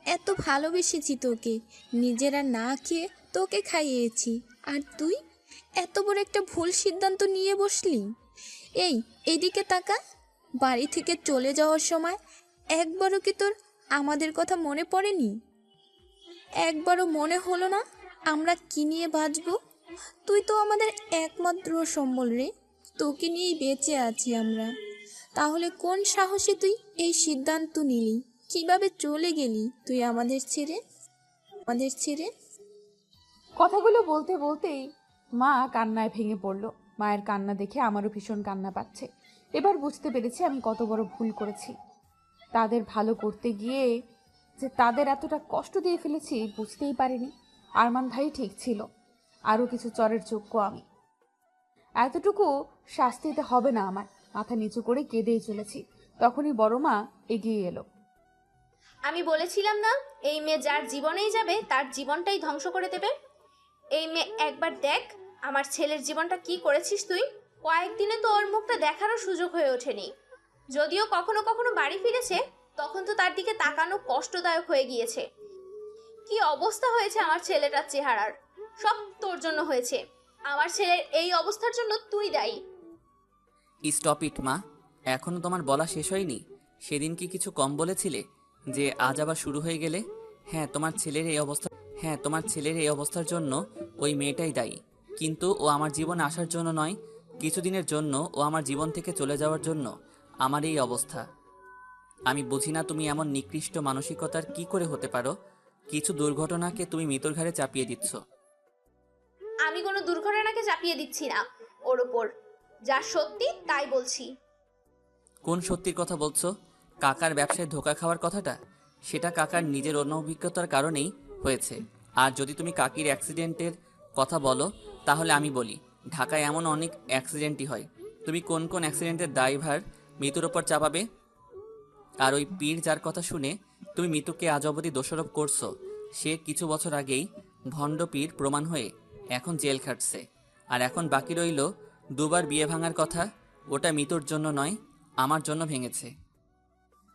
এত ভালোবেসেছি তোকে, নিজেরা না খেয়ে তোকে খাইয়েছি, আর তুই এত বড় একটা ভুল সিদ্ধান্ত নিয়ে বসলি। এইদিকে তাকা। বাড়ি থেকে চলে যাওয়ার সময় একবারও কি তোর আমাদের কথা মনে পড়েনি? একবারও মনে হলো না আমরা কি নিয়ে বাঁচবো? তুই তো আমাদের একমাত্র সম্বল রে, তোকে নিয়েই বেঁচে আছি আমরা। তাহলে কোন সাহসে তুই এই সিদ্ধান্ত নিলি? কিভাবে চলে গেলি তুই আমাদের ছেড়ে? কথাগুলো বলতে বলতেই মা কান্নায় ভেঙে পড়লো। মায়ের কান্না দেখে আমারও ভীষণ কান্না পাচ্ছে। এবার বুঝতে পেরেছি আমি কত বড় ভুল করেছি। তাদের ভালো করতে গিয়ে যে তাদের এতটা কষ্ট দিয়ে ফেলেছি বুঝতেই পারিনি। আরমান ভাই ঠিক ছিল, আরও কিছু চরের যোগ্য আমি। এতটুকু শাস্তিতে হবে না আমার। মাথা নিচু করে কেঁদেই চলেছি, তখনই বড় মা এগিয়ে এলো। আমি বলেছিলাম না, এই মেয়ে যার জীবনেই যাবে তার জীবনটাই ধ্বংস করে দেবে। এই মেয়ে একবার দেখ আমার ছেলের জীবনটা কি করেছিস তুই। কয়েকদিনে তো ওর মুখটা দেখারও সুযোগ হয়ে ওঠেনি। যদিও কখনো কখনো বাড়ি ফিরেছে, তখন তো তার দিকে তাকানো কষ্টদায়ক হয়ে গিয়েছে। কি অবস্থা হয়েছে আমার ছেলেটার চেহারার, সব তোর জন্য হয়েছে। আমার ছেলের এই অবস্থার জন্য তুই দায়ী। স্টপ ইট মা, এখনো তোমার বলা শেষ হয়নি? সেদিন কি কিছু কম বলেছিলে যে আজ আবার শুরু হয়ে গেলে? হ্যাঁ, তোমার ছেলের এই অবস্থার জন্য ওই মেয়েটাই দায়ী, কিন্তু ও আমার জীবনে আসার জন্য নয়। কিছুদিনের জন্য ও আমার জীবন থেকে চলে যাওয়ার জন্য আমার এই অবস্থা। আমি বুঝি না তুমি এমন নিকৃষ্ট মানসিকতার কি করে হতে পারো। কিছু দুর্ঘটনাকে তুমি মৃত্যুর ঘাড়ে চাপিয়ে দিচ্ছ। আমি কোনো দুর্ঘটনাকে চাপিয়ে দিচ্ছি না ওর ওপর, যা সত্যি তাই বলছি। কোন সত্যির কথা বলছো? কাকার ব্যবসায় ধোঁকা খাওয়ার কথাটা? সেটা কাকার নিজের অনভিজ্ঞতার কারণেই হয়েছে। আর যদি তুমি কাকির অ্যাক্সিডেন্টের কথা বলো, তাহলে আমি বলি ঢাকায় এমন অনেক অ্যাক্সিডেন্টই হয়। তুমি কোন কোন অ্যাক্সিডেন্টের দায়ভার মিতুর ওপর চাপাবে? আর ওই পীর যার কথা শুনে তুমি মিতুকে আজ অবধি দোষারোপ করছো, সে কিছু বছর আগেই ভণ্ড পীর প্রমাণ হয়ে এখন জেল খাটছে। আর এখন বাকি রইল দুবার বিয়ে ভাঙার কথা, ওটা মিতুর জন্য নয়, আমার জন্য ভেঙেছে।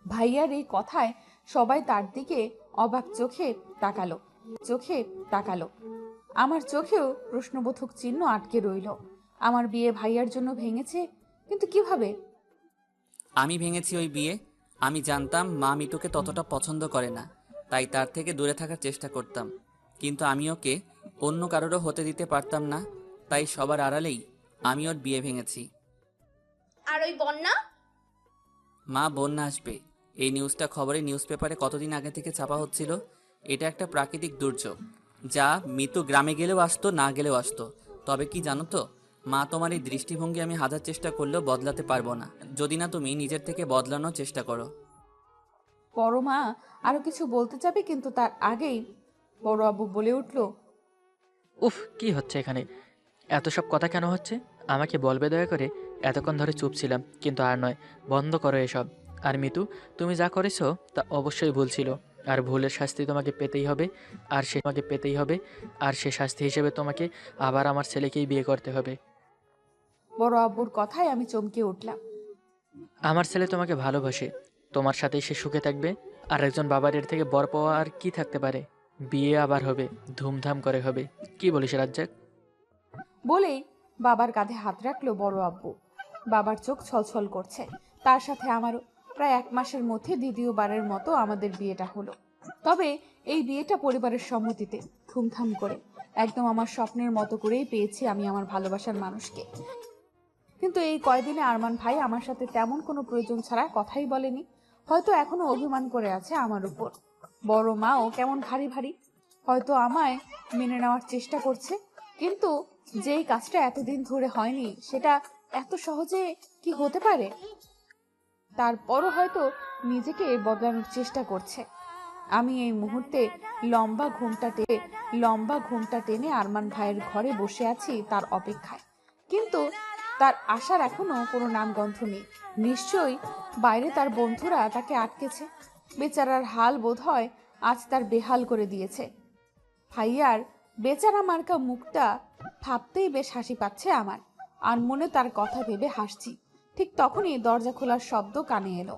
ভাইয়ার এই কথায় সবাই তার দিকে অবাক চোখে তাকালো। আমার চোখেও প্রশ্নবোধক চিহ্ন আটকে রইল। আমার বিয়ে ভাইয়ার জন্য ভেঙেছে, কিন্তু কিভাবে? আমি ভেঙেছি ওই বিয়ে। আমি জানতাম মা মিতুকে ততটা পছন্দ করে না, তাই তার থেকে দূরে থাকার চেষ্টা করতাম। কিন্তু আমি ওকে অন্য কারোরও হতে দিতে পারতাম না, তাই সবার আড়ালেই আমি ওর বিয়ে ভেঙেছি। আর ওই বন্যা? মা বন্যা আসবে, এই নিউজটা খবরে নিউজপেপারে কতদিন আগে থেকে ছাপা হচ্ছিল। এটা একটা প্রাকৃতিক দুর্যোগ, যা মিতু গ্রামে গেলেও আসতো, না গেলেও আসতো। তবে কি জানো তো মা, তোমার এই দৃষ্টিভঙ্গি আমি হাজার চেষ্টা করলেও বদলাতে পারবো না, যদি না তুমি নিজের থেকে বদলানোর চেষ্টা করো। বড় মা আরো কিছু বলতে যাবে, কিন্তু তার আগেই বড় আব্বু বলে উঠল, উফ, কি হচ্ছে এখানে? এত সব কথা কেন হচ্ছে? আমাকে বলবে দয়া করে। এতক্ষণ ধরে চুপ ছিলাম, কিন্তু আর নয়, বন্ধ করো এসব। আর মিতু, তুমি যা করেছো তা অবশ্যই ভুল ছিল, আর ভুলের শাস্তি তোমাকে পেতেই হবে। আর সে শাস্তি হিসেবে তোমাকে আবার আমার ছেলেকেই বিয়ে করতে হবে। বড় আব্বুর কথায় আমি চমকে উঠলাম। আমার ছেলে তোমাকে ভালোবাসে, তোমার সাথেই সে সুখে থাকবে। আর একজন বাবার এর থেকে বর পাওয়া আর কি থাকতে পারে? বিয়ে আবার হবে, ধুমধাম করে হবে। কি বলিস রাজ্জাক? বলেই বাবার কাঁধে হাত রাখলো বড় আব্বু। বাবার চোখ ছলছল করছে। তার সাথে আমারও। প্রায় 1 মাসের মধ্যে দ্বিতীয়বারের মতো আমাদের বিয়েটা হলো। তবে এই বিয়েটা পরিবারের সম্মতিতে, ধুমধাম করে, একদম আমার স্বপ্নের মতো করেই পেয়েছি আমি আমার ভালোবাসার মানুষকে। কিন্তু এই কয়দিনে আরমান ভাই আমার সাথে তেমন কোনো প্রয়োজন ছাড়া কথাই বলেনি। হয়তো এখনো অভিমান করে আছে আমার উপর। বড় মাও কেমন ভারী ভারী, হয়তো আমায় মেনে নেওয়ার চেষ্টা করছে। কিন্তু যেই কাজটা এতদিন ধরে হয়নি, সেটা এত সহজে কি হতে পারে? তারপরও হয়তো নিজেকে বদলানোর চেষ্টা করছে। আমি এই মুহূর্তে লম্বা ঘুমটা টেনে আরমান ভাইয়ের ঘরে বসে আছি তার অপেক্ষায়। কিন্তু তার আসার এখনো কোনো নামগন্ধ নেই। নিশ্চয়ই বাইরে তার বন্ধুরা তাকে আটকেছে। বেচারার হাল বোধহয় আজ তার বেহাল করে দিয়েছে। ভাইয়ার বেচারা মার্কা মুখটা ভাবতেই বেশ হাসি পাচ্ছে আমার। আনমনে তার কথা ভেবে হাসছি। ঠিক তখনই দরজা খোলার শব্দ কানে এলো।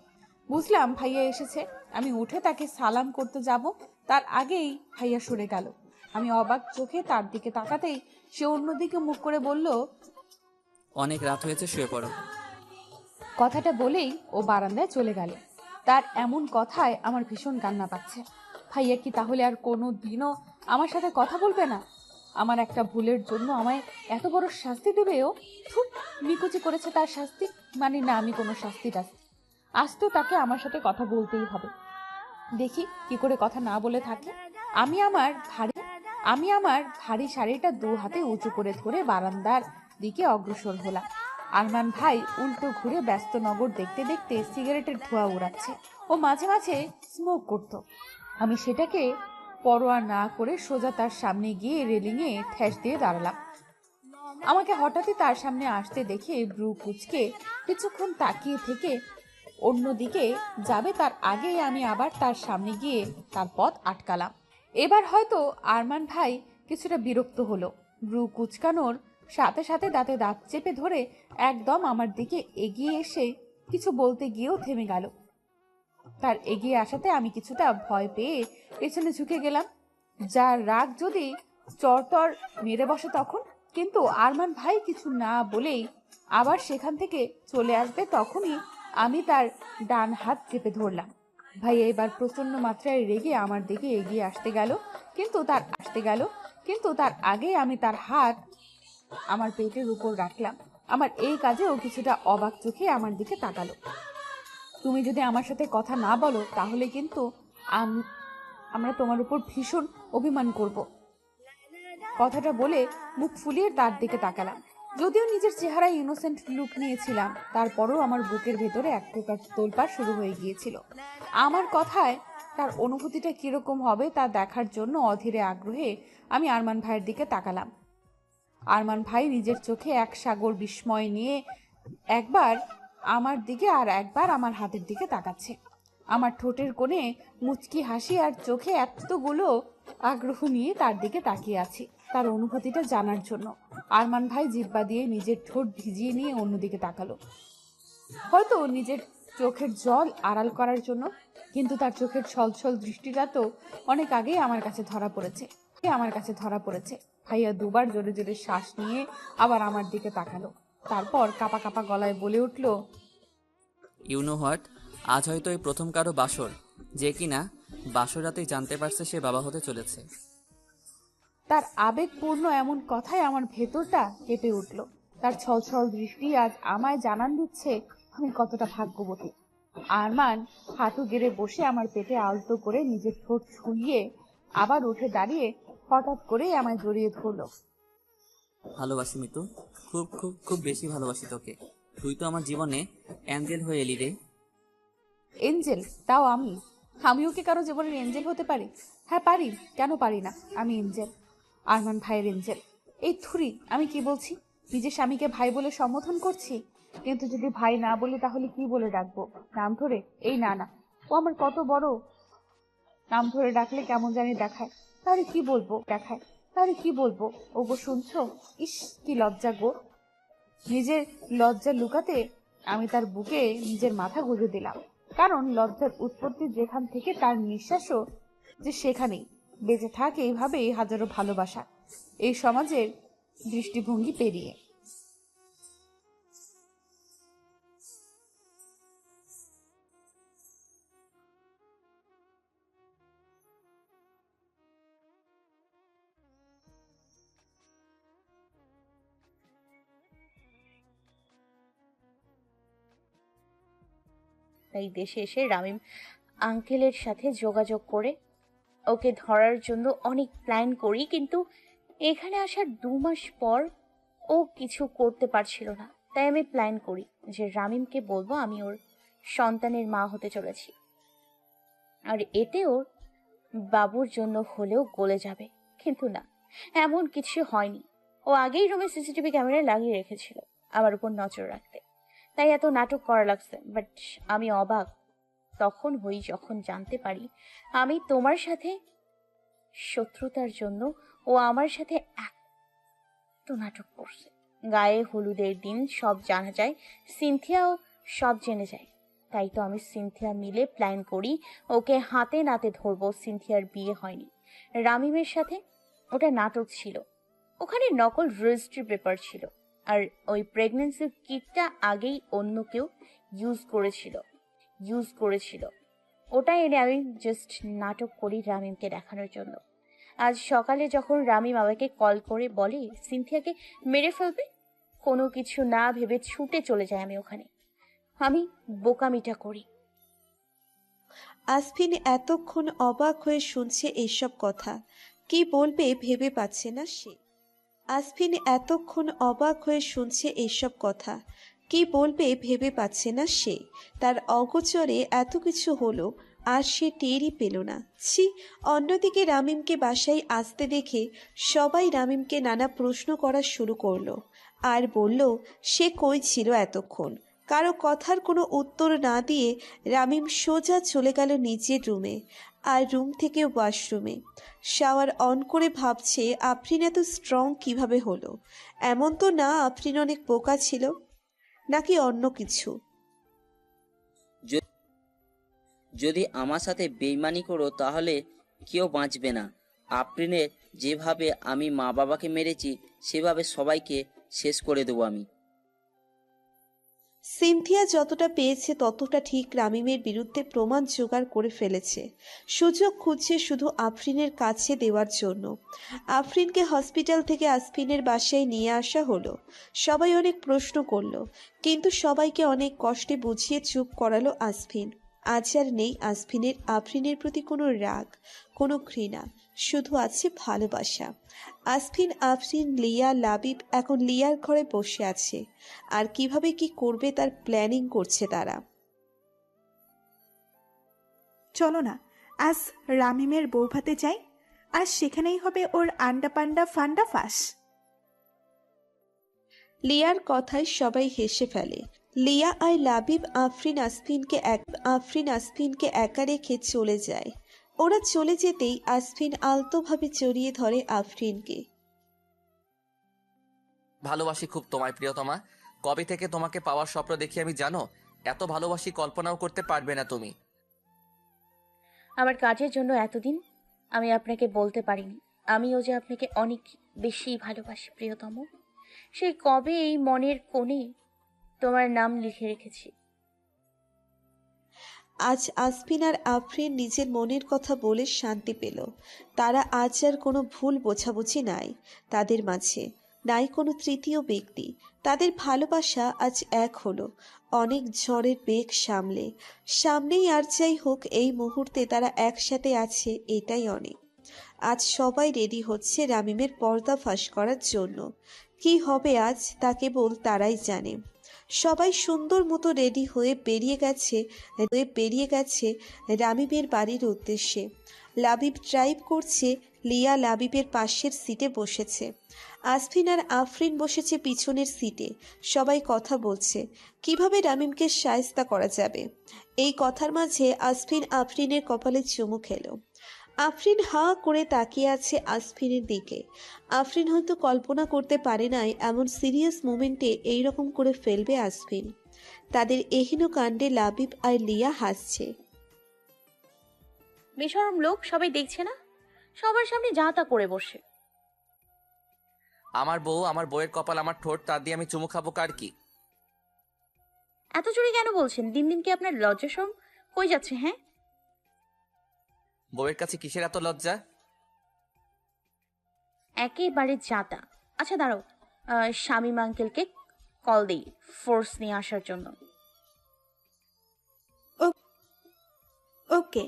বুঝলাম ভাইয়া এসেছে। আমি উঠে তাকে সালাম করতে যাব, তার আগেই ভাইয়া সরে গেল। আমি অবাক চোখে তার দিকে তাকাতেই সে অন্যদিকে মুখ করে বলল, অনেক রাত হয়েছে, শুয়ে পড়ো। কথাটা বলেই ও বারান্দায় চলে গেল। তার এমন কথায় আমার ভীষণ কান্না পাচ্ছে। ভাইয়া কি তাহলে আর কোনো দিনও আমার সাথে কথা বলবে না? আমার একটা ভুলের জন্য আমায় এত বড় শাস্তি দেবে ও? নিকুচি করেছে তার শাস্তি, মানে না আমি কোনো শাস্তি টাস্তি। আজ তো তাকে আমার সাথে কথা বলতেই হবে। দেখি কি করে কথা না বলে থাকে। আমি আমার ভারী শাড়িটা 2 হাতে উঁচু করে ধরে বারান্দার দিকে অগ্রসর হলাম। আরমান ভাই উল্টো ঘুরে ব্যস্ত নগর দেখতে দেখতে সিগারেটের ধোঁয়া উড়াচ্ছে। ও মাঝে মাঝে স্মোক করত। আমি সেটাকে পরোয়া না করে সোজা তার সামনে গিয়ে রেলিংয়ে ঠেস দিয়ে দাঁড়ালাম। আমাকে হঠাৎই তার সামনে আসতে দেখে ব্রু কুচকে কিছুক্ষণ তাকিয়ে থেকে অন্যদিকে যাবে তার আগেই আমি আবার তার সামনে গিয়ে তার পথ আটকালাম। এবার হয়তো আরমান ভাই কিছুটা বিরক্ত হলো। ব্রু কুচকানোর সাথে সাথে দাঁতে দাঁত চেপে ধরে একদম আমার দিকে এগিয়ে এসে কিছু বলতে গিয়েও থেমে গেল। তার এগিয়ে আসাতে আমি কিছুটা ভয় পেয়ে পেছনে ঝুঁকে গেলাম। যার রাগ যদি চরটর মেরে বসে তখন। কিন্তু আরমান ভাই কিছু না বলেই আবার সেখান থেকে চলে আসবে, তখনই আমি তার ডান হাত চেপে ধরলাম। ভাই এবার প্রচন্ড মাত্রায় রেগে আমার দিকে এগিয়ে আসতে গেল, কিন্তু তার আগে আমি তার হাত আমার পেটের উপর রাখলাম। আমার এই কাজে ও কিছুটা অবাক চোখে আমার দিকে তাকালো। তুমি যদি আমার সাথে কথা না বলো তাহলে কিন্তু আমরা তোমার উপর ভীষণ অভিমান করব। কথাটা বলে মুখ ফুলিয়ে তার দিকে তাকালাম। যদিও নিজের চেহারায় ইনোসেন্ট লুক নিয়েছিলাম, তারপরও আমার বুকের ভেতরে এক প্রকার তোলপাড় শুরু হয়ে গিয়েছিল। আমার কথায় তার অনুভূতিটা কিরকম হবে তা দেখার জন্য অধীরে আগ্রহে আমি আরমান ভাইয়ের দিকে তাকালাম। আরমান ভাই নিজের চোখে এক সাগর বিস্ময় নিয়ে একবার আমার দিকে আর একবার আমার হাতের দিকে তাকাচ্ছে। আমার ঠোঁটের কোণে মুচকি হাসি আর চোখে এতগুলো আগ্রহ নিয়ে তার দিকে তাকিয়ে আছি তার অনুভূতিটা জানার জন্য। আরমান ভাই জিহ্বা দিয়ে নিজের ঠোঁট ভিজিয়ে নিয়ে অন্যদিকে তাকালো, হয়তো নিজের চোখের জল আড়াল করার জন্য, কিন্তু তার চোখের ছলছল দৃষ্টিটা তো অনেক আগেই আমার কাছে ধরা পড়েছে। ভাইয়া দুবার জোরে জোরে শ্বাস নিয়ে আবার আমার দিকে তাকালো, তারপর কাপা কাপা গলায় বলে উঠল, ইউ নো হোয়াট, আজ হয়তো এই প্রথম কারো বাসর যে কিনা বাসর রাতেই জানতে পারছে সে বাবা হতে চলেছে। তার আবেগপূর্ণ এমন কথায় আমার ভেতরটা কেঁপে উঠল। তার ছলছল দৃষ্টি আজ আমায় জানান দিচ্ছে আমি কতটা ভাগ্যবতী। আরমান হাঁটু গেড়ে বসে আমার পেটে আলতো করে নিজের ঠোঁট ছুঁয়ে আবার উঠে দাঁড়িয়ে হঠাৎ করে আমায় জড়িয়ে ধরলো। ভালোবাসি মিতু, খুব খুব খুব বেশি ভালোবাসি তোকে। তুই তো আমার জীবনে অ্যাঞ্জেল হয়ে এলি রে। এঞ্জেল? তাও আমিও কি কারো জীবনের এঞ্জেল হতে পারি? হ্যাঁ পারি, কেন পারি না? আমি এঞ্জেল, আরমান ভাইয়ের এঞ্জেল। এই থুরি, আমি কি বলছি? নিজের স্বামীকে ভাই বলে সম্বোধন করছি, কিন্তু যদি ভাই না বলি তাহলে কি বলে ডাকবো? নাম ধরে? এই না, ও আমার কত বড়। নাম ধরে ডাকলে কেমন জানি দেখায়, তাহলে কি বলবো? ও গো শুনছো? ইস কি লজ্জা গো। নিজের লজ্জা লুকাতে আমি তার বুকে নিজের মাথা গুঁজে দিলাম, কারণ লজ্জার উৎপত্তি যেখান থেকে তার নিঃশ্বাসও যে সেখানেই। বেঁচে থাক এইভাবেই হাজারো ভালোবাসা এই সমাজের দৃষ্টিভঙ্গি পেরিয়ে। তাই দেশে এসে রামিম আঙ্কেলের সাথে যোগাযোগ করে ওকে ধরার জন্য অনেক প্ল্যান করি, কিন্তু এখানে আসার 2 মাস পর ও কিছু করতে পারছিল না। তাই আমি প্ল্যান করি যে রামিমকে বলবো আমি ওর সন্তানের মা হতে চলেছি, আর এতে ওর বাবুর জন্য হলেও গলে যাবে। কিন্তু না, এমন কিছু হয়নি। ও আগেই রুমে সিসিটিভি ক্যামেরা লাগিয়ে রেখেছিল আমার উপর নজর রাখতে, তাই এত নাটক করা লাগছে। বাট আমি অবাক তখন হই যখন জানতে পারি আমি তোমার সাথে শত্রুতার জন্য ও আমার সাথে এত নাটক করছে। গায়ে হলুদের দিন সব জানা যায়, সিনথিয়াও সব জেনে যায়। তাই তো আমি সিনথিয়া মিলে প্ল্যান করি ওকে হাতে নাতে ধরবো। সিনথিয়ার বিয়ে হয়নি রামিমের সাথে, ওটা নাটক ছিল। ওখানে নকল রেজিস্ট্রি পেপার ছিল, আর ওই প্রেগন্যান্সির কিটটা আগেই অন্য কেউ ইউজ করেছিল। ওটা এনে আমি জাস্ট নাটক করি রামিমকে দেখানোর জন্য। আজ সকালে যখন রামিম আমাকে কল করে বলে সিনথিয়াকে মেরে ফেলবে, কোনো কিছু না ভেবে ছুটে চলে যায় আমি ওখানে। আমি বোকামিটা করি। আসফিন এতক্ষণ অবাক হয়ে শুনছে এইসব কথা, কি বলবে ভেবে পাচ্ছে না সে। আসফিন এতক্ষণ অবাক হয়ে শুনছে এইসব কথা, কি বলবে ভেবে পাচ্ছে না সে। তার অগোচরে এত কিছু হলো আর সে টেরই পেল না। ছি! অন্যদিকে রামিমকে বাসায় আসতে দেখে সবাই রামিমকে নানা প্রশ্ন করা শুরু করলো আর বলল সে কই ছিল এতক্ষণ। কারো কথার কোনো উত্তর না দিয়ে রামিম সোজা চলে গেল নিজের রুমে, আর রুম থেকে ওয়াশরুমে। শাওয়ার অন করে ভাবছে আফরিন এত স্ট্রং কিভাবে হলো। এমন তো না আফরিন অনেক বোকা ছিল, নাকি অন্য কিছু। যদি আমার সাথে বেইমানি করো তাহলে কেউ বাঁচবে না। আফরিনের যেভাবে আমি মা বাবাকে মেরেছি সেভাবে সবাইকে শেষ করে দেবো আমি। সিনথিয়া যতটা পেয়েছে ততটা ঠিক রামিমের বিরুদ্ধে প্রমাণ জোগাড় করে ফেলেছে। সুযোগ খুঁজছে শুধু আফরিনের কাছে দেওয়ার জন্য। আফরিনকে হসপিটাল থেকে আসফিনের বাসায় নিয়ে আসা হলো। সবাই অনেক প্রশ্ন করলো, কিন্তু সবাইকে অনেক কষ্টে বুঝিয়ে চুপ করালো আসফিন। আজ আর নেই আফরিনের প্রতি কোনো রাগ, কোনো ঘৃণা, শুধু আছে ভালোবাসা। আসফিন, আফরিন, লিয়া, লাবিব এখন লিয়ার ঘরে বসে আছে, আর কিভাবে কি করবে তার প্ল্যানিং করছে তারা। চলো না আজ রামিমের বৌভাতে যাই, আর সেখানেই হবে ওর আন্ডা পান্ডা ফান্ডা ফাঁস। লিয়ার কথায় সবাই হেসে ফেলে। লিয়া আর লাবিব আফরিন আসফিনকে একা রেখে চলে যায়। ওরা চলে যেতেই আসফিন আলতোভাবে জড়িয়ে ধরে আফরিনকে। ভালোবাসি খুব তোমায় প্রিয়তমা। কবে থেকে তোমাকে পাওয়ার স্বপ্ন দেখি আমি জানো? এত ভালোবাসি কল্পনাও করতে পারবে না তুমি। আমার কাজের জন্য এতদিন আমি আপনাকে বলতে পারিনি আমিও যে আপনাকে অনেক বেশি ভালোবাসি প্রিয়তম। সেই কবে এই মনের কোণে তোমার নাম লিখে রেখেছি। আজ আসফিন আর আফরিন নিজের মনের কথা বলে শান্তি পেল। তারা আজ আর কোনো ভুল বোঝাবুঝি নাই তাদের মাঝে, নাই কোনো তৃতীয় ব্যক্তি। তাদের ভালোবাসা আজ এক হলো অনেক ঝড়ের বেগ সামনেই। আর যাই হোক, এই মুহূর্তে তারা একসাথে আছে, এটাই অনেক। আজ সবাই রেডি হচ্ছে রামিমের পর্দা ফাঁস করার জন্য। কি হবে আজ তা কেবল তারাই জানে। সবাই সুন্দর মতো রেডি হয়ে বেরিয়ে গেছে রামিমের বাড়ির উদ্দেশ্যে। লাবিব ড্রাইভ করছে, লিয়া লাবিবের পাশের সিটে বসেছে। আসফিন আর আফরিন বসেছে পিছনের সিটে। সবাই কথা বলছে কিভাবে রামিমকে শায়েস্তা করা যাবে। এই কথার মাঝে আসফিন আফরিনের কপালে চুমু খেল। আফরিন হাঁ করে তাকিয়ে আছে আসফিনের দিকে। আফরিন হয়তো কল্পনা করতে পারে নাই এমন সিরিয়াস মোমেন্টে এইরকম করে ফেলবে আসফিন। তাদের এহেন কাণ্ডে লাবিব আর লিয়া হাসছে। বেশরম লোক, সবাই দেখছে না? সবার সামনে যা তা করে বসে। আমার বউ, আমার বউয়ের কপাল আমার ঠোঁট, তার দিয়ে আমি চুমু খাবো কার কি? এত জোরে কেন বলছেন? দিন দিন কি আপনার লজ্জা শরম কই যাচ্ছে? হ্যাঁ, বউয়ের কাছে কিসের এত লজ্জা? একেবারে যাতা। আচ্ছা দাঁড়াও, শামীম আঙ্কেলকে কল দিই ফোর্স নিয়ে আসার জন্য। ওকে।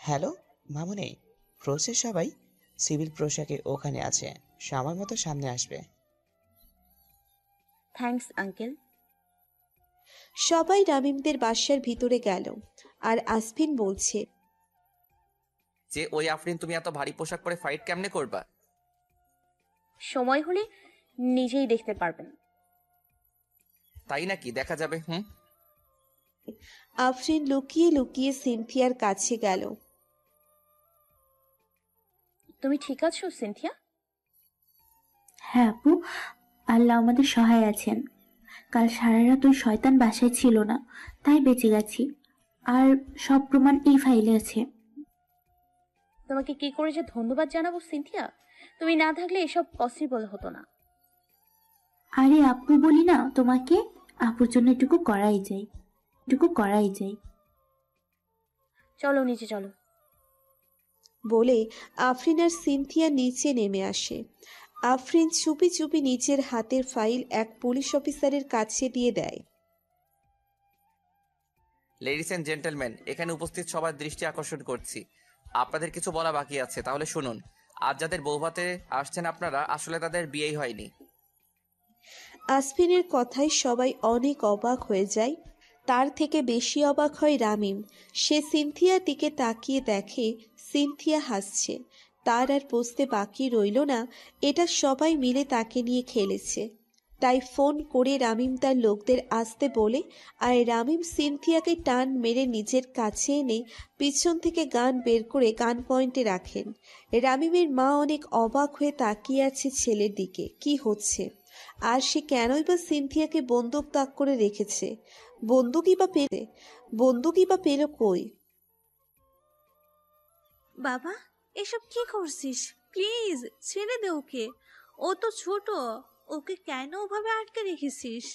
হ্যালো মামুনি, ফ্রোসের সবাই সিভিল পোশাকে ওখানে আছে, সময় মতো সামনে আসবে। Thanks uncle. সবাই রামিমদের বাসার ভিতরে গেল। আর আসফিন বলছে, যে ওই আফরিন তুমি এত ভারী পোশাক পরে ফাইট কেমনে করবা? সময় হলে নিজেই দেখতে পারবেন। তাই নাকি? দেখা যাবে। আফরিন লুকিয়ে লুকিয়ে সিনথিয়ার কাছে গেল। তুমি ঠিক আছো সিনথিয়া? হ্যাঁ আপু, আল্লাহ আমাদের সহায় আছেন। কাল সারা রাত ওই শয়তান বাসায় ছিল না, তাই বেঁচে গেছি। আর সব প্রমাণ এই ফাইলে আছে। তোমাকে কি করে যে ধন্যবাদ জানাবো সিনথিয়া, তুমি না থাকলে এসব পসিবল হতো না। আরে আপু বলি না তোমাকে, আপুর জন্য এটুকু করাই যায়। চলো নিচে চলো বলে আফরিন আর সিনথিয়া নিচে নেমে আসে। আফরিন চুপি চুপি নিচের হাতের ফাইল এক পুলিশ অফিসারের কাছে দিয়ে দেয়। লেডিস এন্ড জেন্টলম্যান, এখানে উপস্থিত সবার দৃষ্টি আকর্ষণ করছি। আপনাদের কিছু বলা বাকি আছে, তাহলে শুনুন। আজ যাদের বৌভাতে আসছেন আপনারা, আসলে তাদের বিয়েই হয়নি। আসফিনের কথায় সবাই অনেক অবাক হয়ে যায়। তার থেকে বেশি অবাক হয় রামিম। সে সিনথিয়ার দিকে তাকিয়ে দেখে সিনথিয়া হাসছে। তার আর বুঝতে বাকি রইল না এটা সবাই মিলে তাকে নিয়ে খেলেছে। তাই ফোন করে রামিম তার লোকদের আসতে বলে, আর রামিম সিনথিয়াকে টান মেরে নিজের কাছে এনে পিছন থেকে গান বের করে গান পয়েন্টে রাখেন। রামিমের মা অনেক অবাক হয়ে তাকিয়ে আছে ছেলের দিকে, কি হচ্ছে। আর সে কেনই বা সিনথিয়াকে বন্দুক তাক করে রেখেছে? বন্দুকই বা পেল কই? বাবা, এসব কি করছিস? প্লিজ ছেড়ে দে ওকে, ও তো ছোট। ওকে কেন ওভাবে আটকে রেখেছিস?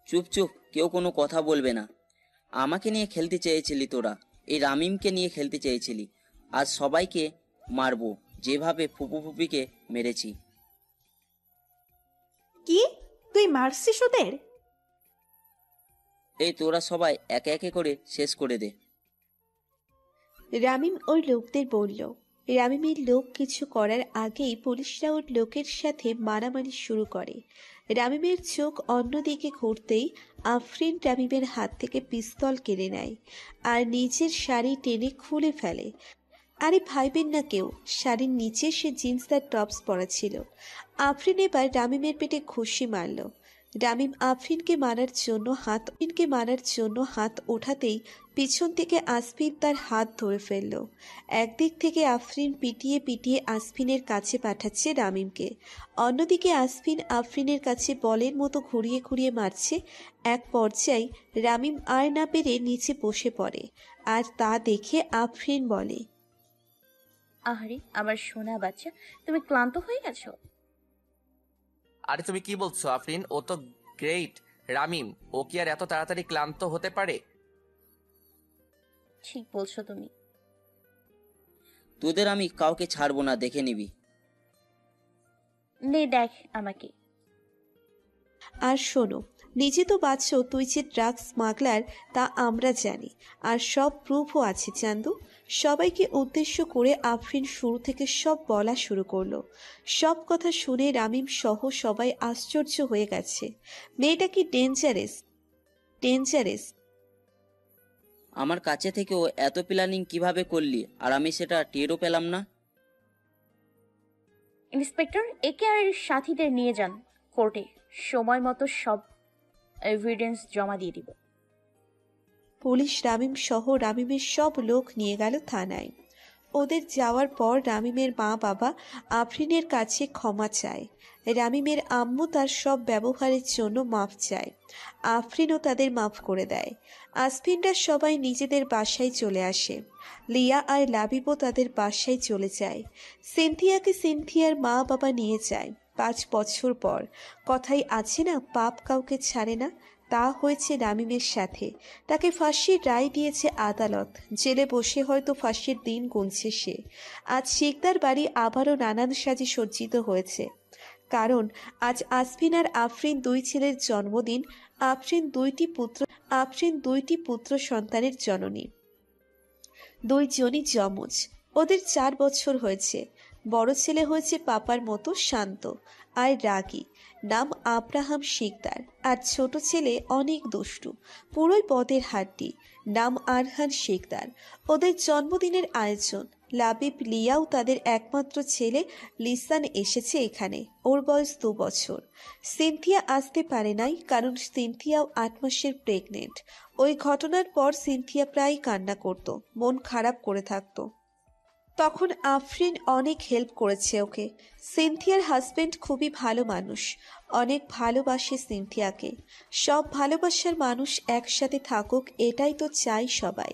চুপ চুপ, কেউ কোনো কথা বলবে না। আমাকে নিয়ে খেলতে চেয়েছিলি তোরা, এই রামিমকে নিয়ে খেলতে চেয়েছিলি। আজ সবাইকে মারবো যেভাবে ফুপু ফুপিকে মেরেছি। কি তুই মারছিস ওদের? এই তোরা সবাই একে একে করে শেষ করে দে। রামিম ওর লোকদের বলল। রামিমের লোক কিছু করার আগেই পুলিশরা ওর লোকের সাথে মারামারি শুরু করে। রামিমের চোখ অন্যদিকে ঘুরতেই আফরিন রামিমের হাত থেকে পিস্তল কেড়ে নেয় আর নিজের শাড়ি টেনে খুলে ফেলে। আরে ভাইবেন না কেউ, শাড়ির নিচে সে জিন্স আর টপস পরা ছিল। আফরিন এবার রামিমের পেটে ঘুষি মারল। রামিম আফরিনকে মারার জন্য হাত ওঠাতেই পিছন থেকে আসফিন তার হাত ধরে ফেলল। একদিক থেকে আফরিন পিটিয়ে পিটিয়ে আসফিনের কাছে পাঠাচ্ছে রামিমকে, অন্যদিকে আসফিন আফরিনের কাছে বলের মতো ঘুরিয়ে ঘুরিয়ে মারছে। এক পর্যায়ে রামিম আর না পেরে নিচে বসে পড়ে, আর তা দেখে আফরিন বলে, আহারে আমার সোনা বাচ্চা, তুমি ক্লান্ত হয়ে গেছো? আরে তুমি কি বলছো আফরিন? ও তো গ্রেট। রামিম, ও কি আর এত তাড়াতাড়ি ক্লান্ত হতে পারে? ঠিক বলছো তুমি। তোদের আমি কাউকে ছাড়বো না, দেখে নিবি। নে দেখ আমাকে। আর শোনো, নিজে তো বাঁচছো, তুই যে ড্রাগস স্মাগলার তা আমরা জানি, আর সব প্রুফও আছে চান্দু। সবাইকে উদ্দেশ্য করে আফরিন শুরু থেকে সব বলা শুরু করলো। সব কথা শুনে রামিম সহ সবাই আশ্চর্য হয়ে গেছে। মেয়েটা কি ডেঞ্জারাস। আমার কাছে থেকেও এত প্ল্যানিং কিভাবে করলি, আর আমি সেটা টেরও পেলাম না? ইন্সপেক্টর, একে আর সাথীদের নিয়ে যান কোর্টে, সময় মতো সব এভিডেন্স জমা দিয়ে দিব। পুলিশ রামিম সহ রামিমের সব লোক নিয়ে গেল থানায়। ওদের যাওয়ার পর রামিমের মা বাবা আফরিনের কাছে ক্ষমা চায়। রামিমের আম্মু তার সব ব্যবহারের জন্য মাফ চায়। আফরিনও তাদের মাফ করে দেয়। আসফিনরা সবাই নিজেদের বাসায় চলে আসে। লিয়া আর লাবিবও তাদের বাসায় চলে যায়। সিনথিয়াকে সিনথিয়ার মা বাবা নিয়ে যায়। 5 বছর পর। কথাই আছে না, পাপ কাউকে ছাড়ে না, তা হয়েছে রামিমের সাথে। তাকে ফাঁসির রায় দিয়েছে আদালত। জেলে বসে হয়তো ফাঁসির দিন গুনছে সে। আজ শিকদার বাড়ি আবারও নানান সাজে সজ্জিত হয়েছে, কারণ আজ আসফিন আর আফরিন 2 ছেলের জন্মদিন। আফরিন দুইটি পুত্র সন্তানের জননী। 2 জনই যমজ। ওদের 4 বছর হয়েছে। বড় ছেলে হয়েছে পাপার মতো শান্ত আর রাগী, নাম আব্রাহাম শিকদার। আর ছোট ছেলে অনেক দুষ্টু, পুরোই পদের হাড্ডি, নাম আরহান শিকদার। ওদের জন্মদিনের আয়োজন। লাবিব, লিয়াও তাদের একমাত্র ছেলে লিসান এসেছে এখানে। ওর বয়স 2 বছর। সিনথিয়া আসতে পারে নাই, কারণ সিনথিয়াও 8 মাসের প্রেগনেন্ট। ওই ঘটনার পর সিনথিয়া প্রায় কান্না করত, মন খারাপ করে থাকতো। তখন আফরিন অনেক হেল্প করেছে ওকে। সিনথিয়ার হাজবেন্ড খুবই ভালো মানুষ, অনেক ভালোবাসে সিনথিয়াকে। সব ভালোবাসার মানুষ একসাথে থাকুক, এটাই তো চাই সবাই।